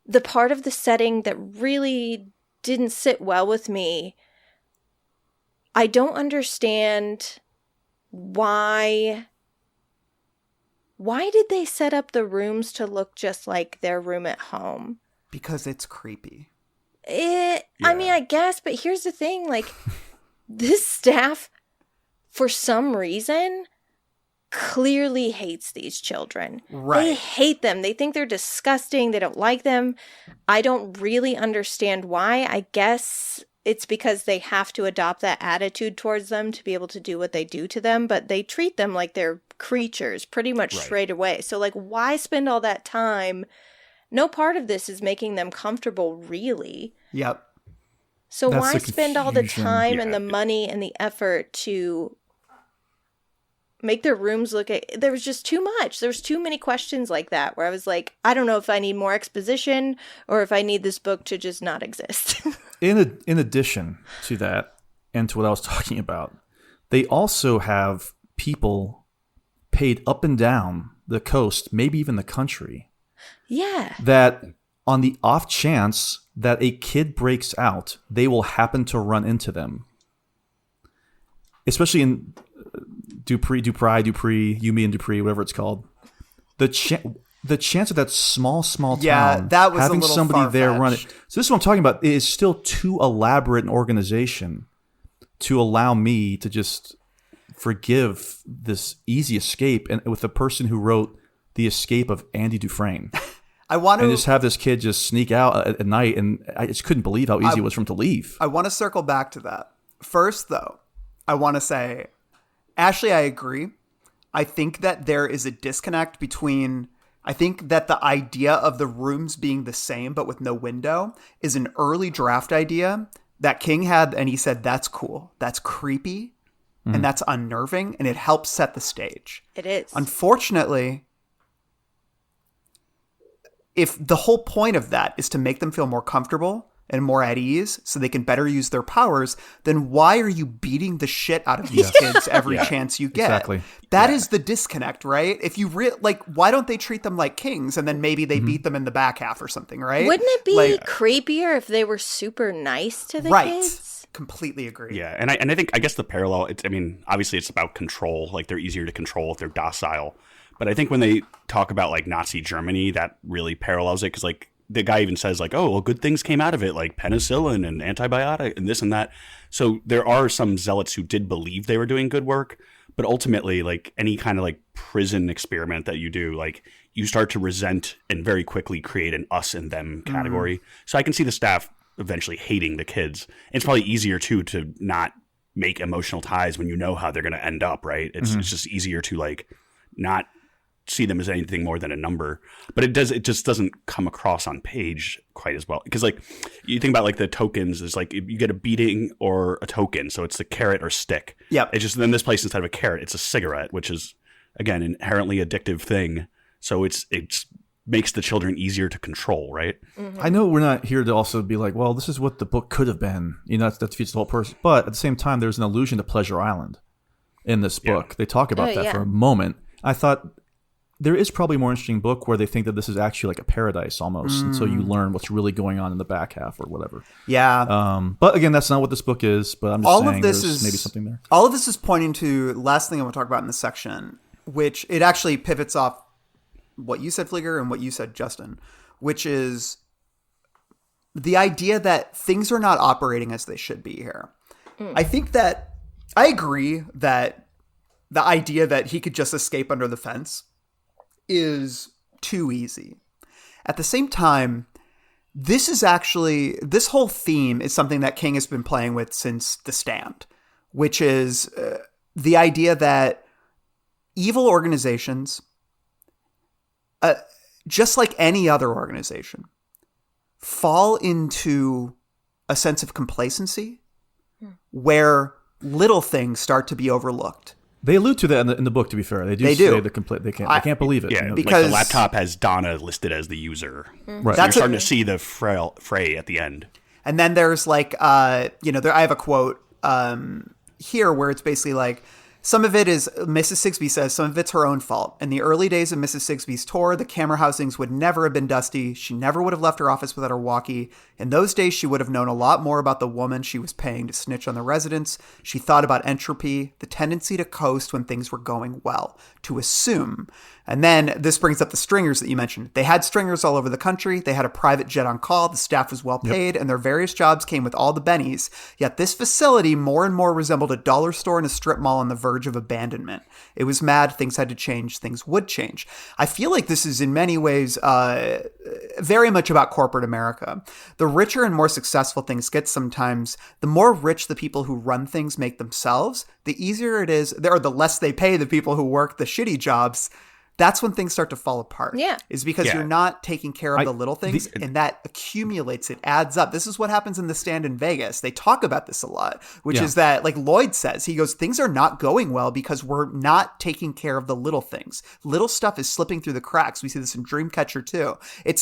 the part of the setting that really didn't sit well with me, I don't understand why did they set up the rooms to look just like their room at home? Because it's creepy. I mean, I guess, but here's the thing, like this staff, for some reason, clearly hates these children. Right. They hate them. They think they're disgusting. They don't like them. I don't really understand why. I guess it's because they have to adopt that attitude towards them to be able to do what they do to them, but they treat them like they're creatures pretty much straight away. So like, why spend all that time? No part of this is making them comfortable, really. Yep. So That's why the spend all the confusion. time and the money and the effort to make their rooms look there was just too much. There was too many questions like that where I was like, I don't know if I need more exposition or if I need this book to just not exist. In addition to that, and to what I was talking about, they also have people paid up and down the coast, maybe even the country. Yeah. That on the off chance that a kid breaks out, they will happen to run into them. Especially in Dupree, Yumi and Dupree, whatever it's called. The chance of that small town that was having a little somebody far-fetched. there running. So this is what I'm talking about. It is still too elaborate an organization to allow me to just forgive this easy escape, and with the person who wrote The Escape of Andy Dufresne. And just have this kid just sneak out at night, and I just couldn't believe how easy it was for him to leave. I want to circle back to that. First, though, I want to say, Ashley, I agree. I think that there is a disconnect between... I think that the idea of the rooms being the same but with no window is an early draft idea that King had, and he said, that's cool. That's creepy, and that's unnerving, and it helps set the stage. It is. Unfortunately, if the whole point of that is to make them feel more comfortable and more at ease so they can better use their powers, then why are you beating the shit out of these kids every chance you get? Exactly. That is the disconnect, right? If you why don't they treat them like kings and then maybe they beat them in the back half or something, right? Wouldn't it be creepier if they were super nice to the kids? Completely agree. Yeah, and I think, I guess the parallel, obviously it's about control. Like, they're easier to control if they're docile. But I think when they talk about, like, Nazi Germany, that really parallels it. Because, like, the guy even says, like, oh, well, good things came out of it, like penicillin and antibiotic and this and that. So there are some zealots who did believe they were doing good work. But ultimately, like, any kind of, like, prison experiment that you do, like, you start to resent and very quickly create an us and them category. So I can see the staff eventually hating the kids. It's probably easier, too, to not make emotional ties when you know how they're going to end up, right? It's just easier to, like, not see them as anything more than a number. But it just doesn't come across on page quite as well. Because, like, you think about, like, the tokens, is like, you get a beating or a token. So it's the carrot or stick. Yep. It's just, in this place, instead of a carrot, it's a cigarette, which is, again, an inherently addictive thing. So it's makes the children easier to control, right? I know we're not here to also be like, well, this is what the book could have been. That defeats the whole purpose. But at the same time, there's an allusion to Pleasure Island in this book. They talk about that for a moment. I thought there is probably a more interesting book where they think that this is actually like a paradise almost. And so you learn what's really going on in the back half or whatever. Yeah. But again, that's not what this book is. But I'm just saying there's maybe something there. All of this is pointing to the last thing I want to talk about in this section, which it actually pivots off what you said, Fligger, and what you said, Justin, which is the idea that things are not operating as they should be here. I think that I agree that the idea that he could just escape under the fence is too easy. At the same time, this whole theme is something that King has been playing with since The Stand, which is the idea that evil organizations, just like any other organization, fall into a sense of complacency where little things start to be overlooked. They allude to that in the book. To be fair, they do say they can't believe it. Yeah, because like the laptop has Donna listed as the user. Right. So you're starting to see the fray at the end. And then there's like, I have a quote here where it's basically like, some of it is, Mrs. Sigsbee says, some of it's her own fault. In the early days of Mrs. Sigsbee's tour, the camera housings would never have been dusty. She never would have left her office without her walkie. In those days, she would have known a lot more about the woman she was paying to snitch on the residents. She thought about entropy, the tendency to coast when things were going well, to assume. And then this brings up the stringers that you mentioned. They had stringers all over the country. They had a private jet on call. The staff was well paid, and their various jobs came with all the bennies. Yet this facility more and more resembled a dollar store and a strip mall on the verge of abandonment. It was mad. Things had to change. Things would change. I feel like this is in many ways very much about corporate America. The richer and more successful things get sometimes, the more rich the people who run things make themselves, the easier it is, or the less they pay the people who work the shitty jobs. That's when things start to fall apart. Yeah. Is because you're not taking care of the little things, and that accumulates. It adds up. This is what happens in The Stand in Vegas. They talk about this a lot, which is that, like Lloyd says, he goes, things are not going well because we're not taking care of the little things. Little stuff is slipping through the cracks. We see this in Dreamcatcher too.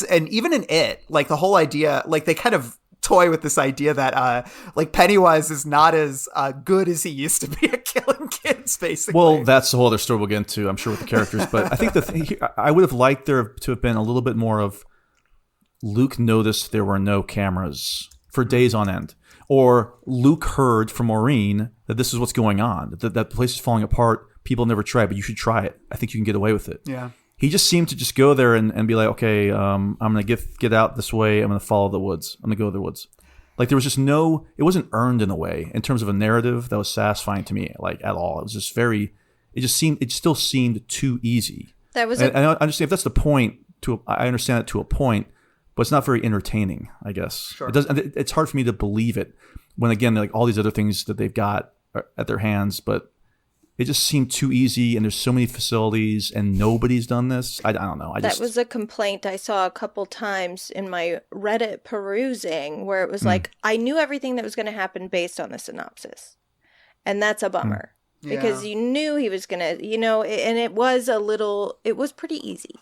And even in It, like the whole idea, like they kind of toy with this idea that like Pennywise is not as good as he used to be at killing kids, basically. Well, that's the whole other story we'll get into, I'm sure, with the characters. But I think I would have liked there to have been a little bit more of Luke noticed there were no cameras for days on end. Or Luke heard from Maureen that this is what's going on, that the place is falling apart. People never try, but you should try it. I think you can get away with it. Yeah. He just seemed to just go there and be like, okay, I'm going to get out this way. I'm going to follow the woods. I'm going to go to the woods. Like there was just it wasn't earned in a way in terms of a narrative that was satisfying to me, like at all. It was just it still seemed too easy. That was I understand if that's the point I understand it to a point, but it's not very entertaining, I guess. Sure. It's hard for me to believe it when, again, like all these other things that they've got at their hands, but it just seemed too easy, and there's so many facilities, and nobody's done this. I don't know. That was a complaint I saw a couple times in my Reddit perusing, where it was like, I knew everything that was going to happen based on the synopsis. And that's a bummer. Because you knew he was going to, and it was pretty easy,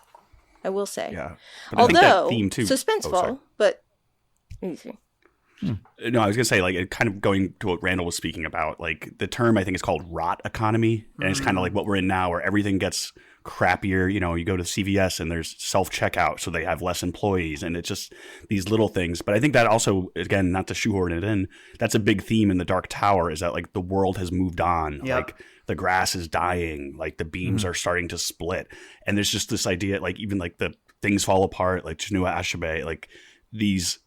I will say. Yeah. But although, suspenseful, but easy. No, I was going to say, like, it kind of going to what Randall was speaking about, like, the term I think is called rot economy. And it's kind of like what we're in now, where everything gets crappier. You go to CVS and there's self-checkout, so they have less employees. And it's just these little things. But I think that also, again, not to shoehorn it in, that's a big theme in The Dark Tower, is that, like, the world has moved on. Yep. Like, the grass is dying. Like, the beams are starting to split. And there's just this idea, like, even, like, the things fall apart, like Chinua Achebe, like, these...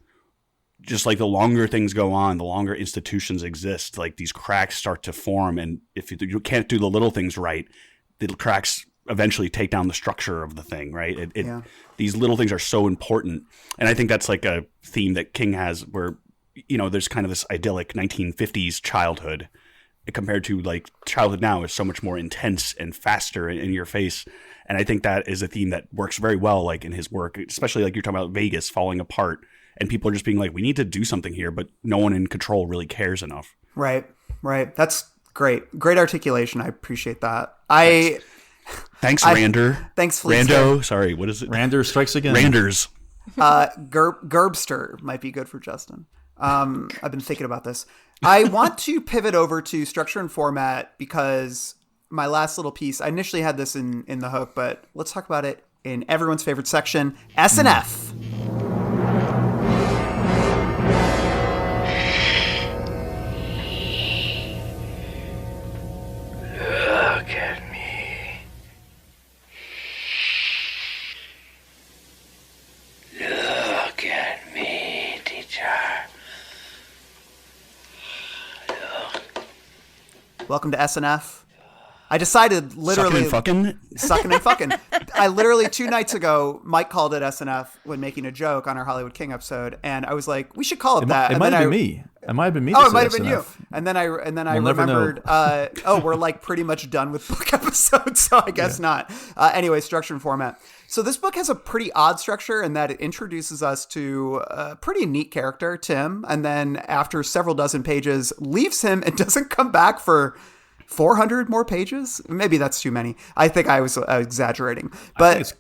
Just like the longer things go on, the longer institutions exist, like these cracks start to form. And if you can't do the little things right, the cracks eventually take down the structure of the thing, right? These little things are so important. And I think that's like a theme that King has where, there's kind of this idyllic 1950s childhood compared to like childhood now is so much more intense and faster in your face. And I think that is a theme that works very well, like in his work, especially like you're talking about Vegas falling apart. And people are just being like, we need to do something here, but no one in control really cares enough. Right. That's great. Great articulation. I appreciate that. I Thanks, Rander. Thanks, Fleetster. Rando. Sorry, what is it? Rander strikes again. Randers. Gerbster might be good for Justin. I've been thinking about this. I want to pivot over to structure and format because my last little piece, I initially had this in the hook, but let's talk about it in everyone's favorite section, S&F. Look at me. Look at me, teacher. Welcome to S&F. I decided literally... Sucking and fucking. I literally 2 nights ago, Mike called it S&F when making a joke on our Hollywood King episode, and I was like, we should call it that. It might have been me. It might have been me. Oh, it might have been you. And then I remembered, we're like pretty much done with book episodes, so I guess not. Anyway, structure and format. So this book has a pretty odd structure in that it introduces us to a pretty neat character, Tim, and then after several dozen pages, leaves him and doesn't come back for 400 more pages. Maybe that's too many. I think I was exaggerating, but I think it's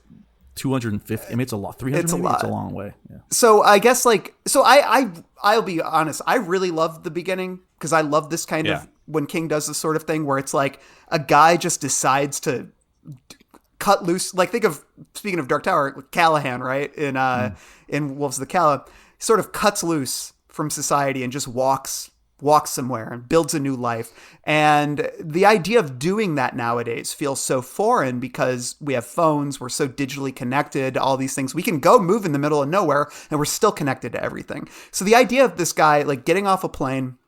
250. I mean, it's a lot. 300. It's a lot. It's a long way. Yeah. So I guess I'll be honest. I really loved the beginning because I love this kind of when King does this sort of thing where it's like a guy just decides to cut loose. Like speaking of Dark Tower, Callahan, right? In Wolves of the Calla, sort of cuts loose from society and just walks somewhere and builds a new life. And the idea of doing that nowadays feels so foreign because we have phones, we're so digitally connected, all these things. We can go move in the middle of nowhere and we're still connected to everything. So the idea of this guy like getting off a plane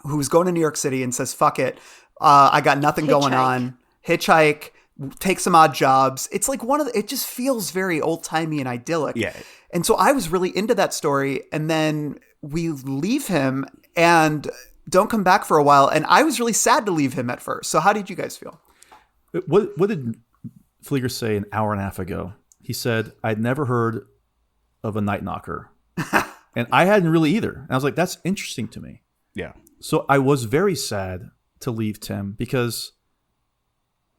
who's going to New York City and says, fuck it, I got nothing going on, hitchhike, take some odd jobs. It's like it just feels very old timey and idyllic. Yeah. And so I was really into that story. And then we leave him and don't come back for a while. And I was really sad to leave him at first. So how did you guys feel? What did Flieger say an hour and a half ago? He said, I'd never heard of a night knocker. And I hadn't really either. And I was like, that's interesting to me. Yeah. So I was very sad to leave Tim because,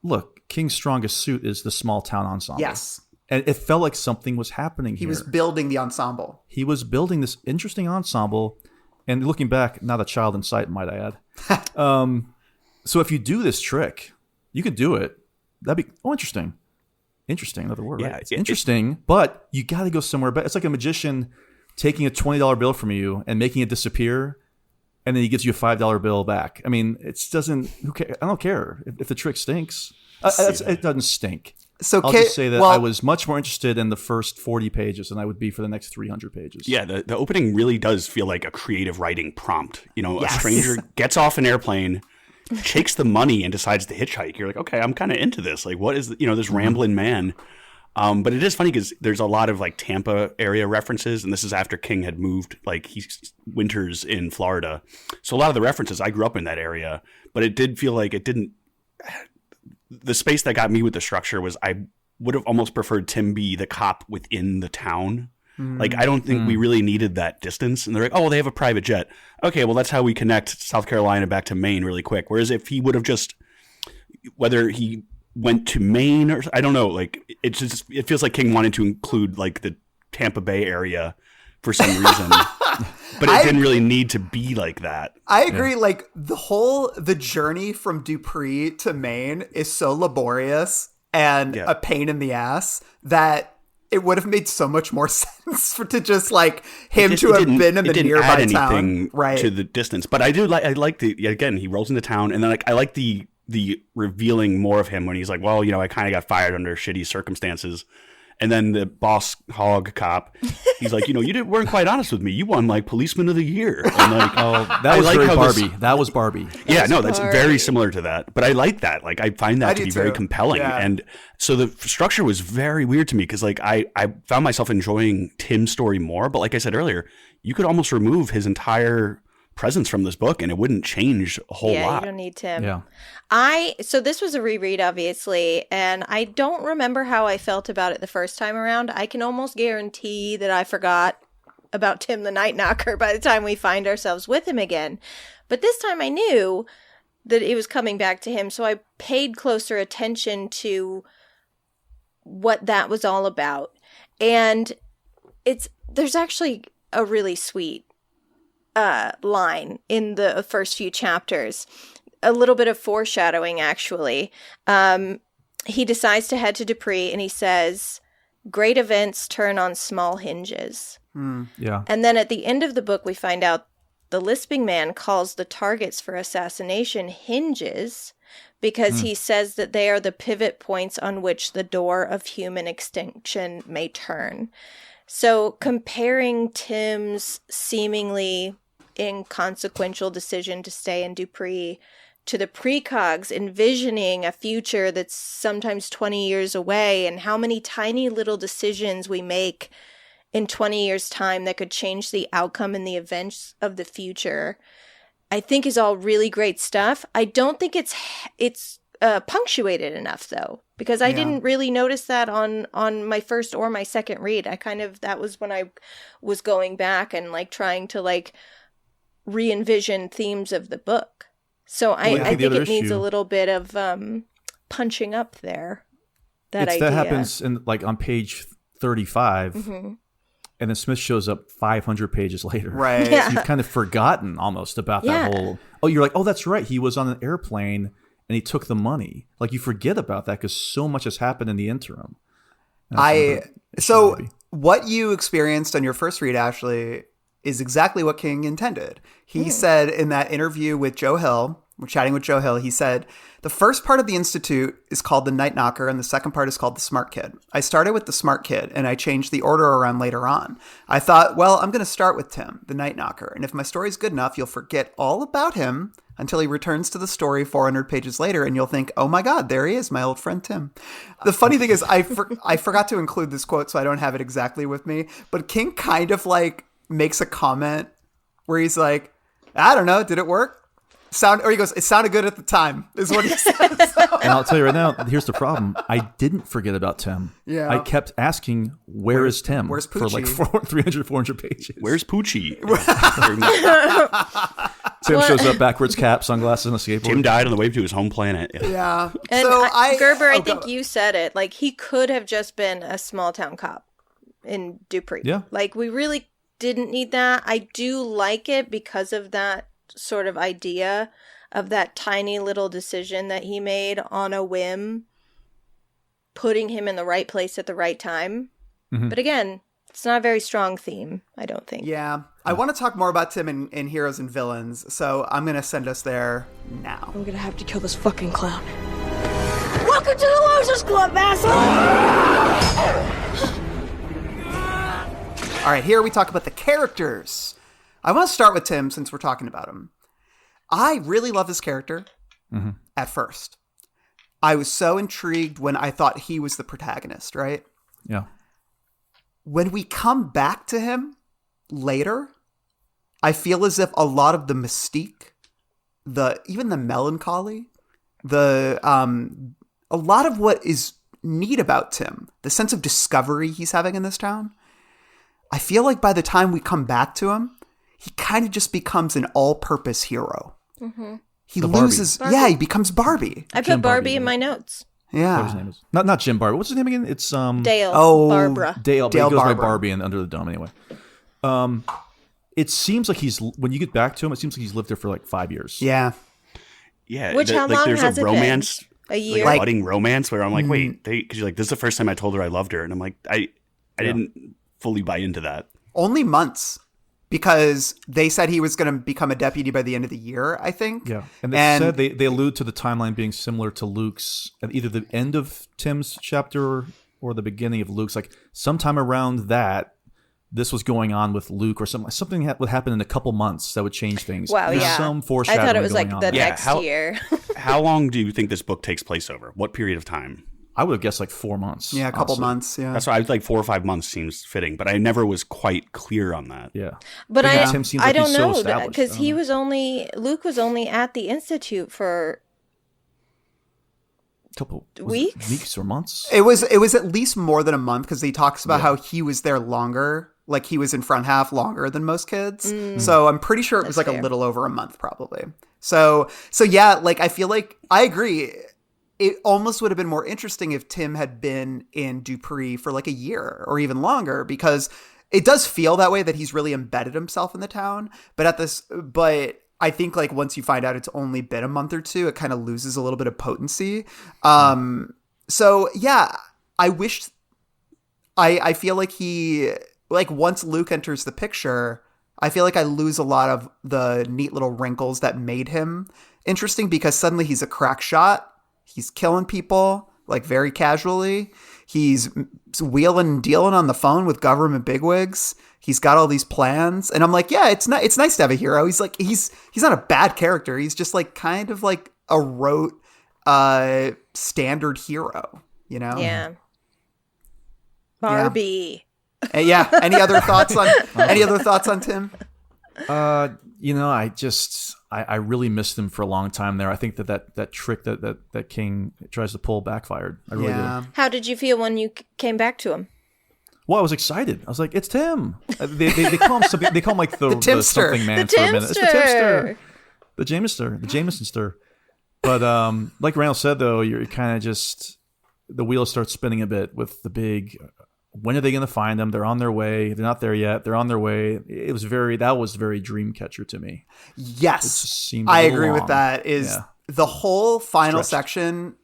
look, King's strongest suit is the small town ensemble. Yes. And it felt like something was happening here. He was building the ensemble. He was building this interesting ensemble. And looking back, not a child in sight, might I add. So if you do this trick, you could do it. That'd be interesting. Interesting, another word, right? It's interesting, but you got to go somewhere. But it's like a magician taking a $20 bill from you and making it disappear, and then he gives you a $5 bill back. I mean, it doesn't. Who cares? I don't care if the trick stinks. It doesn't stink. So I'll just say that I was much more interested in the first 40 pages than I would be for the next 300 pages. Yeah, the opening really does feel like a creative writing prompt. You know, Yes. A stranger gets off an airplane, takes the money, and decides to hitchhike. You're like, okay, I'm kind of into this. Like, what is this rambling man? But it is funny because there's a lot of like Tampa area references, and this is after King had moved. Like he winters in Florida, so a lot of the references, I grew up in that area, but it did feel like it didn't. The space that got me with the structure was I would have almost preferred Tim be the cop within the town. Like, I don't think we really needed that distance. And they're like, oh, well, they have a private jet. Okay, well, that's how we connect South Carolina back to Maine really quick. Whereas if he would have just, whether he went to Maine or, I don't know, like, it feels like King wanted to include, like, the Tampa Bay area for some reason. But it didn't really need to be like that. I agree. Yeah. Like the journey from Dupree to Maine is so laborious and a pain in the ass that it would have made so much more sense to just like him to have been in the nearby town, right? To the distance. But I like again, he rolls into town, and then like I like the revealing more of him when he's like, well, I kind of got fired under shitty circumstances. And then the boss hog cop, he's like, you weren't quite honest with me. You won like policeman of the year. And like, that was very Barbie. That was Barbie. Yeah, that's very similar to that. But I like that. Like, I find that to be very compelling. Yeah. And so the structure was very weird to me because like I found myself enjoying Tim's story more. But like I said earlier, you could almost remove his entire presence from this book and it wouldn't change a whole lot. Yeah, you don't need Tim. Yeah. So this was a reread, obviously, and I don't remember how I felt about it the first time around. I can almost guarantee that I forgot about Tim the Night Knocker by the time we find ourselves with him again. But this time I knew that it was coming back to him. So I paid closer attention to what that was all about. And there's actually a really sweet line in the first few chapters. A little bit of foreshadowing, actually. He decides to head to Dupree, and he says, "Great events turn on small hinges." Yeah. And then at the end of the book, we find out the lisping man calls the targets for assassination hinges because he says that they are the pivot points on which the door of human extinction may turn. So comparing Tim's seemingly inconsequential decision to stay in Dupree to the precogs envisioning a future that's sometimes 20 years away, and how many tiny little decisions we make in 20 years' time that could change the outcome and the events of the future, I think is all really great stuff. I don't think it's punctuated enough, though, because I didn't really notice that on my first or my second read. That was when I was going back and like trying to like re-envision themes of the book. So I think it needs a little bit of punching up there. That happens in like on page 35, and then Smith shows up 500 pages later. Right. Yeah. So you've kind of forgotten almost about that whole. Oh, you're like, oh, that's right. He was on an airplane and he took the money. Like you forget about that because so much has happened in the interim. What you experienced on your first read, Ashley, is exactly what King intended. He said in that interview with Joe Hill, we're chatting with Joe Hill, he said, the first part of the Institute is called the Night Knocker and the second part is called the Smart Kid. I started with the Smart Kid and I changed the order around later on. I thought, well, I'm going to start with Tim, the Night Knocker. And if my story's good enough, you'll forget all about him until he returns to the story 400 pages later and you'll think, oh my God, there he is, my old friend Tim. The funny thing is I forgot to include this quote, so I don't have it exactly with me, but King kind of like makes a comment where he's like, I don't know, did it work? He goes, it sounded good at the time, is what he says. And I'll tell you right now, here's the problem. I didn't forget about Tim. Yeah. I kept asking, where is Tim? Where's For like 300, 400 pages. Where's Poochie? Tim shows up, backwards cap, sunglasses, and a skateboard. Tim died on the way to his home planet. Yeah. And So Gerber, I think you said it. Like, he could have just been a small town cop in Dupree. Yeah. Like, we really didn't need that. I do like it because of that sort of idea of that tiny little decision that he made on a whim, putting him in the right place at the right time. But again, it's not a very strong theme, I don't think. Yeah. I want to talk more about Tim in Heroes and Villains, so I'm going to send us there now. I'm going to have to kill this fucking clown. Welcome to the Losers Club, asshole! All right, here we talk about the characters. I want to start with Tim since we're talking about him. I really love this character at first. I was so intrigued when I thought he was the protagonist, right? Yeah. When we come back to him later, I feel as if a lot of the mystique, even the melancholy, a lot of what is neat about Tim, the sense of discovery he's having in this town, I feel like by the time we come back to him, he kind of just becomes an all-purpose hero. He loses... Barbie. Yeah, he becomes Barbie. I put Barbie in my notes. Yeah. What his name is. Not Jim Barbie. What's his name again? It's Dale. Barbara. Dale Dale goes by Barbara. Barbie and Under the Dome anyway. It seems like when you get back to him, it seems like he's lived there for like 5 years. Yeah. Yeah. How long there's has a it romance, been? A year? like a budding romance where I'm like, wait, because you're like, this is the first time I told her I loved her. And I'm like, I didn't fully buy into that. Only months. Because they said he was going to become a deputy by the end of the year, I think. Yeah. And they said they allude to the timeline being similar to Luke's at either the end of Tim's chapter or the beginning of Luke's. Like sometime around that, this was going on with Luke or something would happen in a couple months that would change things. Wow, There's yeah. some foreshadowing. I thought it was like going the on. next year. How long do you think this book takes place over? What period of time? I would have guessed like 4 months. Yeah, a couple honestly. months. Yeah. That's why I was like 4 or 5 months seems fitting, but I never was quite clear on that. Yeah. But Tim seems I like don't he's so know established. because Luke was only at the Institute for couple weeks or months. It was at least more than a month because he talks about how he was there longer like he was in front half longer than most kids. So I'm pretty sure it was like fair. a little over a month probably. So yeah, like I feel like I agree. It almost would have been more interesting if Tim had been in Dupree for like a year or even longer, because it does feel that way, that he's really embedded himself in the town. But I think like once you find out it's only been a month or two, it kind of loses a little bit of potency. So yeah, I feel like once Luke enters the picture, I feel like I lose a lot of the neat little wrinkles that made him interesting, because suddenly he's a crack shot. He's killing people like very casually. He's wheeling and dealing on the phone with government bigwigs. He's got all these plans, and I'm like, yeah, it's nice to have a hero. He's like, he's not a bad character. He's just like kind of like a rote, standard hero, you know? Yeah. Barbie. Yeah. Any other thoughts on Tim? I really missed him for a long time there. I think that trick that King tries to pull backfired. I really did. How did you feel when you came back to him? Well, I was excited. I was like, "It's Tim." They call him something. They call him like the something man for a minute. It's the Timster, the Jameson stir. But like Randall said, though, you're kind of just the wheel starts spinning a bit with the big. When are they going to find them? They're on their way. They're not there yet. They're on their way. That was very Dreamcatcher to me. Yes, I agree with that. The whole final section,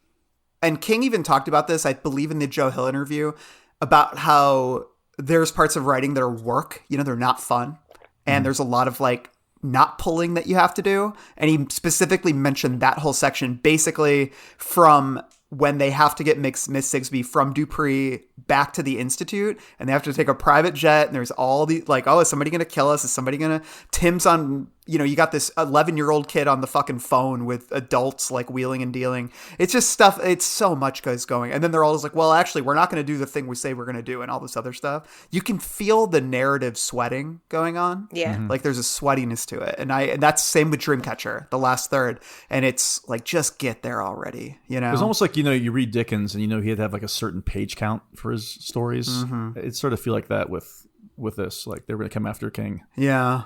and King even talked about this, I believe, in the Joe Hill interview, about how there's parts of writing that are work. You know, they're not fun, and there's a lot of like not pulling that you have to do. And he specifically mentioned that whole section, basically from when they have to get Miss Sigsbee from Dupree back to the Institute, and they have to take a private jet, and there's all the like, oh, is somebody going to kill us? Is somebody going to... Tim's on, you got this 11-year-old kid on the fucking phone with adults like wheeling and dealing. It's just stuff. It's so much going. And then they're all just like, well, actually, we're not going to do the thing we say we're going to do, and all this other stuff. You can feel the narrative sweating going on. Yeah. Like there's a sweatiness to it. And that's same with Dreamcatcher, the last third. And it's like, just get there already, It was almost like, you read Dickens and he'd have like a certain page count for his stories. It sort of feel like that with this, like they were going to come after King. Yeah.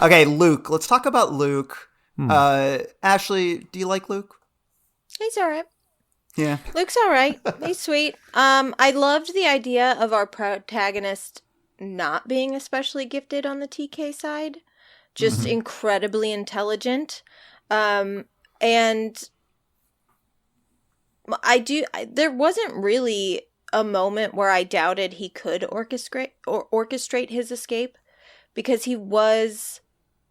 Okay, Luke. Let's talk about Luke. Ashley, do you like Luke? He's all right. Yeah. Luke's all right. He's sweet. I loved the idea of our protagonist not being especially gifted on the TK side. Just incredibly intelligent. And there wasn't really a moment where I doubted he could orchestrate his escape, because he was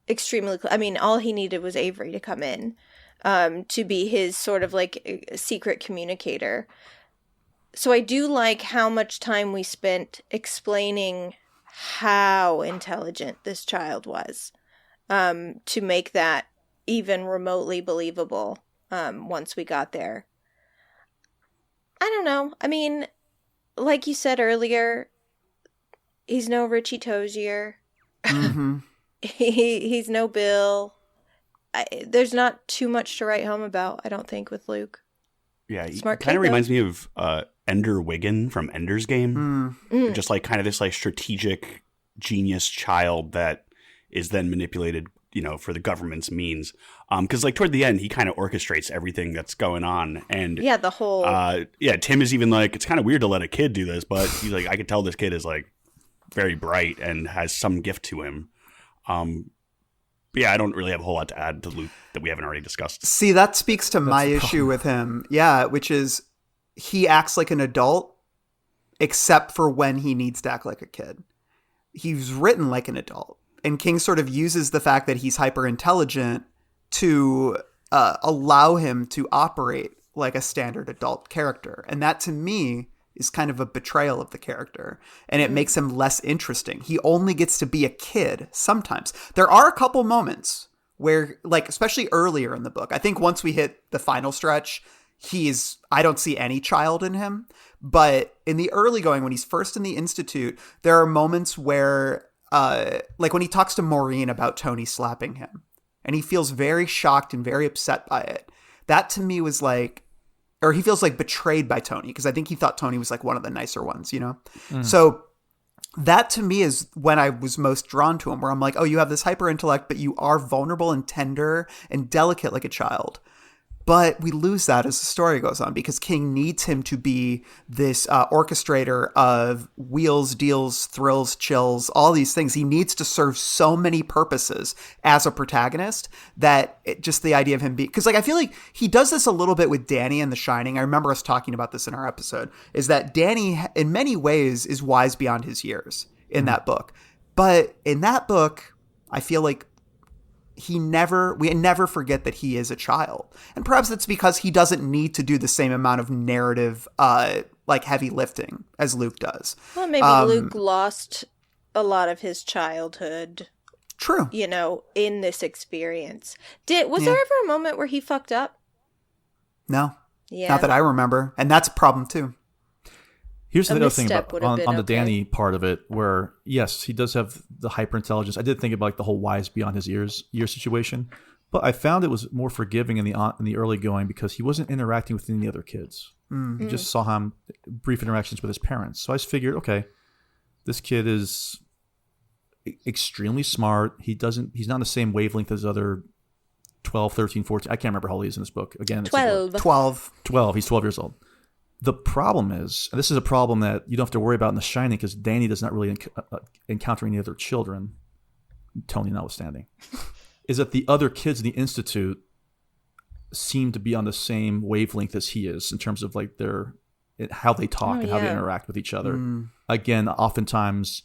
extremely all he needed was Avery to come in to be his sort of like secret communicator. So I do like how much time we spent explaining how intelligent this child was, to make that even remotely believable once we got there. I don't know. Like you said earlier, he's no Richie Tozier. He's no Bill. There's not too much to write home about, I don't think, with Luke. Yeah, he kind of reminds me of Ender Wiggin from Ender's Game. Just like kind of this like strategic genius child that is then manipulated, for the government's means. Because like toward the end, he kind of orchestrates everything that's going on. And yeah, the whole... Tim is even like, it's kind of weird to let a kid do this, but he's like, I could tell this kid is like very bright and has some gift to him. But yeah, I don't really have a whole lot to add to Luke that we haven't already discussed. See, that speaks to my issue with him. Yeah, which is he acts like an adult, except for when he needs to act like a kid. He's written like an adult. And King sort of uses the fact that he's hyper intelligent to allow him to operate like a standard adult character. And that to me is kind of a betrayal of the character, and it makes him less interesting. He only gets to be a kid sometimes. There are a couple moments where, like, especially earlier in the book, I think once we hit the final stretch, I don't see any child in him. But in the early going, when he's first in the Institute, there are moments where, like when he talks to Maureen about Tony slapping him, and he feels very shocked and very upset by it. That to me was like, or he feels like betrayed by Tony, because I think he thought Tony was like one of the nicer ones, So that to me is when I was most drawn to him, where I'm like, oh, you have this hyper intellect, but you are vulnerable and tender and delicate like a child. But we lose that as the story goes on because King needs him to be this orchestrator of wheels, deals, thrills, chills, all these things. He needs to serve so many purposes as a protagonist that just the idea of him being... Because like I feel like he does this a little bit with Danny in The Shining. I remember us talking about this in our episode, is that Danny in many ways is wise beyond his years in that book. But in that book, I feel like we never forget that he is a child. And perhaps that's because he doesn't need to do the same amount of narrative, like heavy lifting as Luke does. Well, maybe Luke lost a lot of his childhood. True. In this experience. Was there ever a moment where he fucked up? No. Yeah. Not that I remember. And that's a problem too. Here's the other thing about on the Danny part of it, where yes, he does have the hyper intelligence. I did think about like the whole wise beyond his year situation, but I found it was more forgiving in the early going because he wasn't interacting with any other kids. You just saw him brief interactions with his parents. So I just figured, okay, this kid is extremely smart. He's not on the same wavelength as other 12, 13, 14. I can't remember how old he is in this book. Again, 12. 12. He's 12 years old. The problem is, and this is a problem that you don't have to worry about in The Shining because Danny does not really encounter any other children, Tony notwithstanding, is that the other kids in the Institute seem to be on the same wavelength as he is in terms of like how they talk and how they interact with each other. Again, oftentimes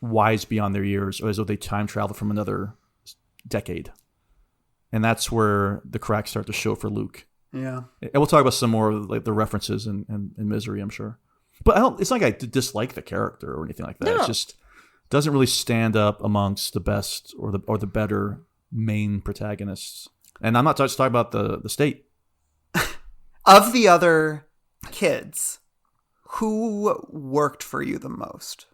wise beyond their years or as though they time travel from another decade. And that's where the cracks start to show for Luke. Yeah. And we'll talk about some more of like the references in Misery, I'm sure. But it's not like I dislike the character or anything like that. No. It just doesn't really stand up amongst the best or the better main protagonists. And I'm not just talking about the state. Of the other kids, who worked for you the most?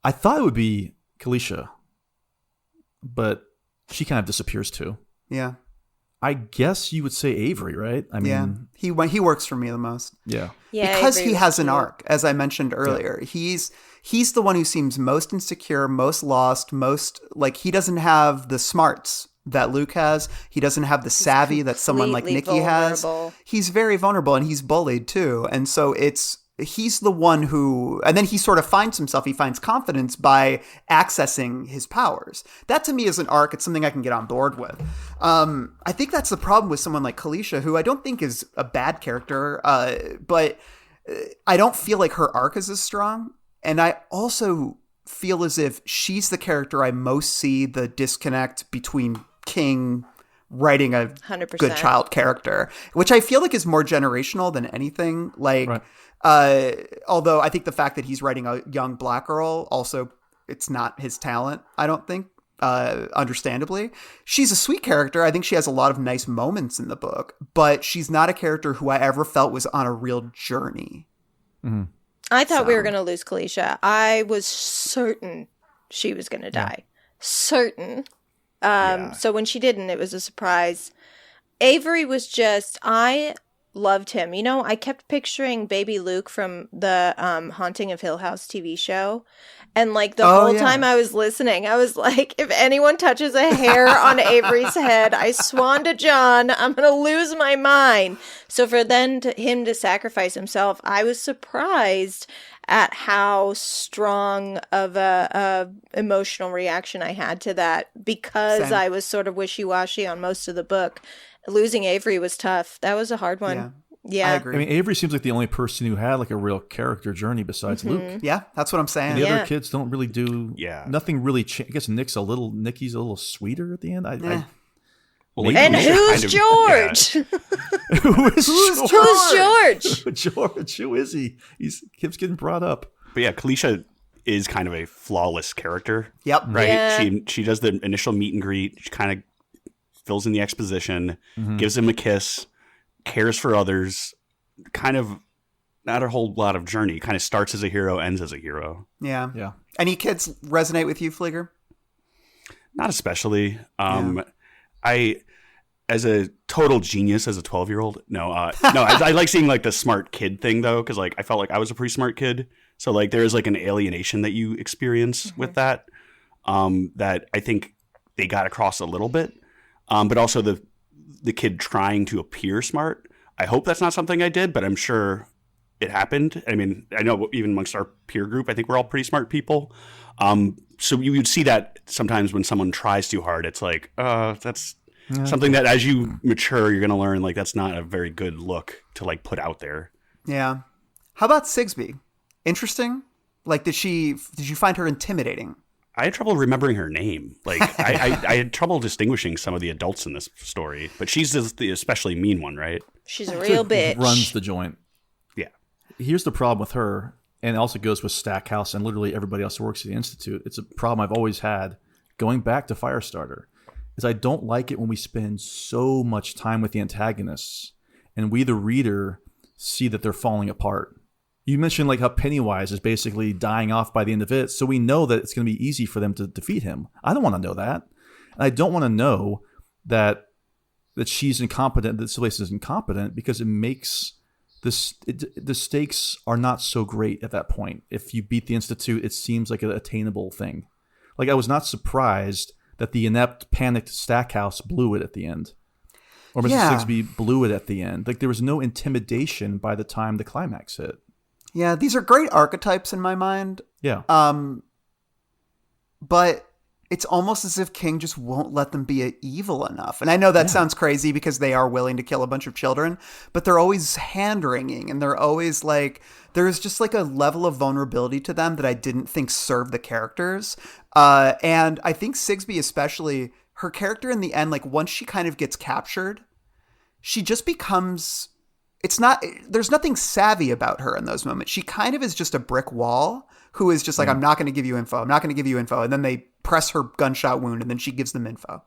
I thought it would be Kalisha, but she kind of disappears too. Yeah. I guess you would say Avery, right? I mean, he works for me the most. Yeah. Because Avery he has an cute. arc, as I mentioned earlier. Yeah. He's the one who seems most insecure, most lost, most like he doesn't have the smarts that Luke has. He doesn't have the savvy that someone like Nikki has. He's very vulnerable and he's bullied too. And so he's the one who, and then he sort of finds himself, he finds confidence by accessing his powers. That to me is an arc. It's something I can get on board with. I think that's the problem with someone like Kalisha, who I don't think is a bad character, but I don't feel like her arc is as strong. And I also feel as if she's the character I most see the disconnect between King writing a 100%. good child character, which I feel like is more generational than anything. Like, right. Although I think the fact that he's writing a young black girl also, it's not his talent, I don't think, understandably. She's a sweet character. I think she has a lot of nice moments in the book, but she's not a character who I ever felt was on a real journey. Mm-hmm. I thought we were going to lose Kalisha. I was certain she was going to die. Certain. So when she didn't, it was a surprise. Avery was I loved him. I kept picturing baby Luke from the Haunting of Hill House TV show. And like the whole time I was listening, I was like, if anyone touches a hair on Avery's head, I swan to John, I'm going to lose my mind. So for him to sacrifice himself, I was surprised at how strong of a emotional reaction I had to that because I was sort of wishy-washy on most of the book. Losing Avery was tough. That was a hard one. Yeah. I agree. I mean, Avery seems like the only person who had like a real character journey besides Luke. Yeah, that's what I'm saying. And the other kids don't really do nothing really. I guess Nikki's a little sweeter at the end. And who's George? Who's George? George, who is he? He keeps getting brought up. But yeah, Kalisha is kind of a flawless character. Yep. Right? Yeah. She does the initial meet and greet. She kind of fills in the exposition, gives him a kiss, cares for others, kind of not a whole lot of journey. Kind of starts as a hero, ends as a hero. Yeah. Yeah. Any kids resonate with you, Flieger? Not especially. As a total genius, as a 12-year-old, no, I like seeing like the smart kid thing though, because like I felt like I was a pretty smart kid, So like there is like an alienation that you experience with that, that I think they got across a little bit. But also the kid trying to appear smart. I hope that's not something I did, but I'm sure it happened. I mean, I know even amongst our peer group, I think we're all pretty smart people. So you would see that sometimes when someone tries too hard, it's like, that's something that as you mature, you're going to learn, like, that's not a very good look to like put out there. Yeah. How about Sigsbee? Interesting. Like, did you find her intimidating? I had trouble remembering her name. Like, I had trouble distinguishing some of the adults in this story, but she's the especially mean one, right? She's a real bitch. Runs the joint. Yeah. Here's the problem with her, and it also goes with Stackhouse and literally everybody else who works at the Institute. It's a problem I've always had going back to Firestarter, is I don't like it when we spend so much time with the antagonists and we, the reader, see that they're falling apart. You mentioned like how Pennywise is basically dying off by the end of it, so we know that it's going to be easy for them to defeat him. I don't want to know that. And I don't want to know that she's incompetent, that Sylvain is incompetent, because it makes the stakes are not so great at that point. If you beat the Institute, it seems like an attainable thing. Like, I was not surprised that the inept, panicked Stackhouse blew it at the end. Or Mrs. Sigsbee blew it at the end. Like, there was no intimidation by the time the climax hit. Yeah, these are great archetypes in my mind. Yeah. But it's almost as if King just won't let them be evil enough. And I know that sounds crazy because they are willing to kill a bunch of children, but they're always hand-wringing, and they're always like, there's just like a level of vulnerability to them that I didn't think served the characters. And I think Sigsbee especially, her character in the end, like once she kind of gets captured, she just becomes... there's nothing savvy about her in those moments. She kind of is just a brick wall who is just like, I'm not going to give you info. I'm not going to give you info. And then they press her gunshot wound and then she gives them info.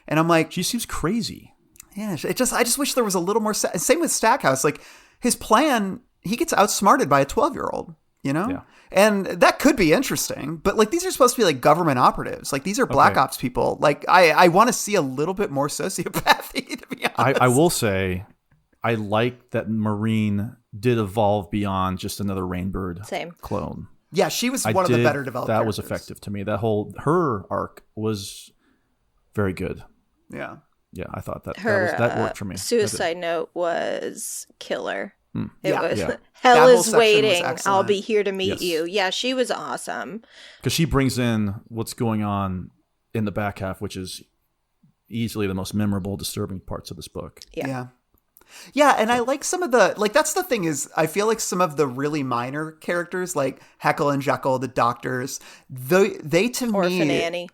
And I'm like, she seems crazy. Yeah. I just wish there was a little more. Same with Stackhouse. Like his plan, he gets outsmarted by a 12-year-old, you know? Yeah. And that could be interesting, but like, these are supposed to be like government operatives. Like these are black ops people. Like I want to see a little bit more sociopathy, to be honest. I will say, I like that Marine did evolve beyond just another Rainbird clone. Yeah, she was one of the better developed That characters. was effective to me. Her arc was very good. Yeah. Yeah, I thought that worked for me. Suicide note was killer. It was hell that is waiting. I'll be here to meet Yes. you. Yeah, she was awesome. Because she brings in what's going on in the back half, which is easily the most memorable, disturbing parts of this book. Yeah. Yeah, and I like some of the, like, that's the thing is, I feel like some of the really minor characters, like Heckle and Jekyll, the doctors, they to me...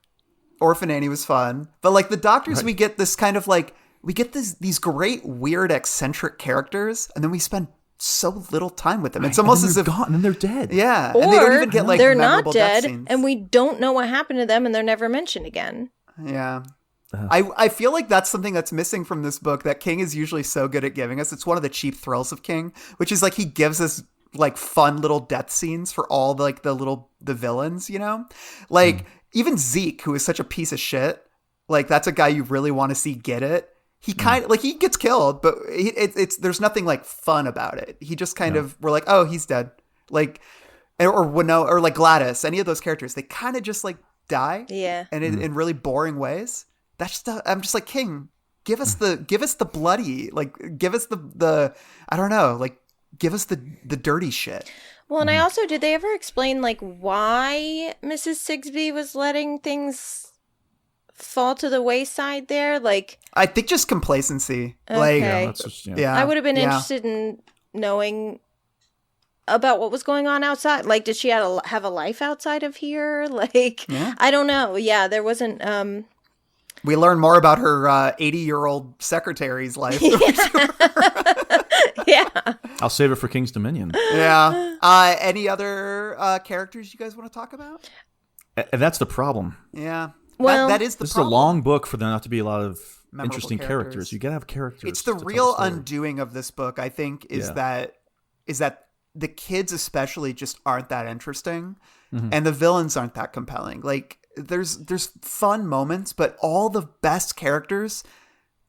Orphan Annie was fun. But, like, the doctors, we get this kind of, like, we get these great, weird, eccentric characters, and then we spend so little time with them. It's almost as if... gone, and they're dead. Yeah, or and they don't even get, like, they're memorable not dead, death scenes. and we don't know what happened to them, and they're never mentioned again. Yeah. I feel like that's something that's missing from this book that King is usually so good at giving us. It's one of the cheap thrills of King, which is like he gives us like fun little death scenes for all the villains, you know? Like even Zeke, who is such a piece of shit, like that's a guy you really want to see get it. He kind of like he gets killed, but there's nothing like fun about it. He just kind of, we're like, oh, he's dead. Like, or like Gladys, any of those characters, they kind of just like die. Yeah. And in really boring ways. I'm just like, King, give us the bloody, like, give us the I don't know, like, give us the dirty shit. Well, and I also, did they ever explain, like, why Mrs. Sigsbee was letting things fall to the wayside there? Like, I think just complacency. Okay. Like, I would have been interested in knowing about what was going on outside. Like, did she have a life outside of here? Like, I don't know. Yeah, there wasn't... We learn more about her 80-year-old secretary's life. Yeah. I'll save it for King's Dominion. Yeah. Any other characters you guys want to talk about? And that's the problem. Yeah. Well, that is the this problem. is a long book for there not to be a lot of Memorable interesting characters. You gotta have characters. It's the real undoing of this book, I think, is that the kids especially just aren't that interesting, and the villains aren't that compelling. Like, there's fun moments, but all the best characters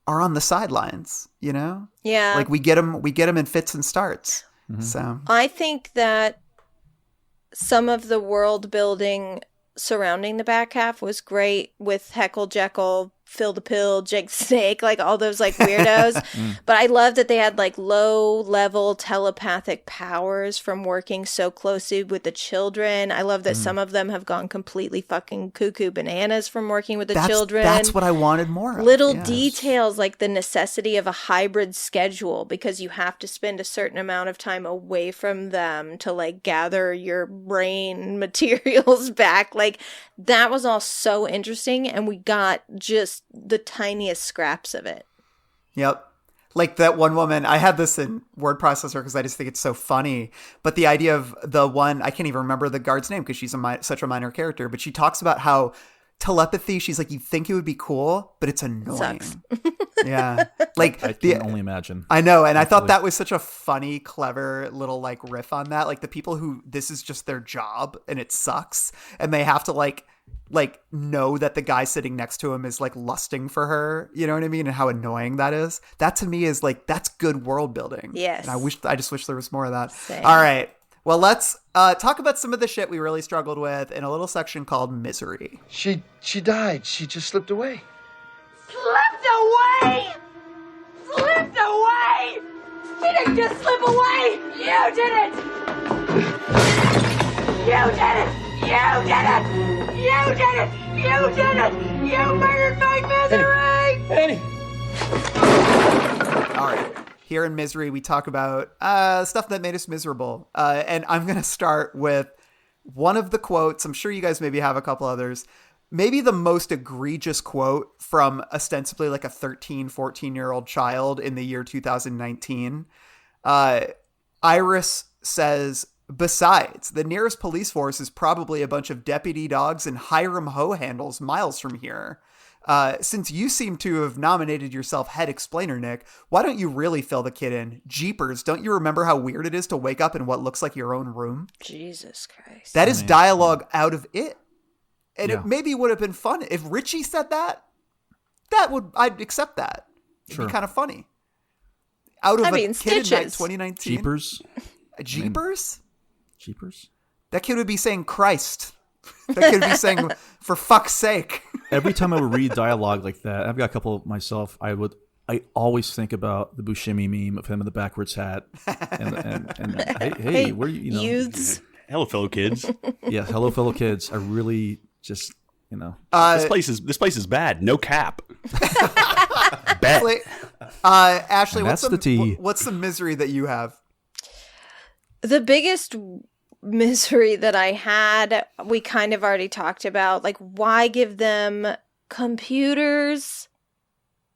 are on the sidelines, you know? Yeah. Like we get them in fits and starts. So I think that some of the world building surrounding the back half was great with Heckle Jekyll, Phil the Pill, Jake the Snake, like all those like weirdos. But I love that they had like low level telepathic powers from working so closely with the children. I love that some of them have gone completely fucking cuckoo bananas from working with the children. That's what I wanted more of. Little details like the necessity of a hybrid schedule because you have to spend a certain amount of time away from them to like gather your brain materials back. Like that was all so interesting, and we got just the tiniest scraps of it. Yep. Like that one woman, I had this in word processor because I just think it's so funny. But the idea of the one, I can't even remember the guard's name because she's such a minor character, but she talks about how telepathy, she's like, you think it would be cool, but it's annoying. Sucks. Yeah. Like I can only imagine. I know. And I thought that was such a funny, clever little like riff on that. Like the people who this is just their job and it sucks. And they have to like know that the guy sitting next to him is like lusting for her. You know what I mean? And how annoying that is. That to me is like, that's good world building. Yes. And I just wish there was more of that. Same. All right. Well, let's talk about some of the shit we really struggled with in a little section called Misery. She died. She just slipped away. Slipped away! Slipped away! She didn't just slip away! You did it! You did it! You did it! You did it! You did it! You murdered my misery! Penny! All right. Here in Misery, we talk about stuff that made us miserable. And I'm going to start with one of the quotes. I'm sure you guys maybe have a couple others. Maybe the most egregious quote from ostensibly like a 13, 14-year-old child in the year 2019. Iris says, besides, the nearest police force is probably a bunch of deputy dogs and Hiram hoe handles miles from here. Since you seem to have nominated yourself head explainer, Nick, why don't you really fill the kid in? Jeepers, don't you remember how weird it is to wake up in what looks like your own room? Jesus Christ. That is dialogue out of it. And it maybe would have been fun. If Richie said that, I'd accept that. It'd be kind of funny. Out of Kid in 2019. Jeepers? Jeepers? Jeepers? That kid would be saying Christ. That kid would be saying, for fuck's sake. Every time I would read dialogue like that, I've got a couple of myself, I always think about the Buscemi meme of him in the backwards hat. And hey, where you know. Youths. Hello, fellow kids. Yeah, hello, fellow kids. I really just, this place is bad. No cap. Bet. Ashley, that's the tea. What's the misery that you have? The biggest misery that I had, we kind of already talked about. Like, why give them computers?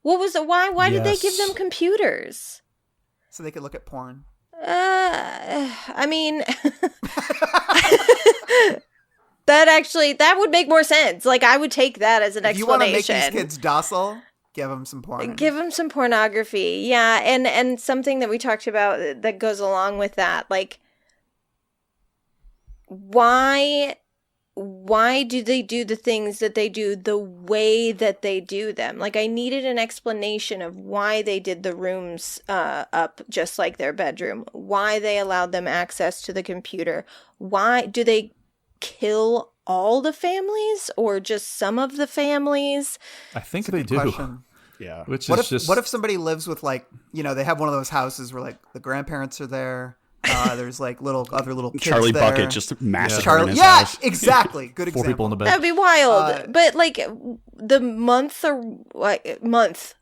What was it? Why did they give them computers? So they could look at porn. I mean, that would make more sense. Like, I would take that as an explanation. You want to make these kids docile? Give them some porn. Give them some pornography. Yeah. And something that we talked about that goes along with that. Like, why do they do the things that they do the way that they do them? Like, I needed an explanation of why they did the rooms up just like their bedroom, why they allowed them access to the computer. Why do they kill all the families or just some of the families? I think they do. Question. Yeah. What if somebody lives with, like, they have one of those houses where like the grandparents are there. There's like other little kids Charlie there. Bucket just massacre in his house. Exactly. Good example. 4 people in the bed. That'd be wild. But like the month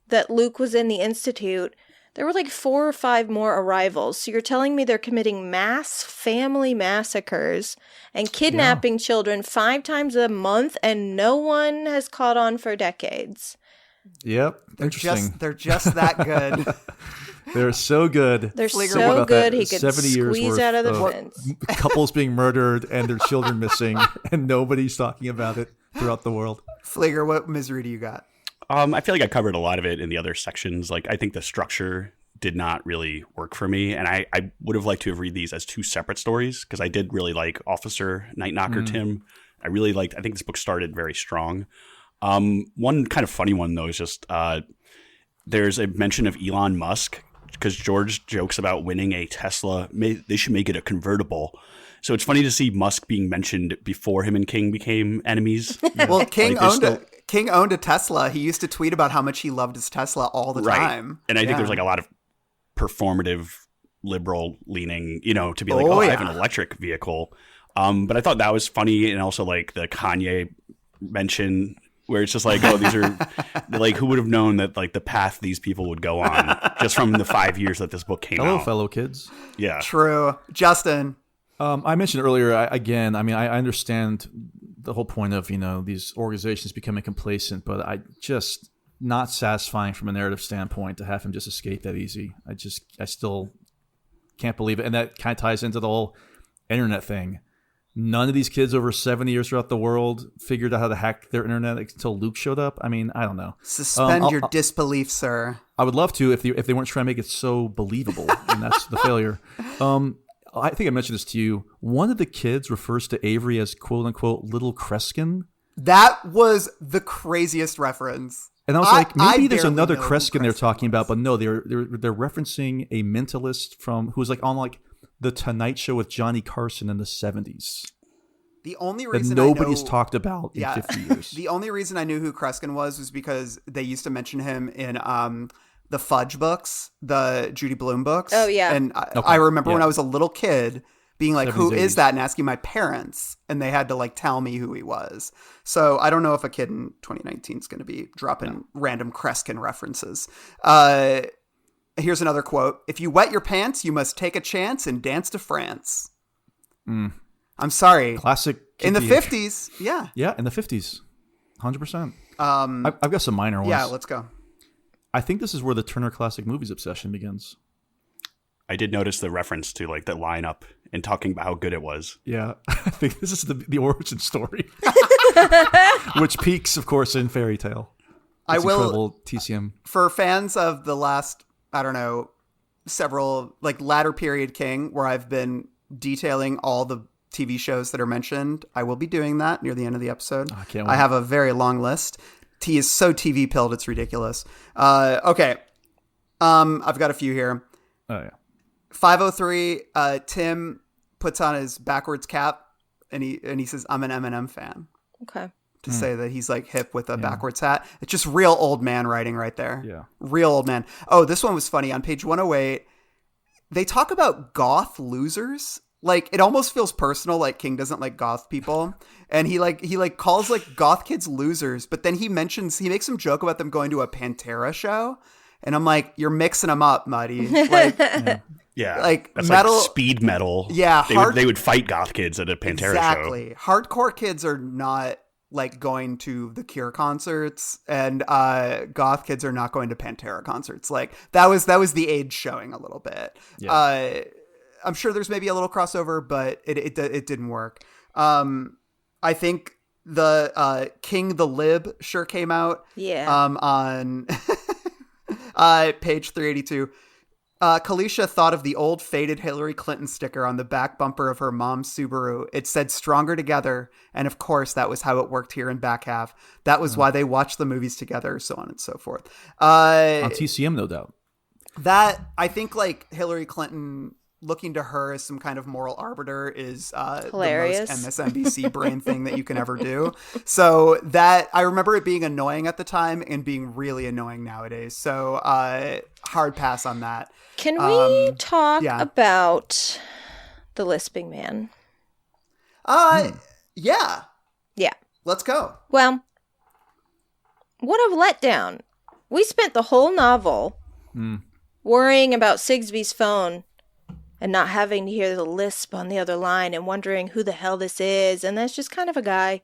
that Luke was in the Institute, there were like 4 or 5 more arrivals. So you're telling me they're committing mass family massacres and kidnapping children 5 times a month, and no one has caught on for decades. Yep. Interesting. They're just that good. They're so good. They're so good. He could 70 years squeeze worth out of the fence. Couples being murdered and their children missing, and nobody's talking about it throughout the world. Fligger, what misery do you got? I feel like I covered a lot of it in the other sections. Like, I think the structure did not really work for me, and I would have liked to have read these as 2 separate stories, because I did really like Officer Night Knocker Tim. I think this book started very strong. One kind of funny one, though, is just there's a mention of Elon Musk, because George jokes about winning a Tesla. They should make it a convertible. So it's funny to see Musk being mentioned before him and King became enemies. Well, King owned a Tesla. He used to tweet about how much he loved his Tesla all the time. And I think there's like a lot of performative liberal leaning, to be like, I have an electric vehicle. But I thought that was funny. And also like the Kanye mention where it's just like, these are like, who would have known that like the path these people would go on just from the 5 years that this book came out. Hello, fellow kids. Yeah. True. Justin. I mentioned earlier, I understand the whole point of, these organizations becoming complacent, but I just not satisfying from a narrative standpoint to have him just escape that easy. I still can't believe it. And that kind of ties into the whole internet thing. None of these kids over 70 years throughout the world figured out how to hack their internet until Luke showed up. I mean, I don't know. Suspend your disbelief, sir. I would love to if they weren't trying to make it so believable, and that's the failure. I think I mentioned this to you. One of the kids refers to Avery as "quote unquote" little Kreskin. That was the craziest reference. And I was like, maybe there's another Kreskin they're talking about, but no, they're referencing a mentalist who was like on like The Tonight Show with Johnny Carson in the 70s. The only reason that nobody's talked about in 50 years. The only reason I knew who Kreskin was because they used to mention him in the Fudge books, the Judy Blume books. Oh, yeah. And I remember when I was a little kid being like, 70s, who 80s. Is that? And asking my parents. And they had to like tell me who he was. So I don't know if a kid in 2019 is going to be dropping random Kreskin references. Here's another quote. If you wet your pants, you must take a chance and dance to France. I'm sorry. Classic. In the 50s. Yeah. Yeah, in the 50s. 100%. I've got some minor ones. Yeah, let's go. I think this is where the Turner Classic Movies obsession begins. I did notice the reference to like the lineup and talking about how good it was. Yeah. I think this is the origin story. Which peaks, of course, in Fairy Tale. I will. Incredible TCM. For fans of the last, I don't know, several like latter period King, where I've been detailing all the TV shows that are mentioned, I will be doing that near the end of the episode. I can't wait. I have a very long list. He is so TV pilled, it's ridiculous. Okay. I've got a few here. Oh, yeah. 503, Tim puts on his backwards cap and he says, I'm an Eminem fan. Okay. To say that he's like hip with a backwards hat. It's just real old man writing right there. Yeah. Real old man. Oh, this one was funny. On page 108, they talk about goth losers. Like, it almost feels personal, like King doesn't like goth people. And he calls like goth kids losers, but then he makes some joke about them going to a Pantera show. And I'm like, you're mixing them up, Muddy. Like, yeah. Like that's metal, like speed metal. Yeah. They would fight goth kids at a Pantera show. Exactly. Hardcore kids are not like going to the Cure concerts, and goth kids are not going to Pantera concerts. Like that was the age showing a little bit. Yeah. I'm sure there's maybe a little crossover, but it didn't work. I think the King the Lib sure came out. Yeah. On page 382. Kalisha thought of the old faded Hillary Clinton sticker on the back bumper of her mom's Subaru. It said "Stronger Together," and of course that was how it worked here in back half. That was why they watched the movies together, so on and so forth. On TCM, no doubt. That I think like Hillary Clinton looking to her as some kind of moral arbiter is hilarious. The most MSNBC brain thing that you can ever do. So that I remember it being annoying at the time and being really annoying nowadays. So hard pass on that. Can we talk about the lisping man? Yeah. Yeah. Let's go. Well, what a letdown. We spent the whole novel worrying about Sigsbee's phone and not having to hear the lisp on the other line and wondering who the hell this is. And that's just kind of a guy.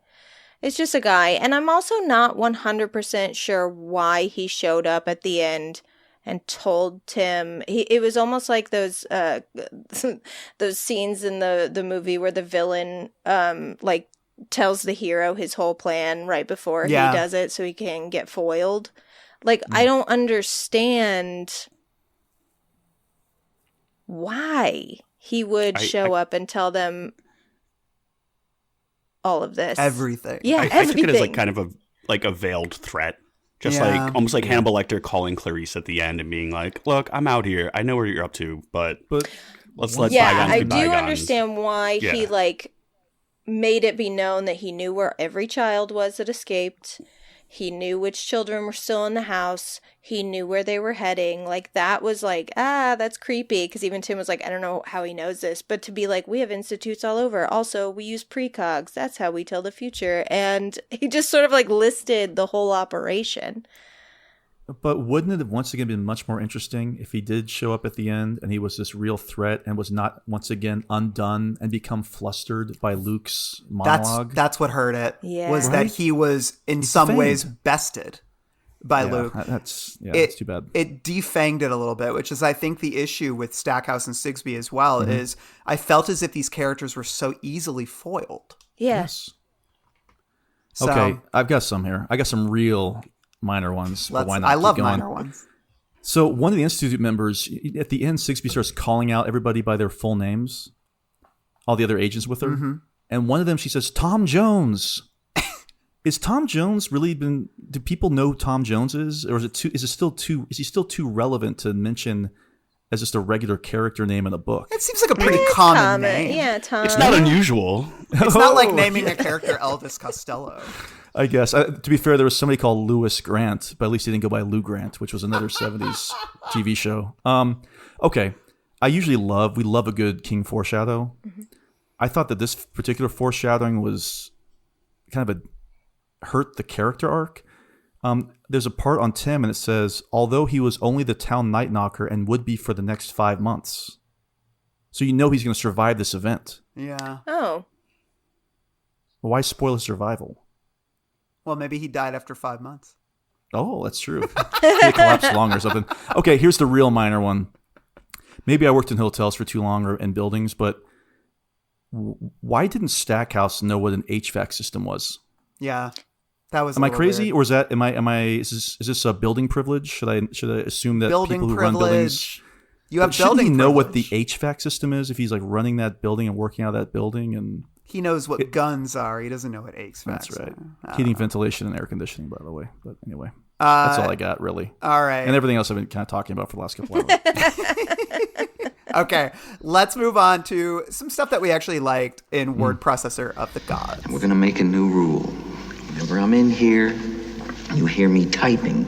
It's just a guy. And I'm also not 100% sure why he showed up at the end and told Tim. It was almost like those those scenes in the movie where the villain like tells the hero his whole plan right before he does it so he can get foiled. Like, I don't understand why he would show up and tell them all of this. Everything. Yeah, I took it as like kind of a veiled threat. Just like almost like Hannibal Lecter calling Clarice at the end and being like, look, I'm out here. I know what you're up to, but Let's let Yeah, bygones I be do bygones. understand why he like made it be known that he knew where every child was that escaped. He knew which children were still in the house. He knew where they were heading. Like, that was like, that's creepy. Because even Tim was like, I don't know how he knows this. But to be like, we have institutes all over. Also, we use precogs. That's how we tell the future. And he just sort of like listed the whole operation. But wouldn't it have once again been much more interesting if he did show up at the end and he was this real threat and was not once again undone and become flustered by Luke's monologue? That's what hurt it. Yeah. Was that he was in some ways bested by Luke. That's too bad. It defanged it a little bit, which is I think the issue with Stackhouse and Sigsbee as well, is I felt as if these characters were so easily foiled. Yes. So, Okay, I've got some here. I got some real minor ones. But why not? I love Keep going. minor ones. So one of the Institute members, at the end, Sigsbee starts calling out everybody by their full names, all the other agents with her. And one of them, she says, Tom Jones. Is Tom Jones really been, do people know who Tom Jones is? Or is he still too relevant to mention as just a regular character name in a book? It seems like a pretty common name. Yeah, Tom. It's not unusual. It's not like naming a character Elvis Costello. I guess. To be fair, there was somebody called Lewis Grant, but at least he didn't go by Lou Grant, which was another 70s TV show. Okay. We love a good King foreshadow. I thought that this particular foreshadowing was kind of hurt the character arc. There's a part on Tim and it says, although he was only the town night knocker and would be for the next 5 months. So you know he's going to survive this event. Yeah. Oh. Why spoil his survival? Well, maybe he died after 5 months. Oh, that's true. He collapsed longer or something. Okay, here's the real minor one. Maybe I worked in hotels for too long or in buildings, but why didn't Stackhouse know what an HVAC system was? Yeah, that was. Am I crazy, or is that is this a building privilege? Should I assume that building people who privilege. run buildings You have shouldn't building he know privilege. what the HVAC system is if he's like running that building and working out of that building and he knows what guns are. He doesn't know what HVACs that's right. are. Heating, ventilation, and air conditioning, by the way. But anyway, that's all I got really. All right, and everything else I've been kind of talking about for the last couple of hours. Okay, let's move on to some stuff that we actually liked in Word Processor of the Gods. We're gonna make a new rule. Whenever I'm in here, you hear me typing.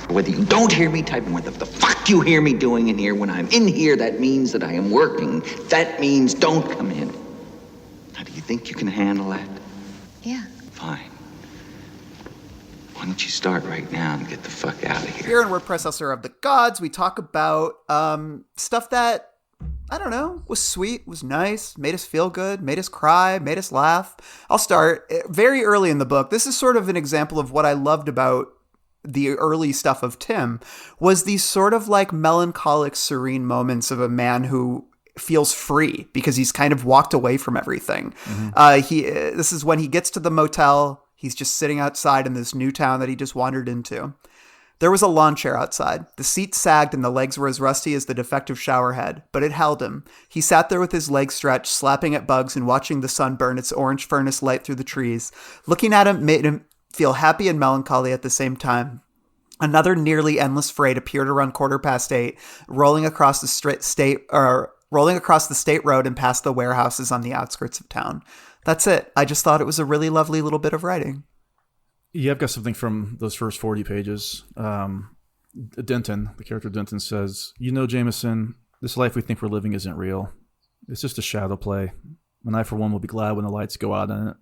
Whether you don't hear me typing, what the fuck you hear me doing in here, when I'm in here, that means that I am working. That means don't come in. Now, do you think you can handle that? Yeah. Fine. Why don't you start right now and get the fuck out of here? Here in Word Processor of the Gods, we talk about stuff that, I don't know, was sweet, was nice, made us feel good, made us cry, made us laugh. I'll start very early in the book. This is sort of an example of what I loved about the early stuff of Tim, was these sort of like melancholic, serene moments of a man who feels free because he's kind of walked away from everything. This is when he gets to the motel. He's just sitting outside in this new town that he just wandered into. There was a lawn chair outside. The seat sagged and the legs were as rusty as the defective shower head, but it held him. He sat there with his legs stretched, slapping at bugs and watching the sun burn its orange furnace light through the trees. Looking at him made him feel happy and melancholy at the same time. Another nearly endless freight appeared around 8:15, rolling across the state road and past the warehouses on the outskirts of town. That's it. I just thought it was a really lovely little bit of writing. Yeah, I've got something from those first 40 pages. Denton, the character Denton says, "You know, Jameson, this life we think we're living isn't real. It's just a shadow play. And I, for one, will be glad when the lights go out in it.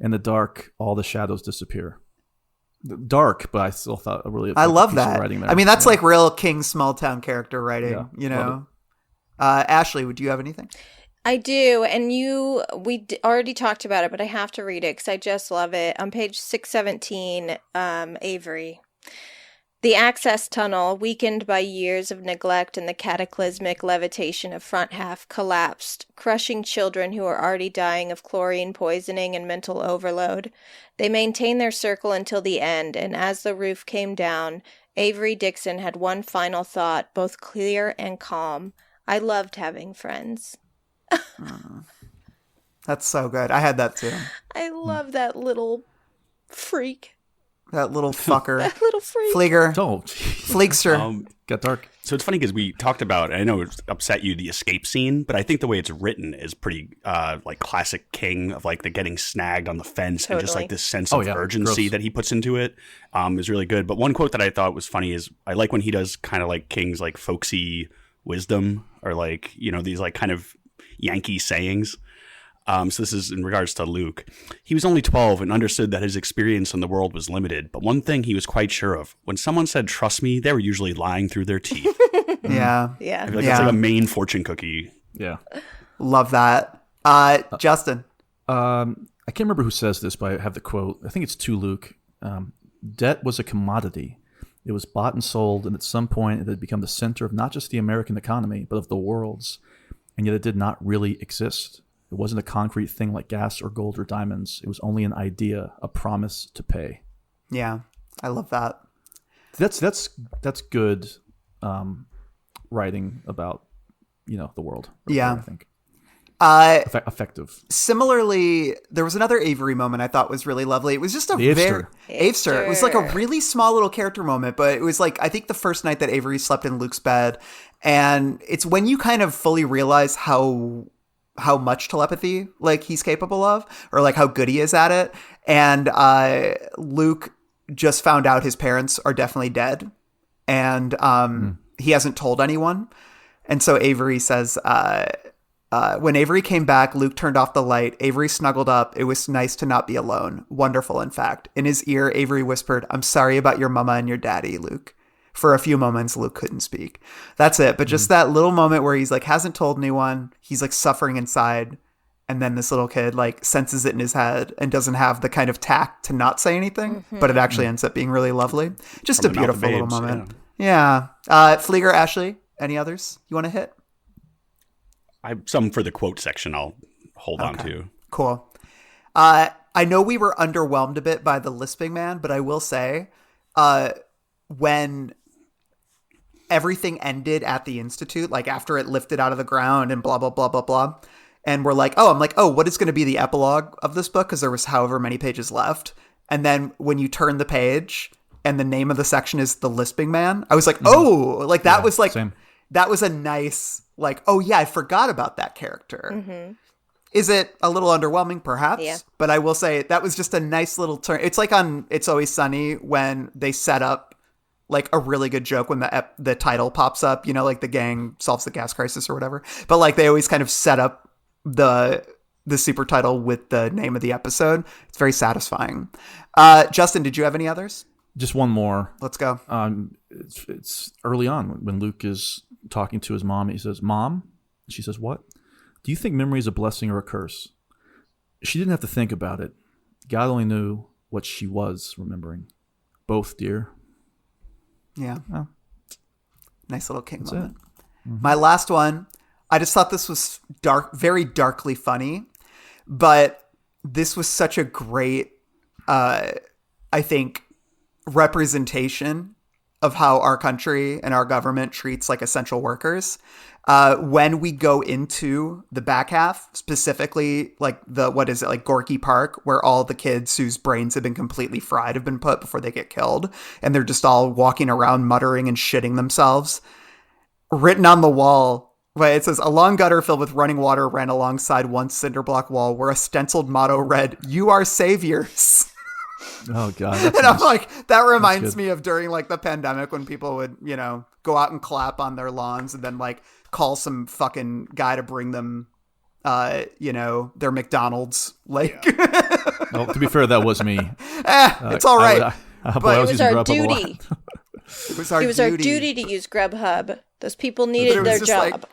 In the dark, all the shadows disappear." Dark, but I still thought I love that. Writing there. I mean, that's like real King small town character writing, you know. Ashley, would you have anything? I do, and we already talked about it, but I have to read it because I just love it. On page 617, Avery. The access tunnel, weakened by years of neglect and the cataclysmic levitation of front half, collapsed, crushing children who were already dying of chlorine poisoning and mental overload. They maintained their circle until the end, and as the roof came down, Avery Dixon had one final thought, both clear and calm. I loved having friends. That's so good. I had that too. I love that little freak. That little fucker. That little freak. Flieger. Oh, Fleekster. got dark. So it's funny because we talked about, I know it upset you, the escape scene, but I think the way it's written is pretty like classic King of like the getting snagged on the fence and just like this sense of urgency that he puts into it is really good. But one quote that I thought was funny is I like when he does kind of like King's like folksy wisdom or like, you know, these like kind of Yankee sayings. So this is in regards to Luke. He was only 12 and understood that his experience in the world was limited. But one thing he was quite sure of: when someone said "trust me," they were usually lying through their teeth. Yeah. Yeah. I feel like that's like a main fortune cookie. Yeah. Love that. Justin. I can't remember who says this, but I have the quote. I think it's to Luke. Debt was a commodity. It was bought and sold, and at some point it had become the center of not just the American economy, but of the world's. And yet it did not really exist. It wasn't a concrete thing like gas or gold or diamonds. It was only an idea, a promise to pay. Yeah, I love that. That's good writing about, you know, the world. Yeah. I think. Effective. Similarly, there was another Avery moment I thought was really lovely. It was just a very Avester. It was like a really small little character moment, but it was like I think the first night that Avery slept in Luke's bed, and it's when you kind of fully realize how much telepathy like he's capable of, or like how good he is at it. And Luke just found out his parents are definitely dead, and he hasn't told anyone. And so Avery says, when Avery came back, Luke turned off the light. Avery snuggled up. It was nice to not be alone. Wonderful, in fact. In his ear, Avery whispered, "I'm sorry about your mama and your daddy, Luke." For a few moments, Luke couldn't speak. That's it. But just that little moment where he's like, hasn't told anyone. He's like suffering inside. And then this little kid like senses it in his head and doesn't have the kind of tact to not say anything. But it actually ends up being really lovely. Just From a the Mouth of beautiful little Babes, moment. Yeah. Flieger, Ashley, any others you want to hit? Some for the quote section I'll hold on to. Cool. I know we were underwhelmed a bit by the lisping man, but I will say when everything ended at the Institute, like after it lifted out of the ground and blah, blah, blah, blah, blah. And we're like, what is going to be the epilogue of this book? Because there was however many pages left. And then when you turn the page and the name of the section is The Lisping Man, I was like, that was like, same. That was a nice, like, oh yeah, I forgot about that character. Is it a little underwhelming? Perhaps. Yeah. But I will say that was just a nice little turn. It's like on It's Always Sunny when they set up like a really good joke when the title pops up, you know, like the gang solves the gas crisis or whatever. But like they always kind of set up the super title with the name of the episode. It's very satisfying. Justin, did you have any others? Just one more. Let's go. It's early on when Luke is talking to his mom. He says, "Mom," she says, "What? Do you think memory is a blessing or a curse?" She didn't have to think about it. God only knew what she was remembering. Both, dear. Yeah. Oh. Nice little King That's moment. it. My last one, I just thought this was very darkly funny, but this was such a great, I think, representation of how our country and our government treats like essential workers. When we go into the back half, specifically like like Gorky Park, where all the kids whose brains have been completely fried have been put before they get killed. And they're just all walking around muttering and shitting themselves. Written on the wall, it says, "A long gutter filled with running water ran alongside one cinder block wall where a stenciled motto read, 'You are saviors.'" Oh God. And I'm like, that reminds me of during like the pandemic when people would, you know, go out and clap on their lawns and then like call some fucking guy to bring them, you know, their McDonald's. Like, Well, to be fair, that was me. It's all right. But it was our duty. It was our duty to use Grubhub. Those people needed their job. Like,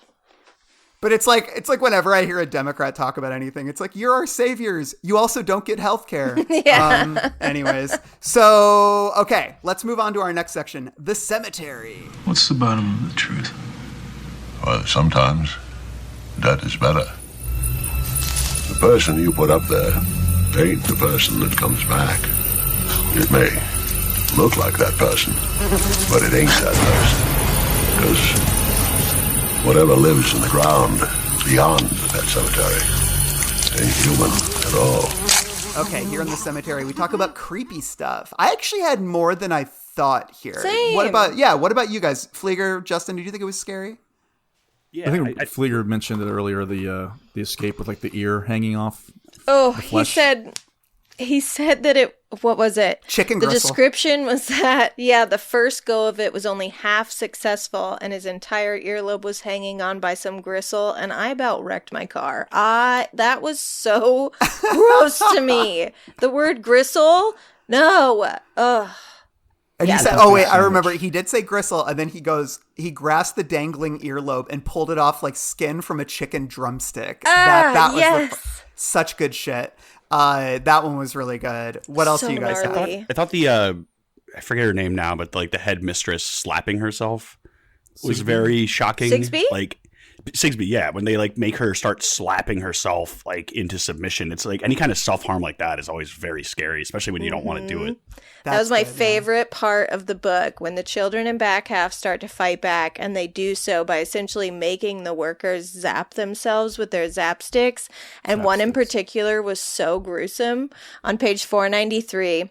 but it's like whenever I hear a Democrat talk about anything, it's like, you're our saviors. You also don't get health care. Yeah. Anyways. So, okay, let's move on to our next section. The cemetery. What's the bottom of the truth? Well, sometimes that is better. The person you put up there ain't the person that comes back. It may look like that person, but it ain't that person. Because whatever lives in the ground beyond that cemetery ain't human at all. Okay, here in the cemetery, we talk about creepy stuff. I actually had more than I thought here. Same. What about you guys? Flieger, Justin, did you think it was scary? Yeah, I think Flieger mentioned it earlier. The escape with like the ear hanging off. Oh, the flesh. he said that it. What was it? Chicken The gristle. description was that the first go of it was only half successful, and his entire earlobe was hanging on by some gristle, and I about wrecked my car. That was so gross to me. The word gristle, no. Ugh. And he said, I remember he did say gristle, and then he grasped the dangling earlobe and pulled it off like skin from a chicken drumstick. That was such good shit. That one was really good. What else do you guys have? I thought the I forget her name now, but like the headmistress slapping herself was very shocking. Sigsbee? Like Sigsbee, yeah. When they like make her start slapping herself like into submission, it's like any kind of self-harm like that is always very scary, especially when you don't want to do it. That was my favorite part of the book, when the children in back half start to fight back, and they do so by essentially making the workers zap themselves with their zap sticks. And one in particular was so gruesome. On page 493,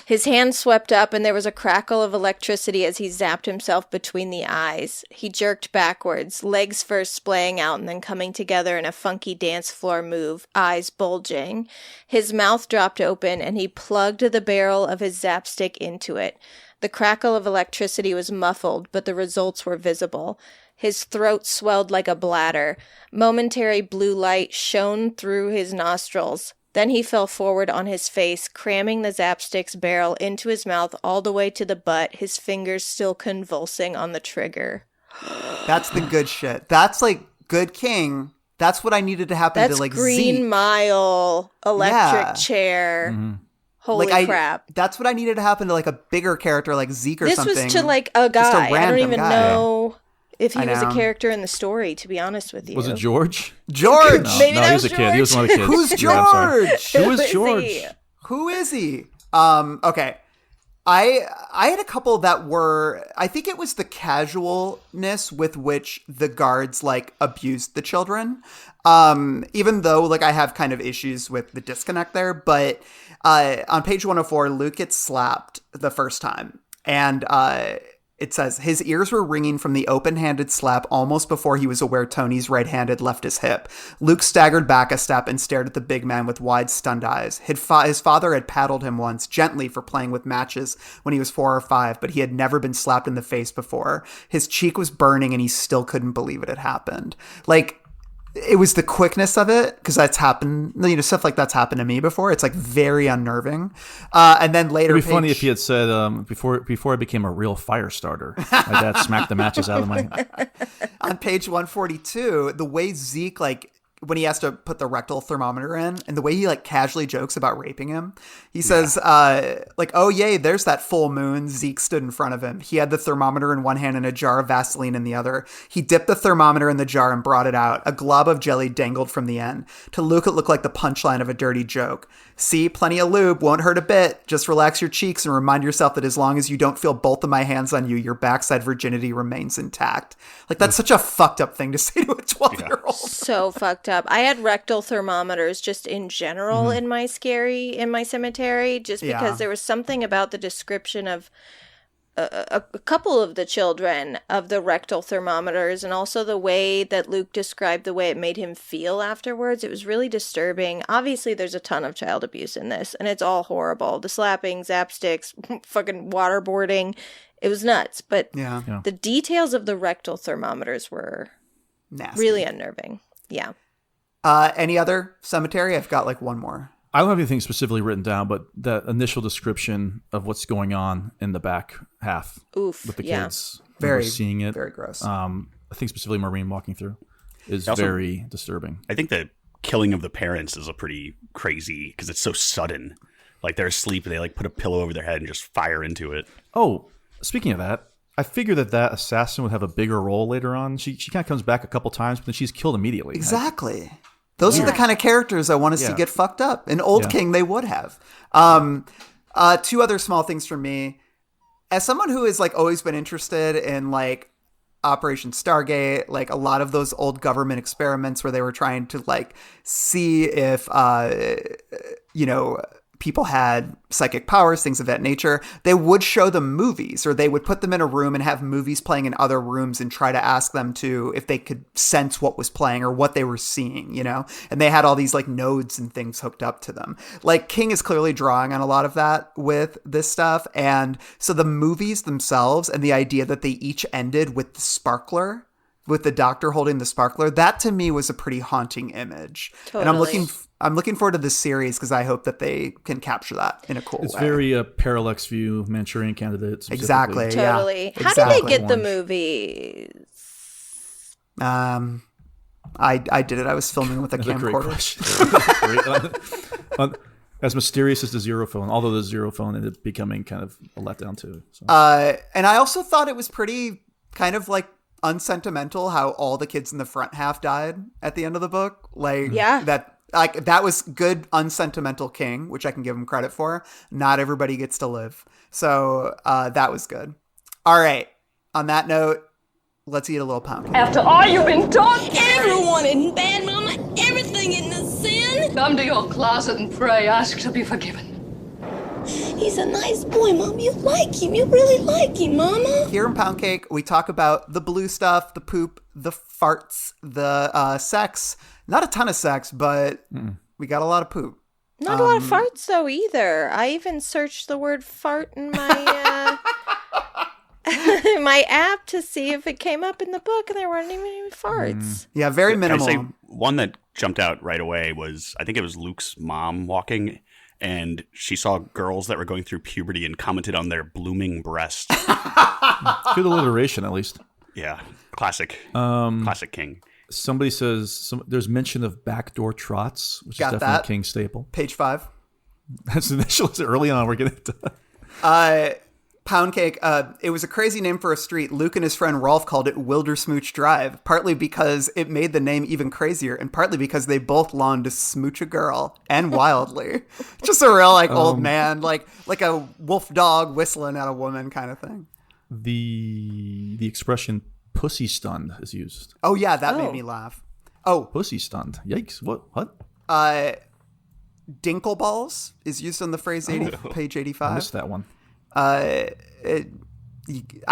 his hand swept up, and there was a crackle of electricity as he zapped himself between the eyes. He jerked backwards, legs first splaying out and then coming together in a funky dance floor move, eyes bulging. His mouth dropped open, and he plugged the barrel of his zap stick into it. The crackle of electricity was muffled, but the results were visible. His throat swelled like a bladder. Momentary blue light shone through his nostrils. Then he fell forward on his face, cramming the zapstick's barrel into his mouth all the way to the butt, his fingers still convulsing on the trigger. That's the good shit. That's like good King. That's what I needed to happen to like Green Zeke. Mile, electric chair. Mm-hmm. Holy crap. That's what I needed to happen to like a bigger character like Zeke or something. This was to like a Just guy. I don't even guy. know if he I was a know. character in the story, to be honest with you. Was it George? George! No, Maybe no, that he was was a kid. He was one of the kids. Who's Yeah, I'm sorry. George? Who is Who is George? he? Who is he? Okay. I had a couple that were, I think it was the casualness with which the guards like abused the children. Even though like I have kind of issues with the disconnect there, but on page 104, Luke gets slapped the first time, and it says his ears were ringing from the open-handed slap almost before he was aware Tony's right-handed left his hip. Luke staggered back a step and stared at the big man with wide, stunned eyes. His father had paddled him once, gently, for playing with matches when he was 4 or 5, but he had never been slapped in the face before. His cheek was burning, and he still couldn't believe it had happened. Like, it was the quickness of it, because that's happened, you know, stuff like that's happened to me before. It's like very unnerving. And then later, It'd be funny if he had said, before I became a real fire starter, my dad smacked the matches out of my. On page 142, the way Zeke, like, when he has to put the rectal thermometer in, and the way he like casually jokes about raping him, he says, like, oh yay, there's that full moon. Zeke stood in front of him. He had the thermometer in one hand and a jar of Vaseline in the other. He dipped the thermometer in the jar and brought it out. A glob of jelly dangled from the end. To Luke, it looked like the punchline of a dirty joke. See, plenty of lube, won't hurt a bit. Just relax your cheeks and remind yourself that as long as you don't feel both of my hands on you, your backside virginity remains intact. Like, that's such a fucked up thing to say to a 12-year-old. So fucked up. I had rectal thermometers just in general in my cemetery, just because there was something about the description of a couple of the children of the rectal thermometers, and also the way that Luke described the way it made him feel afterwards. It was really disturbing. Obviously, there's a ton of child abuse in this, and it's all horrible. The slapping, zap sticks, fucking waterboarding. It was nuts. But the details of the rectal thermometers were nasty, really unnerving. Yeah. Any other cemetery? I've got like one more. I don't have anything specifically written down, but that initial description of what's going on in the back half with the kids, very seeing it, very gross. I think specifically Maureen walking through is Also, very disturbing. I think the killing of the parents is a pretty crazy because it's so sudden. Like they're asleep and they like put a pillow over their head and just fire into it. Oh, speaking of that, I figured that assassin would have a bigger role later on. She kind of comes back a couple times, but then she's killed immediately. Exactly. Those are the kind of characters I want to see get fucked up. In Old King, they would have. Two other small things from me. As someone who has like always been interested in like Operation Stargate, like a lot of those old government experiments where they were trying to like see if, people had psychic powers, things of that nature. They would show them movies, or they would put them in a room and have movies playing in other rooms and try to ask them to, if they could sense what was playing or what they were seeing, and they had all these like nodes and things hooked up to them. Like King is clearly drawing on a lot of that with this stuff. And so the movies themselves and the idea that they each ended with the sparkler, with the doctor holding the sparkler, that to me was a pretty haunting image. Totally. And I'm looking forward to this series because I hope that they can capture that in a cool way. It's very parallax view, Manchurian Candidate. Exactly. Totally. Yeah. How Exactly. did they get the movies? I did it. I was filming with a camcorder. As mysterious as the Zero Phone, although the Zero Phone ended up becoming kind of a letdown too. So. And I also thought it was pretty kind of like unsentimental how all the kids in the front half died at the end of the book. Like that was good unsentimental King, which I can give him credit for. Not everybody gets to live. So that was good. All right. On that note, let's eat a little pound cake. After all you've been taught, Everyone in bad, Mama. Everything in the sin. come to your closet and pray, ask to be forgiven. He's a nice boy, Mom. You like him. You really like him, Mama. Here in Pound Cake, we talk about the blue stuff, the poop, the farts, the sex. Not a ton of sex, but we got a lot of poop. Not a lot of farts, though, either. I even searched the word fart in my my app to see if it came up in the book, and there weren't even any farts. Yeah, very minimal. I'd say one that jumped out right away was, I think it was Luke's mom walking, and she saw girls that were going through puberty and commented on their blooming breasts. Good alliteration, at least. Yeah, classic King. Somebody says there's mention of backdoor trots, which is definitely a King staple. Page 5. That's initial. It's early on. We're getting to Pound Cake. It was a crazy name for a street. Luke and his friend Rolf called it Wildersmooch Drive, partly because it made the name even crazier, and partly because they both longed to smooch a girl, and wildly. Just a real old man, like a wolf dog whistling at a woman kind of thing. The expression "pussy stunned" is used. Oh yeah, that made me laugh. Oh, pussy stunned! Yikes! What? Dinkleballs is used on the phrase page 85. I missed that one. I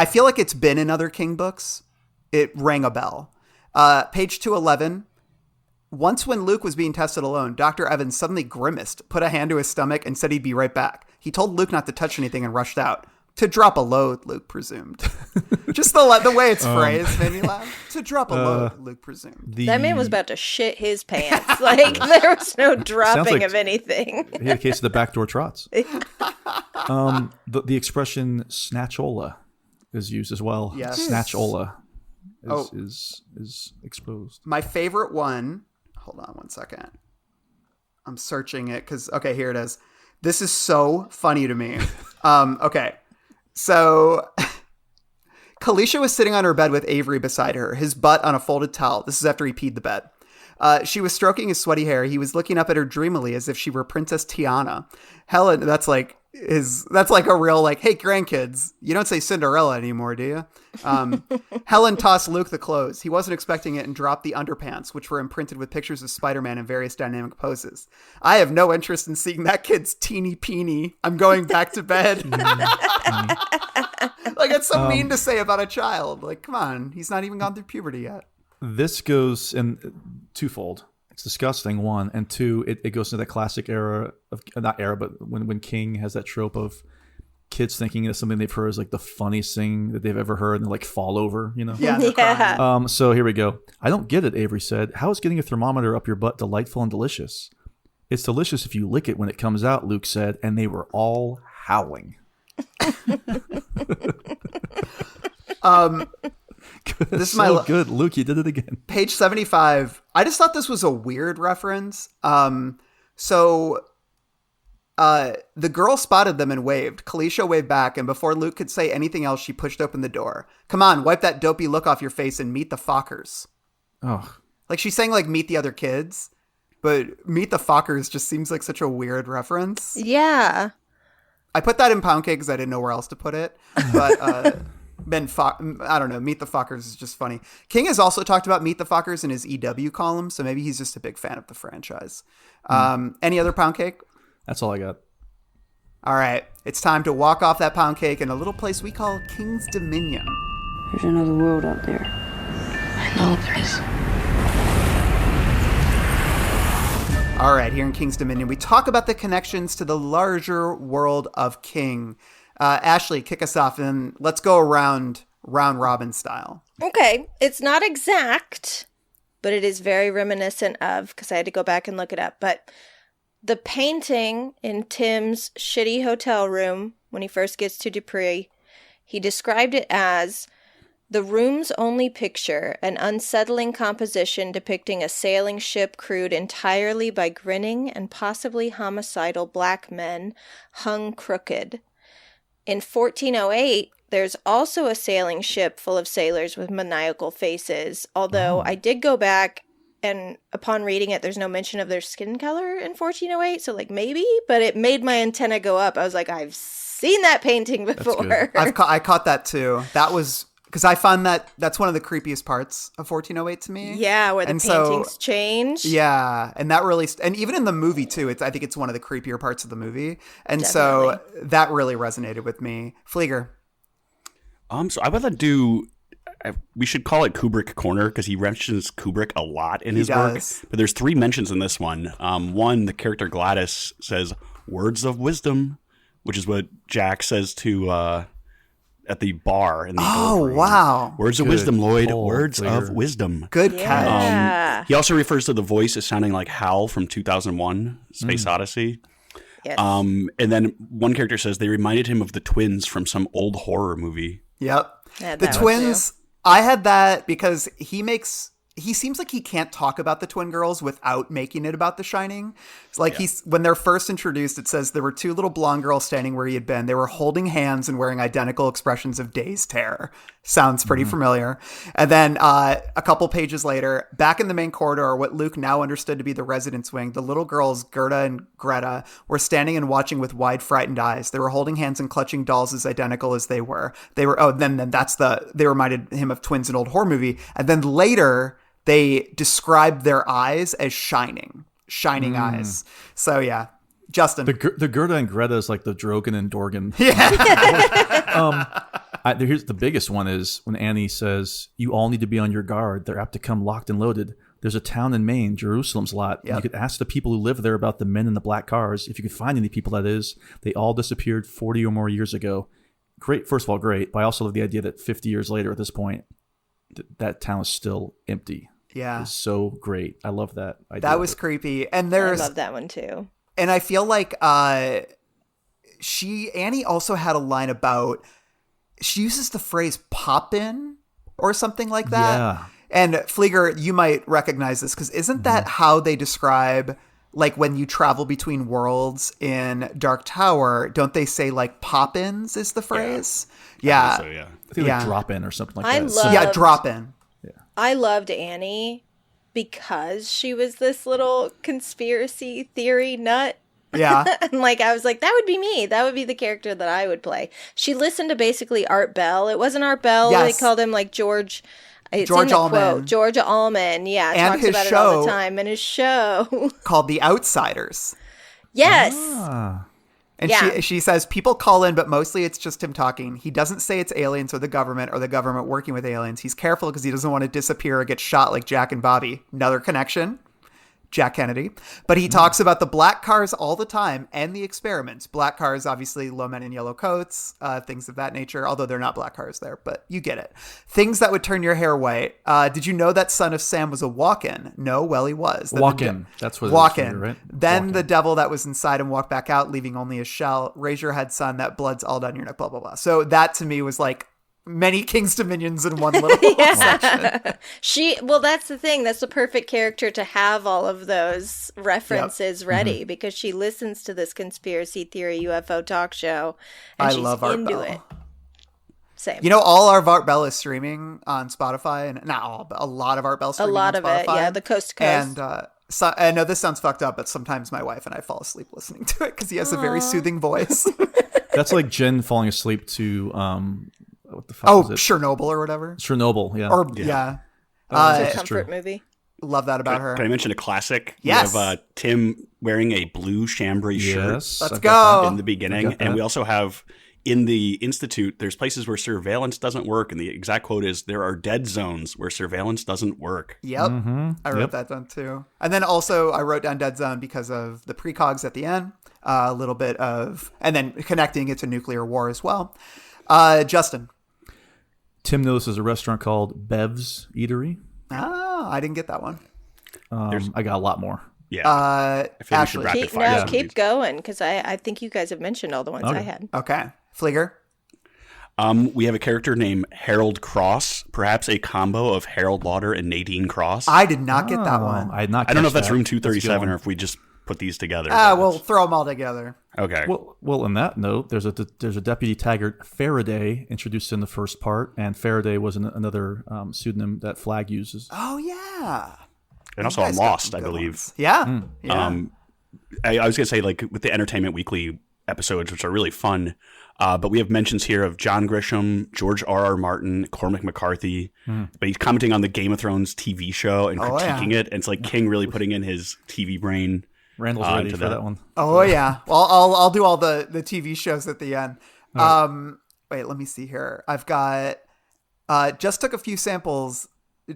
feel like it's been in other King books. It rang a bell. Page 211. Once when Luke was being tested alone, Dr. Evans suddenly grimaced, put a hand to his stomach, and said he'd be right back. He told Luke not to touch anything and rushed out. To drop a load, Luke presumed. Just the way it's phrased made me laugh. To drop a load, Luke presumed. That man was about to shit his pants. Like, there was no dropping of anything. He had a case of the backdoor trots. The expression snatchola is used as well. Yes. Snatchola is exposed. My favorite one, hold on one second. I'm searching it because, okay, here it is. This is so funny to me. Okay. So Kalisha was sitting on her bed with Avery beside her, his butt on a folded towel. This is after he peed the bed. She was stroking his sweaty hair. He was looking up at her dreamily as if she were Princess Tiana. Helen, that's like a real hey, grandkids, you don't say Cinderella anymore, do you? Helen tossed Luke the clothes. He wasn't expecting it and dropped the underpants, which were imprinted with pictures of Spider-Man in various dynamic poses. I have no interest in seeing that kid's teeny peeny. I'm going back to bed. It's so mean to say about a child. Come on, he's not even gone through puberty yet. This goes in twofold. It's disgusting, one, and two, it goes into that classic era of, not era, but when King has that trope of kids thinking that something they've heard is the funniest thing that they've ever heard, and they fall over, Yeah. So here we go. I don't get it, Avery said. How is getting a thermometer up your butt delightful and delicious? It's delicious if you lick it when it comes out, Luke said, and they were all howling. This is good, Luke. You did it again. Page 75. I just thought this was a weird reference. So the girl spotted them and waved. Kalisha waved back, and before Luke could say anything else, she pushed open the door. Come on, wipe that dopey look off your face and meet the Fockers. Oh, she's saying meet the other kids, but meet the Fockers just seems like such a weird reference. Yeah. I put that in Pound Cake because I didn't know where else to put it, but. I don't know. Meet the Fuckers is just funny. King has also talked about Meet the Fuckers in his EW column, so maybe he's just a big fan of the franchise. Any other pound cake? That's all I got. All right. It's time to walk off that pound cake in a little place we call King's Dominion. There's another world out there. I know there is. All right, here in King's Dominion, we talk about the connections to the larger world of King. Ashley, kick us off, and let's go around round robin style. Okay, it's not exact, but it is very reminiscent of, because I had to go back and look it up, but the painting in Tim's shitty hotel room when he first gets to Dupree, he described it as the room's only picture, an unsettling composition depicting a sailing ship crewed entirely by grinning and possibly homicidal black men, hung crooked. In 1408, there's also a sailing ship full of sailors with maniacal faces, although I did go back and upon reading it, there's no mention of their skin color in 1408, so like maybe, but it made my antenna go up. I was like, I've seen that painting before. I caught that too. That was... Because I found that's one of the creepiest parts of 1408 to me. Yeah, where the paintings change. Yeah, and that really, and even in the movie too, I think it's one of the creepier parts of the movie. And Definitely. So that really resonated with me. Flieger. So I would do, we should call it Kubrick Corner because he mentions Kubrick a lot in his work. But there's 3 mentions in this one. One, the character Gladys says, "Words of wisdom," which is what Jack says to... at the bar in the old room. Wow. Words of wisdom, Lloyd. Words of wisdom. Good catch. He also refers to the voice as sounding like Hal from 2001, Space Odyssey. Yes. And then one character says they reminded him of the twins from some old horror movie. Yep. Yeah, the twins, I had that because he seems like he can't talk about the twin girls without making it about The Shining. It's like when they're first introduced, it says there were 2 little blonde girls standing where he had been. They were holding hands and wearing identical expressions of dazed terror. Sounds pretty familiar. And then a couple pages later, back in the main corridor, what Luke now understood to be the residence wing, the little girls, Gerda and Greta, were standing and watching with wide, frightened eyes. They were holding hands and clutching dolls as identical as they were. They reminded him of twins in an old horror movie. And then later, they described their eyes as shining eyes. So yeah, Justin. The Gerda and Greta is like the Drogon and Dorgan. Yeah. Here's the biggest one is when Annie says, "You all need to be on your guard. They're apt to come locked and loaded. There's a town in Maine, Jerusalem's lot. Yep. You could ask the people who live there about the men in the black cars. If you could find any people, that is. They all disappeared 40 or more years ago." Great. First of all, great. But I also love the idea that 50 years later at this point, that town is still empty. Yeah. It's so great. I love that idea. That was creepy. And I love that one too. And I feel like Annie also had a line about, she uses the phrase pop in or something like that. Yeah. And Flieger, you might recognize this because isn't that how they describe, like when you travel between worlds in Dark Tower, don't they say like pop-ins is the phrase? Yeah. I think like drop in or something like that. Yeah, drop in. I loved Annie because she was this little conspiracy theory nut. Yeah. And like, I was like, that would be me. That would be the character that I would play. She listened to basically Art Bell. It wasn't Art Bell. Yes. They called him like George. It's George in the Allman. quote. George Allman. Yeah. And talks his about it show all the time. And his show. Called The Outsiders. Yes. And Yeah. she says people call in, but mostly it's just him talking. He doesn't say it's aliens or the government working with aliens. He's careful because he doesn't want to disappear or get shot like Jack and Bobby. Another connection. Jack Kennedy. But he talks about the black cars all the time and the experiments. Black cars, obviously, low men in yellow coats, things of that nature, although they're not black cars there, but you get it. Things that would turn your hair white. Did you know that Son of Sam was a walk-in? No, well, he was. Then Walk-in. That's what walk-in. it is, right? Then Walk-in. the devil that was inside him walked back out, leaving only a shell. Raise your head, son. That blood's all down your neck, blah, blah, blah. So that to me was like many King's Dominions in one little section. Well, that's the thing. That's the perfect character to have all of those references ready because she listens to this conspiracy theory UFO talk show and I she's love Art into Bell. it. Same. You know, all our Art Bell is streaming on Spotify, and not all, but a lot of Art Bell streaming on Spotify. A lot of it, yeah, the coast to coast. And so, I know this sounds fucked up, but sometimes my wife and I fall asleep listening to it because he has a very soothing voice. That's like Jen falling asleep to the fuck is it? Chernobyl or whatever. Chernobyl, yeah. Or yeah. It's a comfort movie. Love that about her. Can I mention a classic? Yes. We have Tim wearing a blue chambray shirt. Let's go. In the beginning. And we also have in the Institute, there's places where surveillance doesn't work. And the exact quote is, there are dead zones where surveillance doesn't work. Yep. I wrote that down too. And then also I wrote down dead zone because of the precogs at the end. A little bit of, and then connecting it to nuclear war as well. Justin. Tim notices a restaurant called Bev's Eatery. I didn't get that one. I got a lot more. Yeah. Ashley. Keep going, because I think you guys have mentioned all the ones I had. Okay. Flieger. We have a character named Harold Cross, perhaps a combo of Harold Lauder and Nadine Cross. I did not get that one. I don't know if that's room 237 or if we just put these together. We'll throw them all together. Okay. Well, on that note, there's a Deputy Taggart Faraday introduced in the first part, and Faraday was another pseudonym that Flagg uses. Oh yeah. And also on Lost, I believe. Ones. Yeah. I was gonna say, like, with the Entertainment Weekly episodes, which are really fun. But we have mentions here of John Grisham, George R.R. Martin, Cormac McCarthy. But he's commenting on the Game of Thrones TV show and critiquing it. And it's like King really putting in his TV brain. Randall's ready for that one. Oh yeah. Well, I'll do all the TV shows at the end. Wait, let me see here. I've got just took a few samples.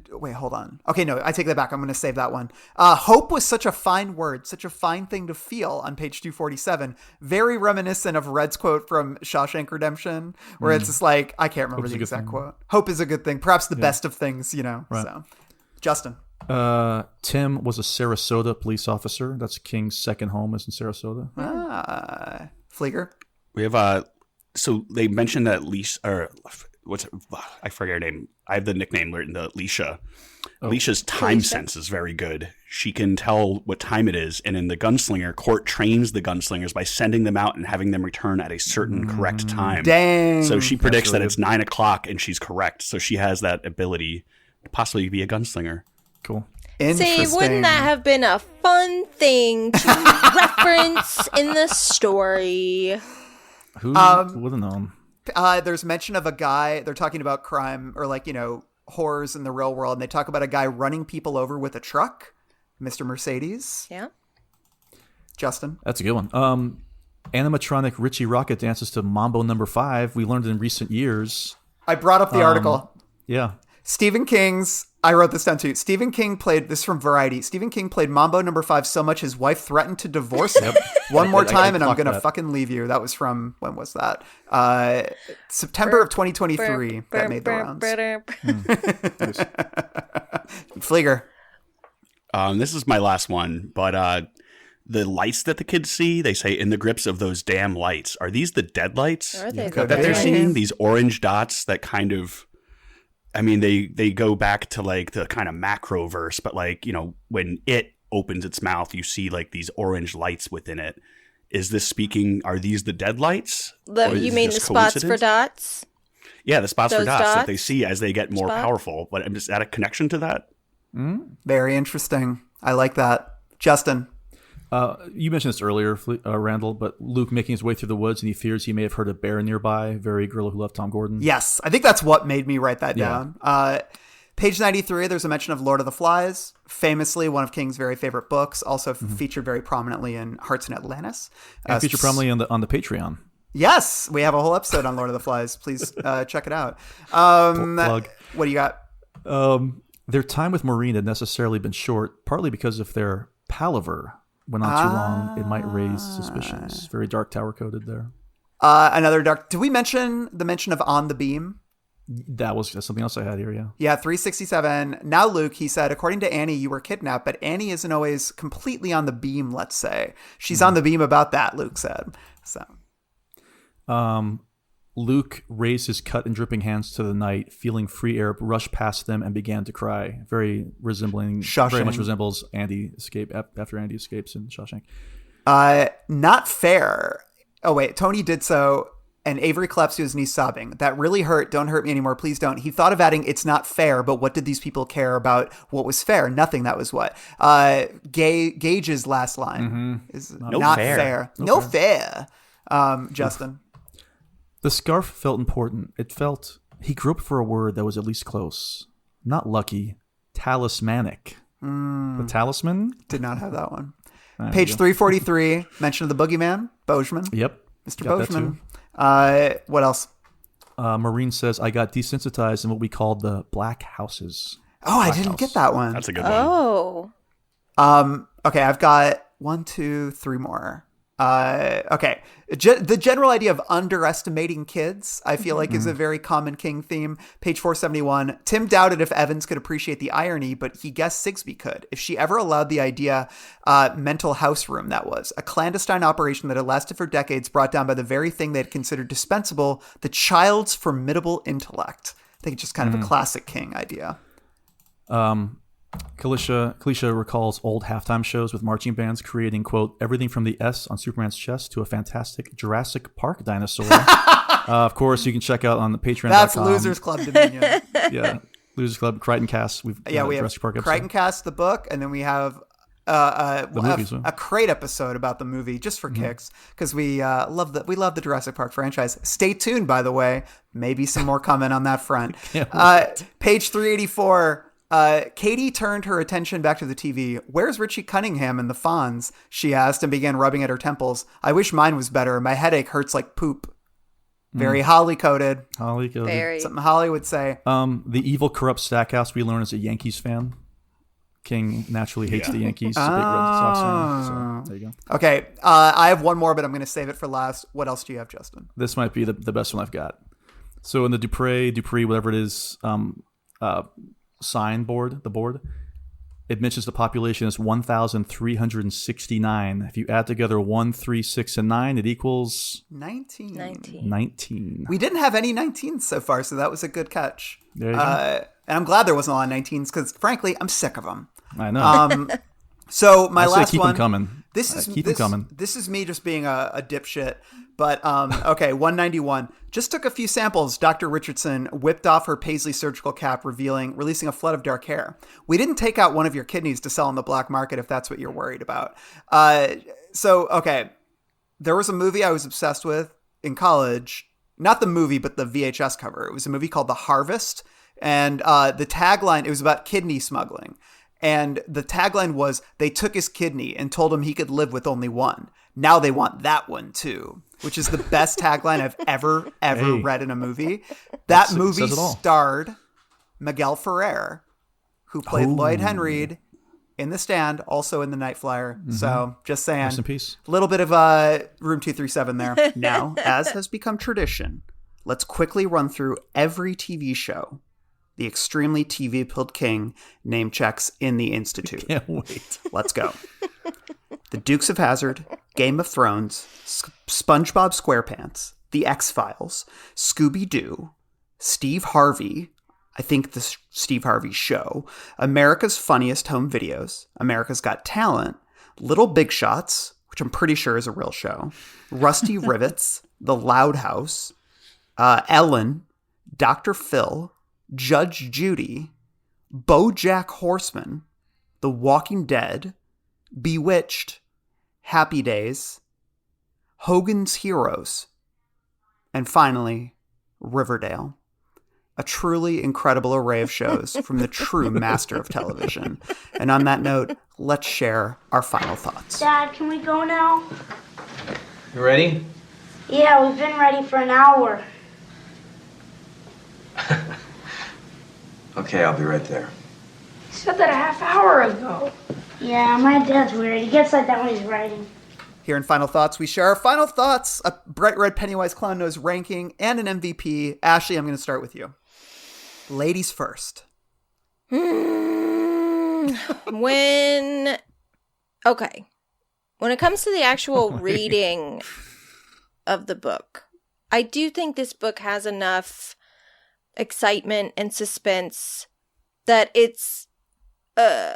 Wait, hold on. Okay, no, I take that back. I'm going to save that one. Hope was such a fine word, such a fine thing to feel on page 247. Very reminiscent of Red's quote from Shawshank Redemption, where it's just like, I can't remember the exact quote. Hope is a good thing. Perhaps the best of things, Right. So, Justin. Tim was a Sarasota police officer. That's King's second home is in Sarasota. Flieger. We have, so they mentioned that Lisa, or I forget her name. I have the nickname written, Leisha. Leisha's time sense is very good. She can tell what time it is. And in The Gunslinger, Court trains the gunslingers by sending them out and having them return at a certain correct time. Dang. So she predicts that it's 9 o'clock and she's correct. So she has that ability to possibly be a gunslinger. Cool. See, wouldn't that have been a fun thing to reference in the story? Who would have known? There's mention of a guy, they're talking about crime or horrors in the real world. And they talk about a guy running people over with a truck, Mr. Mercedes. Yeah. Justin. That's a good one. Animatronic Richie Rocket dances to Mambo No. 5. We learned in recent years. I brought up the article. Yeah. Stephen King's, I wrote this down too. Stephen King played, this from Variety, Stephen King played Mambo No. 5 so much his wife threatened to divorce him. One more time and I'm going to fucking leave you. That was from, when was that? September of 2023 that made the rounds. Flieger. This is my last one, but the lights that the kids see, they say in the grips of those damn lights. Are these the dead lights that they're seeing? These orange dots that kind of, I mean, they go back to like the kind of macro verse, but like, when it opens its mouth, you see like these orange lights within it. Is this speaking, are these the dead lights? You mean the spots for dots? Yeah, the spots for dots that they see as they get more powerful. But is that a connection to that? Very interesting. I like that. Justin. You mentioned this earlier, Randall, but Luke making his way through the woods and he fears he may have heard a bear nearby. Very Girl Who Loved Tom Gordon. Yes, I think that's what made me write that down. Page 93, there's a mention of Lord of the Flies, famously one of King's very favorite books, also featured very prominently in Hearts in Atlantis. And featured prominently on the Patreon. Yes, we have a whole episode on Lord of the Flies. Please check it out. Plug. What do you got? Their time with Maureen had necessarily been short, partly because if their palaver went on too long, it might raise suspicions. Very Dark Tower coded there. Another dark. Did we mention the mention of On the Beam? That's something else I had here, yeah. Yeah, 367. Now, Luke, he said, according to Annie, you were kidnapped, but Annie isn't always completely on the beam, let's say. She's on the beam about that, Luke said. So, Luke raised his cut and dripping hands to the night, feeling free air rush past them and began to cry. Very much resembles Andy after Andy escapes in Shawshank. Not fair. Oh, wait. Tony did so, and Avery claps to his knees sobbing. That really hurt. Don't hurt me anymore. Please don't. He thought of adding, it's not fair, but what did these people care about what was fair? Nothing. That was what? Gage's last line is not fair. No fair. Justin. The scarf felt important. It felt He groped for a word that was at least close. Not lucky. Talismanic. The talisman? Did not have that one. There Page we go. 343, mention of the boogeyman, Bozeman. Yep. Mr. Got that Bozeman. too. What else? Maureen says, I got desensitized in what we called the black houses. Oh, I Black didn't house. get that one. That's a good one. Oh. Okay, I've got 1, 2, 3 more. Okay. The general idea of underestimating kids, I feel like, is a very common King theme. Page 471. Tim doubted if Evans could appreciate the irony, but he guessed Sigsbee could. If she ever allowed the idea, mental house room, that was. A clandestine operation that had lasted for decades, brought down by the very thing they had considered dispensable, the child's formidable intellect. I think it's just kind of a classic King idea. Kalisha recalls old halftime shows with marching bands creating, quote, everything from the S on Superman's chest to a fantastic Jurassic Park dinosaur. Of course, you can check out on the Patreon.com. That's Losers Club Dominion. Yeah, Losers Club, Crichton Cast. We have Jurassic Park episode. Crichton Cast, the book, and then we have a crate episode about the movie just for kicks, because we love the Jurassic Park franchise. Stay tuned, by the way. Maybe some more comment on that front. Page 384. Katie turned her attention back to the TV. Where's Richie Cunningham and the Fonz? She asked and began rubbing at her temples. I wish mine was better. My headache hurts like poop. Very Holly-coded. Holly-coded. Very. Something Holly would say. The evil, corrupt Stackhouse we learn is a Yankees fan. King naturally hates the Yankees. He's a big Red Sox fan. So there you go. Okay. I have one more, but I'm going to save it for last. What else do you have, Justin? This might be the best one I've got. So in the Dupree, whatever it is, sign board, the board, it mentions the population is 1,369. If you add together 1, 3, 6, and 9, it equals 19. We didn't have any 19s so far, so that was a good catch. There you go. And I'm glad there wasn't a lot of 19s because, frankly, I'm sick of them. I know. So my last keep one. them coming. Keep them coming. This is me just being a dipshit. But okay, 191. Just took a few samples. Dr. Richardson whipped off her paisley surgical cap, releasing a flood of dark hair. We didn't take out one of your kidneys to sell on the black market, if that's what you're worried about. So okay, there was a movie I was obsessed with in college. Not the movie, but the VHS cover. It was a movie called The Harvest, and the tagline, it was about kidney smuggling. And the tagline was, they took his kidney and told him he could live with only one. Now they want that one too, which is the best tagline I've ever read in a movie. That movie starred Miguel Ferrer, who played Lloyd Henreid in The Stand, also in The Night Flyer. Mm-hmm. So just saying, rest in peace. A little bit of Room 237 there. Now, as has become tradition, let's quickly run through every TV show the extremely TV-pilled King name checks in the Institute. Can't wait. Let's go. The Dukes of Hazzard, Game of Thrones, SpongeBob SquarePants, The X-Files, Scooby-Doo, Steve Harvey, I think the Steve Harvey Show, America's Funniest Home Videos, America's Got Talent, Little Big Shots, which I'm pretty sure is a real show, Rusty Rivets, The Loud House, Ellen, Dr. Phil, Judge Judy, BoJack Horseman, The Walking Dead, Bewitched, Happy Days, Hogan's Heroes, and finally, Riverdale. A truly incredible array of shows from the true master of television. And on that note, let's share our final thoughts. Dad, can we go now? You ready? Yeah, we've been ready for an hour. Okay, I'll be right there. You said that a half hour ago. Yeah, my dad's weird. He gets like that when he's writing. Here in Final Thoughts, we share our final thoughts, a bright red Pennywise Clown Nose ranking, and an MVP. Ashley, I'm going to start with you. Ladies first. When it comes to the actual reading of the book, I do think this book has enough excitement and suspense that it's I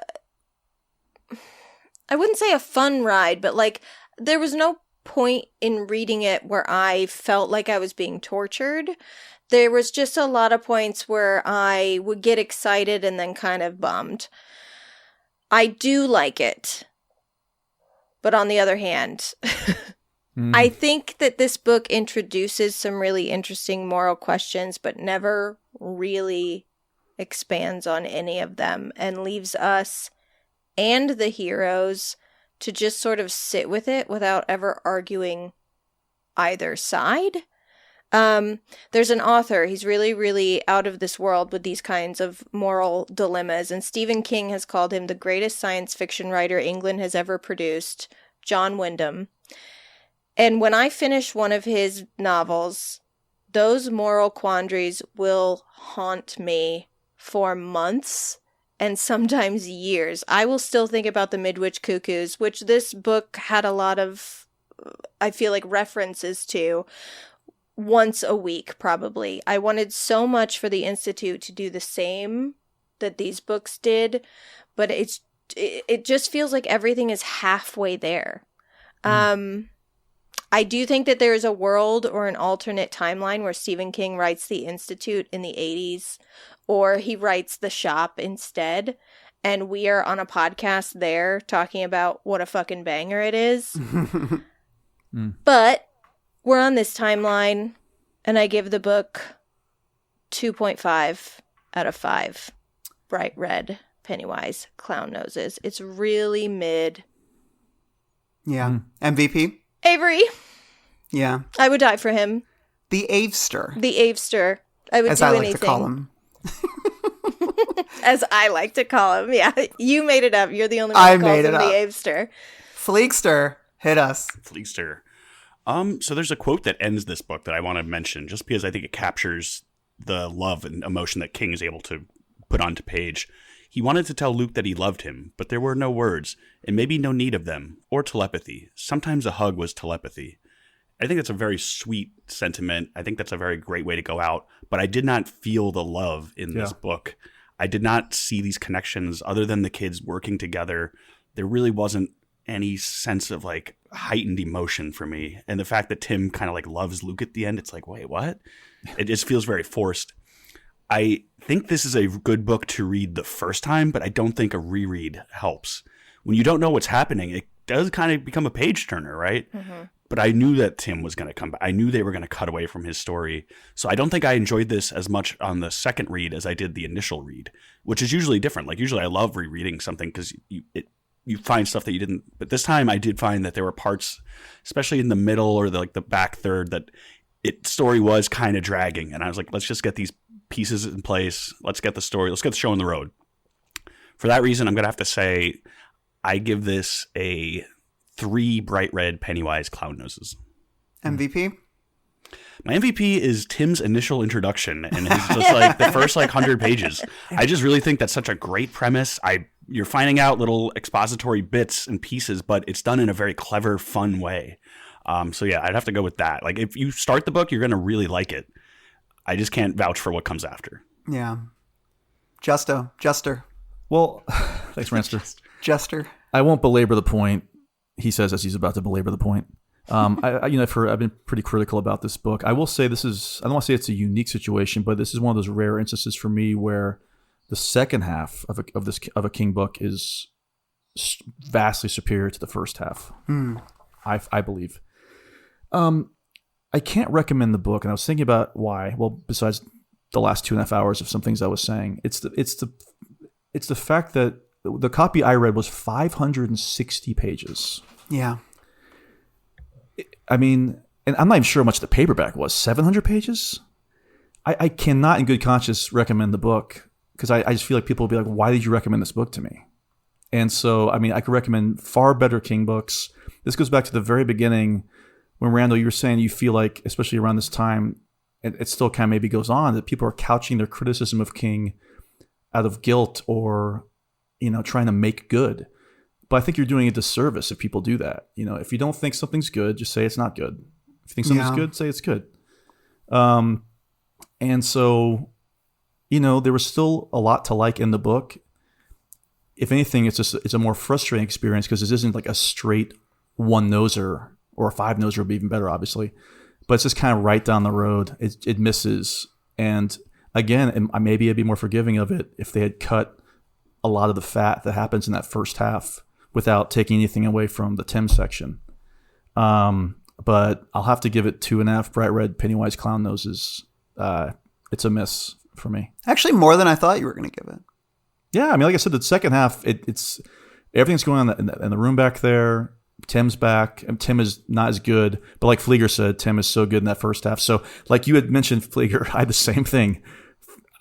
wouldn't say a fun ride, but like there was no point in reading it where I felt like I was being tortured. There was just a lot of points where I would get excited and then kind of bummed. I do like it. But on the other hand, I think that this book introduces some really interesting moral questions, but never really expands on any of them and leaves us and the heroes to just sort of sit with it without ever arguing either side. There's an author, he's really, really out of this world with these kinds of moral dilemmas, and Stephen King has called him the greatest science fiction writer England has ever produced, John Wyndham. And when I finish one of his novels, those moral quandaries will haunt me for months and sometimes years. I will still think about the Midwich Cuckoos, which this book had a lot of, I feel like, references to once a week, probably. I wanted so much for the Institute to do the same that these books did, but it just feels like everything is halfway there. I do think that there is a world or an alternate timeline where Stephen King writes The Institute in the 80s, or he writes The Shop instead, and we are on a podcast there talking about what a fucking banger it is. But we're on this timeline, and I give the book 2.5 out of 5 bright red Pennywise clown noses. It's really mid. Yeah. MVP? Avery. Yeah. I would die for him. The Avester. The Avester. I would as do I like anything. to call him. As I like to call him. Yeah. You made it up. You're the only one who calls him the Avester. Fleekster. Hit us. Fleekster. So there's a quote that ends this book that I want to mention just because I think it captures the love and emotion that King is able to put onto page. He wanted to tell Luke that he loved him, but there were no words, and maybe no need of them, or telepathy. Sometimes a hug was telepathy. I think that's a very sweet sentiment. I think that's a very great way to go out, but I did not feel the love in this book. I did not see these connections other than the kids working together. There really wasn't any sense of like heightened emotion for me. And the fact that Tim kind of like loves Luke at the end, it's like, wait, what? It just feels very forced. I think this is a good book to read the first time, but I don't think a reread helps. When you don't know what's happening, it does kind of become a page turner, right? Mm-hmm. But I knew that Tim was going to come back. I knew they were going to cut away from his story. So I don't think I enjoyed this as much on the second read as I did the initial read, which is usually different. Like usually I love rereading something because you find stuff that you didn't. But this time I did find that there were parts, especially in the middle or the back third, that story was kind of dragging. And I was like, let's just get these pieces in place. Let's get the story. Let's get the show on the road. For that reason, I'm going to have to say I give this a 3 bright red Pennywise clown noses. MVP? My MVP is Tim's initial introduction, and it's just like the first 100 pages. I just really think that's such a great premise. You're finding out little expository bits and pieces, but it's done in a very clever, fun way. So yeah, I'd have to go with that. Like if you start the book, you're going to really like it. I just can't vouch for what comes after. Yeah. Jester. Well, thanks, Ranster. Jester. I won't belabor the point. He says as he's about to belabor the point. I've been pretty critical about this book. I will say I don't want to say it's a unique situation, but this is one of those rare instances for me where the second half of a King book is vastly superior to the first half. I believe. I can't recommend the book, and I was thinking about why. Well, besides the last 2.5 hours of some things I was saying, it's the fact that the copy I read was 560 pages. Yeah. I mean, and I'm not even sure how much the paperback was. 700 pages? I cannot in good conscience recommend the book because I just feel like people will be like, why did you recommend this book to me? And so, I mean, I could recommend far better King books. This goes back to the very beginning when, Randall, you were saying you feel like, especially around this time, it still kind of maybe goes on, that people are couching their criticism of King out of guilt or, trying to make good. But I think you're doing a disservice if people do that. If you don't think something's good, just say it's not good. If you think something's good, say it's good. And so, there was still a lot to like in the book. If anything, it's a more frustrating experience because this isn't like a straight one-noser, or a 5-noser would be even better, obviously. But it's just kind of right down the road. It misses. And again, maybe I'd be more forgiving of it if they had cut a lot of the fat that happens in that first half without taking anything away from the Tim section. but I'll have to give it 2.5 bright red Pennywise clown noses. It's a miss for me. Actually, more than I thought you were going to give it. Yeah, I mean, like I said, the second half, it's everything's going on in the room back there. Tim's back. And Tim is not as good, but like Flieger said, Tim is so good in that first half. So, like you had mentioned, Flieger, I had the same thing.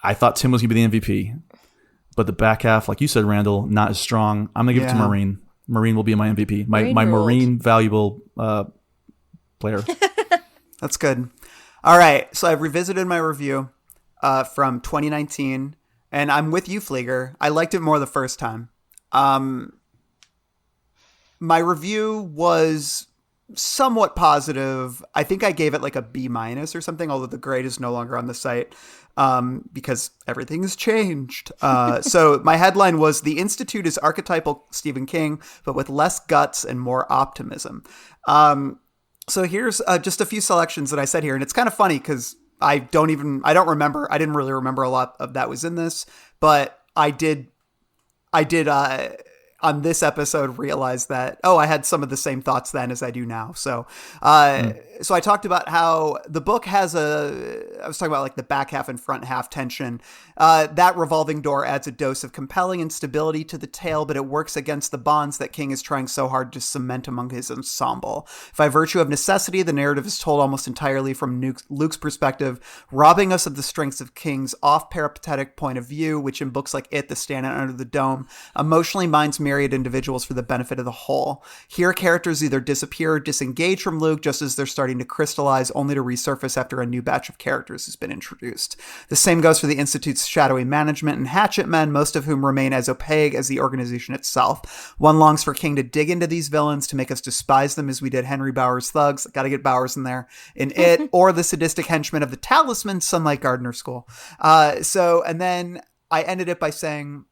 I thought Tim was going to be the MVP, but the back half, like you said, Randall, not as strong. I'm going to give it to Marine. Marine will be my MVP, my Marine valuable player. That's good. All right, so I've revisited my review from 2019, and I'm with you, Flieger. I liked it more the first time. My review was somewhat positive. I think I gave it like a B- or something, although the grade is no longer on the site because everything has changed. So my headline was, "The Institute is archetypal Stephen King, but with less guts and more optimism." So here's just a few selections that I said here. And it's kind of funny because I didn't really remember a lot of that was in this, but I did on this episode realize that, I had some of the same thoughts then as I do now. So, so I talked about how the book has I was talking about like the back half and front half tension. That revolving door adds a dose of compelling instability to the tale, but it works against the bonds that King is trying so hard to cement among his ensemble. By virtue of necessity, the narrative is told almost entirely from Luke's perspective, robbing us of the strengths of King's off-peripatetic point of view, which in books like It, The Stand, and Under the Dome, emotionally minds myriad individuals for the benefit of the whole. Here, characters either disappear or disengage from Luke just as they're starting to crystallize, only to resurface after a new batch of characters has been introduced. The same goes for the Institute's shadowy management and hatchet men, most of whom remain as opaque as the organization itself. One longs for King to dig into these villains to make us despise them as we did Henry Bowers' thugs. Gotta get Bowers in there. In It, or the sadistic henchmen of the Talisman, Sunlight Gardener School. And then I ended it by saying,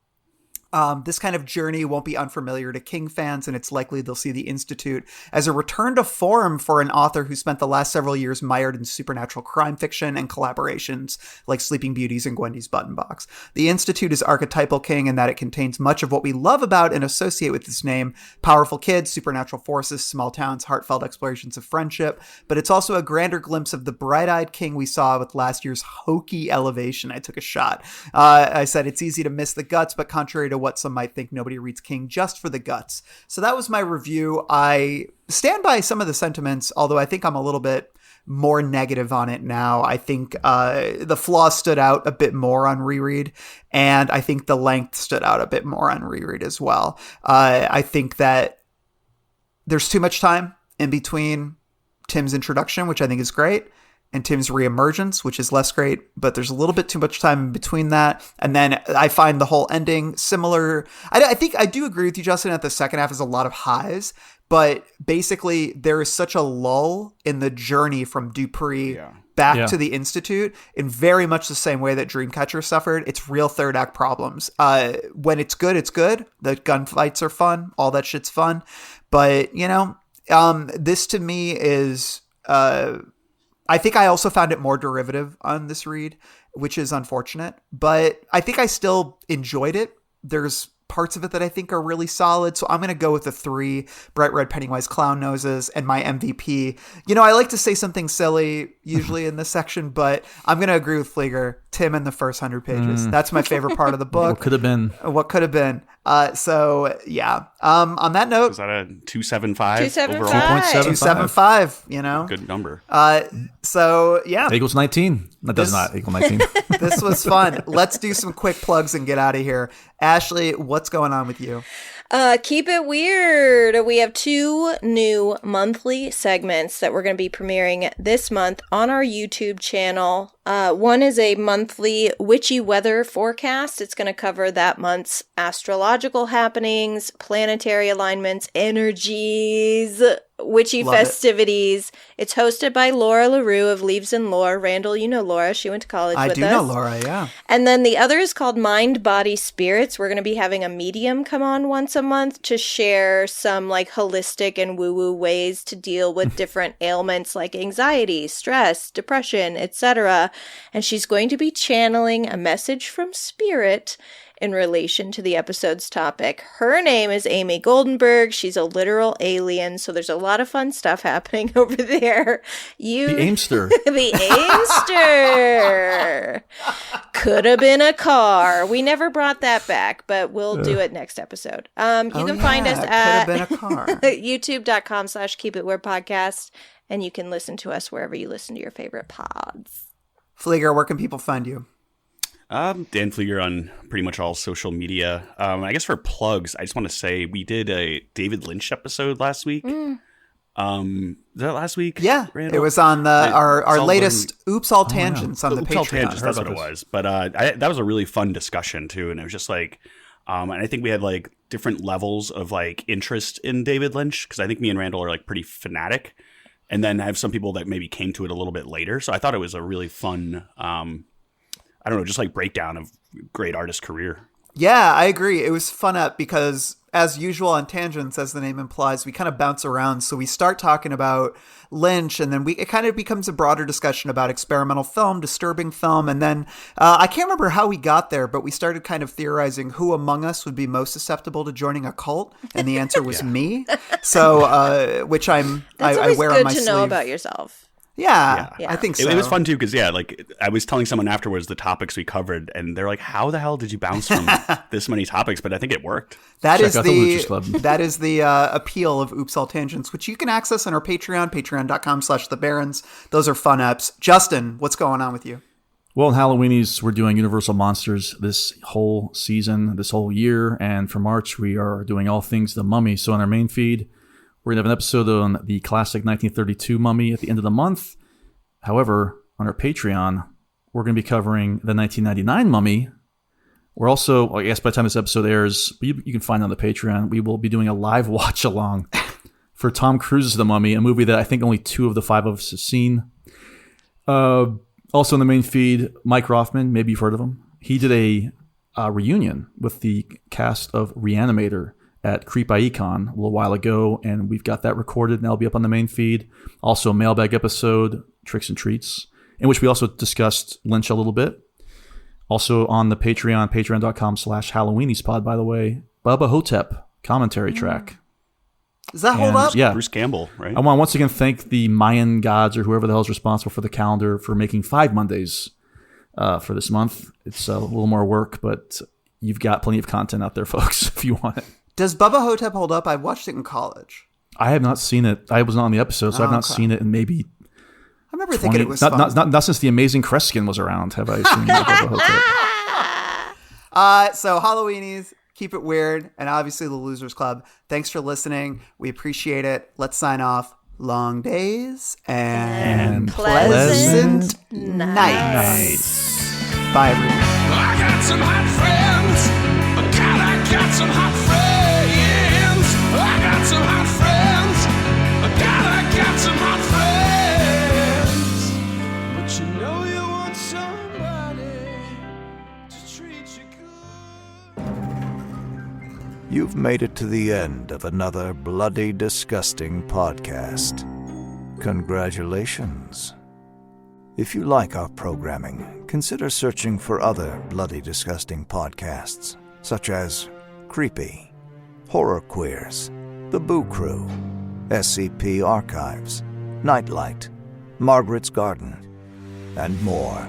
this kind of journey won't be unfamiliar to King fans, and it's likely they'll see the Institute as a return to form for an author who spent the last several years mired in supernatural crime fiction and collaborations like Sleeping Beauties and Gwendy's Button Box. The Institute is archetypal King in that it contains much of what we love about and associate with this name: powerful kids, supernatural forces, small towns, heartfelt explorations of friendship, but it's also a grander glimpse of the bright-eyed King we saw with last year's hokey Elevation. I took a shot. I said it's easy to miss the guts, but contrary to what some might think, nobody reads King just for the guts. So that was my review. I stand by some of the sentiments, although I think I'm a little bit more negative on it now. I think the flaws stood out a bit more on reread, and I think the length stood out a bit more on reread as well. I think that there's too much time in between Tim's introduction, which I think is great, and Tim's reemergence, which is less great, but there's a little bit too much time in between that. And then I find the whole ending similar. I think I do agree with you, Justin, that the second half is a lot of highs, but basically there is such a lull in the journey from Dupree back to the Institute in very much the same way that Dreamcatcher suffered. It's real third act problems. When it's good, it's good. The gunfights are fun. All that shit's fun. But, this to me is... I think I also found it more derivative on this read, which is unfortunate, but I think I still enjoyed it. There's parts of it that I think are really solid. So I'm going to go with the 3 bright red Pennywise clown noses and my MVP. I like to say something silly usually in this section, but I'm going to agree with Flieger. Tim in the first 100 pages. That's my favorite part of the book. What could have been. So yeah. On that note, is that a 275? 275, Good number. So yeah. It equals 19. That does not equal 19. This was fun. Let's do some quick plugs and get out of here. Ashley, what's going on with you? Keep it weird. We have 2 new monthly segments that we're going to be premiering this month on our YouTube channel. One is a monthly witchy weather forecast. It's going to cover that month's astrological happenings, planetary alignments, energies, witchy festivities. It's hosted by Laura LaRue of Leaves and Lore. Randall, you know Laura. She went to college with us. I do know Laura, yeah. And then the other is called Mind, Body, Spirits. We're going to be having a medium come on once a month to share some like holistic and woo-woo ways to deal with different ailments like anxiety, stress, depression, etc. And she's going to be channeling a message from Spirit in relation to the episode's topic. Her name is Amy Goldenberg. She's a literal alien, so there's a lot of fun stuff happening over there. The Aimster. The Aimster. Could have been a car. We never brought that back, but we'll do it next episode. You can find us at youtube.com/keepitweirdpodcast, and you can listen to us wherever you listen to your favorite pods. Flieger, where can people find you? Dan Flieger on pretty much all social media. I guess for plugs, I just want to say we did a David Lynch episode last week. Was that last week? Yeah, Randall? it was on our latest Oops All Tangents on the Oops Patreon. All Tangents, that's what it was. But that was a really fun discussion too, and it was just like, and I think we had like different levels of like interest in David Lynch, because I think me and Randall are like pretty fanatic, and then I have some people that maybe came to it a little bit later. So I thought it was a really fun, I don't know, just like breakdown of great artist career. Yeah, I agree. It was fun up because, as usual on Tangents, as the name implies, we kind of bounce around. So we start talking about Lynch, and then it kind of becomes a broader discussion about experimental film, disturbing film. And then I can't remember how we got there, but we started kind of theorizing who among us would be most susceptible to joining a cult. And the answer was me. So, which I wear on my sleeve. That's always good to know about yourself. Yeah, I think so. It was fun too, because like I was telling someone afterwards the topics we covered, and they're like, "How the hell did you bounce from this many topics?" But I think it worked. That is the appeal of Oops All Tangents, which you can access on our Patreon, patreon.com/thebarons. Those are fun apps. Justin, what's going on with you? Well, in Halloweenies, we're doing Universal Monsters this whole season, this whole year, and for March we are doing all things The Mummy. So on our main feed, we're going to have an episode on the classic 1932 Mummy at the end of the month. However, on our Patreon, we're going to be covering the 1999 Mummy. We're also, I guess by the time this episode airs, you can find it on the Patreon, we will be doing a live watch-along for Tom Cruise's The Mummy, a movie that I think only 2 of the 5 of us have seen. Also in the main feed, Mike Rothman, maybe you've heard of him. He did a reunion with the cast of Reanimator at CreepICon a little while ago, and we've got that recorded, and that'll be up on the main feed. Also a mailbag episode, Tricks and Treats, in which we also discussed Lynch a little bit. Also on the Patreon, patreon.com/HalloweeniesPod, by the way, Bubba Hotep commentary track. Does that hold up? Yeah. Bruce Campbell, right? I want to once again thank the Mayan gods or whoever the hell is responsible for the calendar for making 5 Mondays for this month. It's a little more work, but you've got plenty of content out there, folks, if you want it. Does Bubba Hotep hold up? I watched it in college. I have not seen it. I was not on the episode, so I've not seen it in maybe. I remember thinking it was not, fun. not since the Amazing Kreskin was around have I seen Bubba Hotep. So Halloweenies, keep it weird, and obviously the Losers Club. Thanks for listening. We appreciate it. Let's sign off. Long days and pleasant nights. Bye, everyone. I got some hot friends. God, I got some hot friends. I got some hot friends. God, I got some hot friends. But you know you want somebody to treat you good. You've made it to the end of another bloody, disgusting podcast. Congratulations. If you like our programming, consider searching for other bloody, disgusting podcasts, such as Creepy, Horror Queers, The Boo Crew, SCP Archives, Nightlight, Margaret's Garden, and more.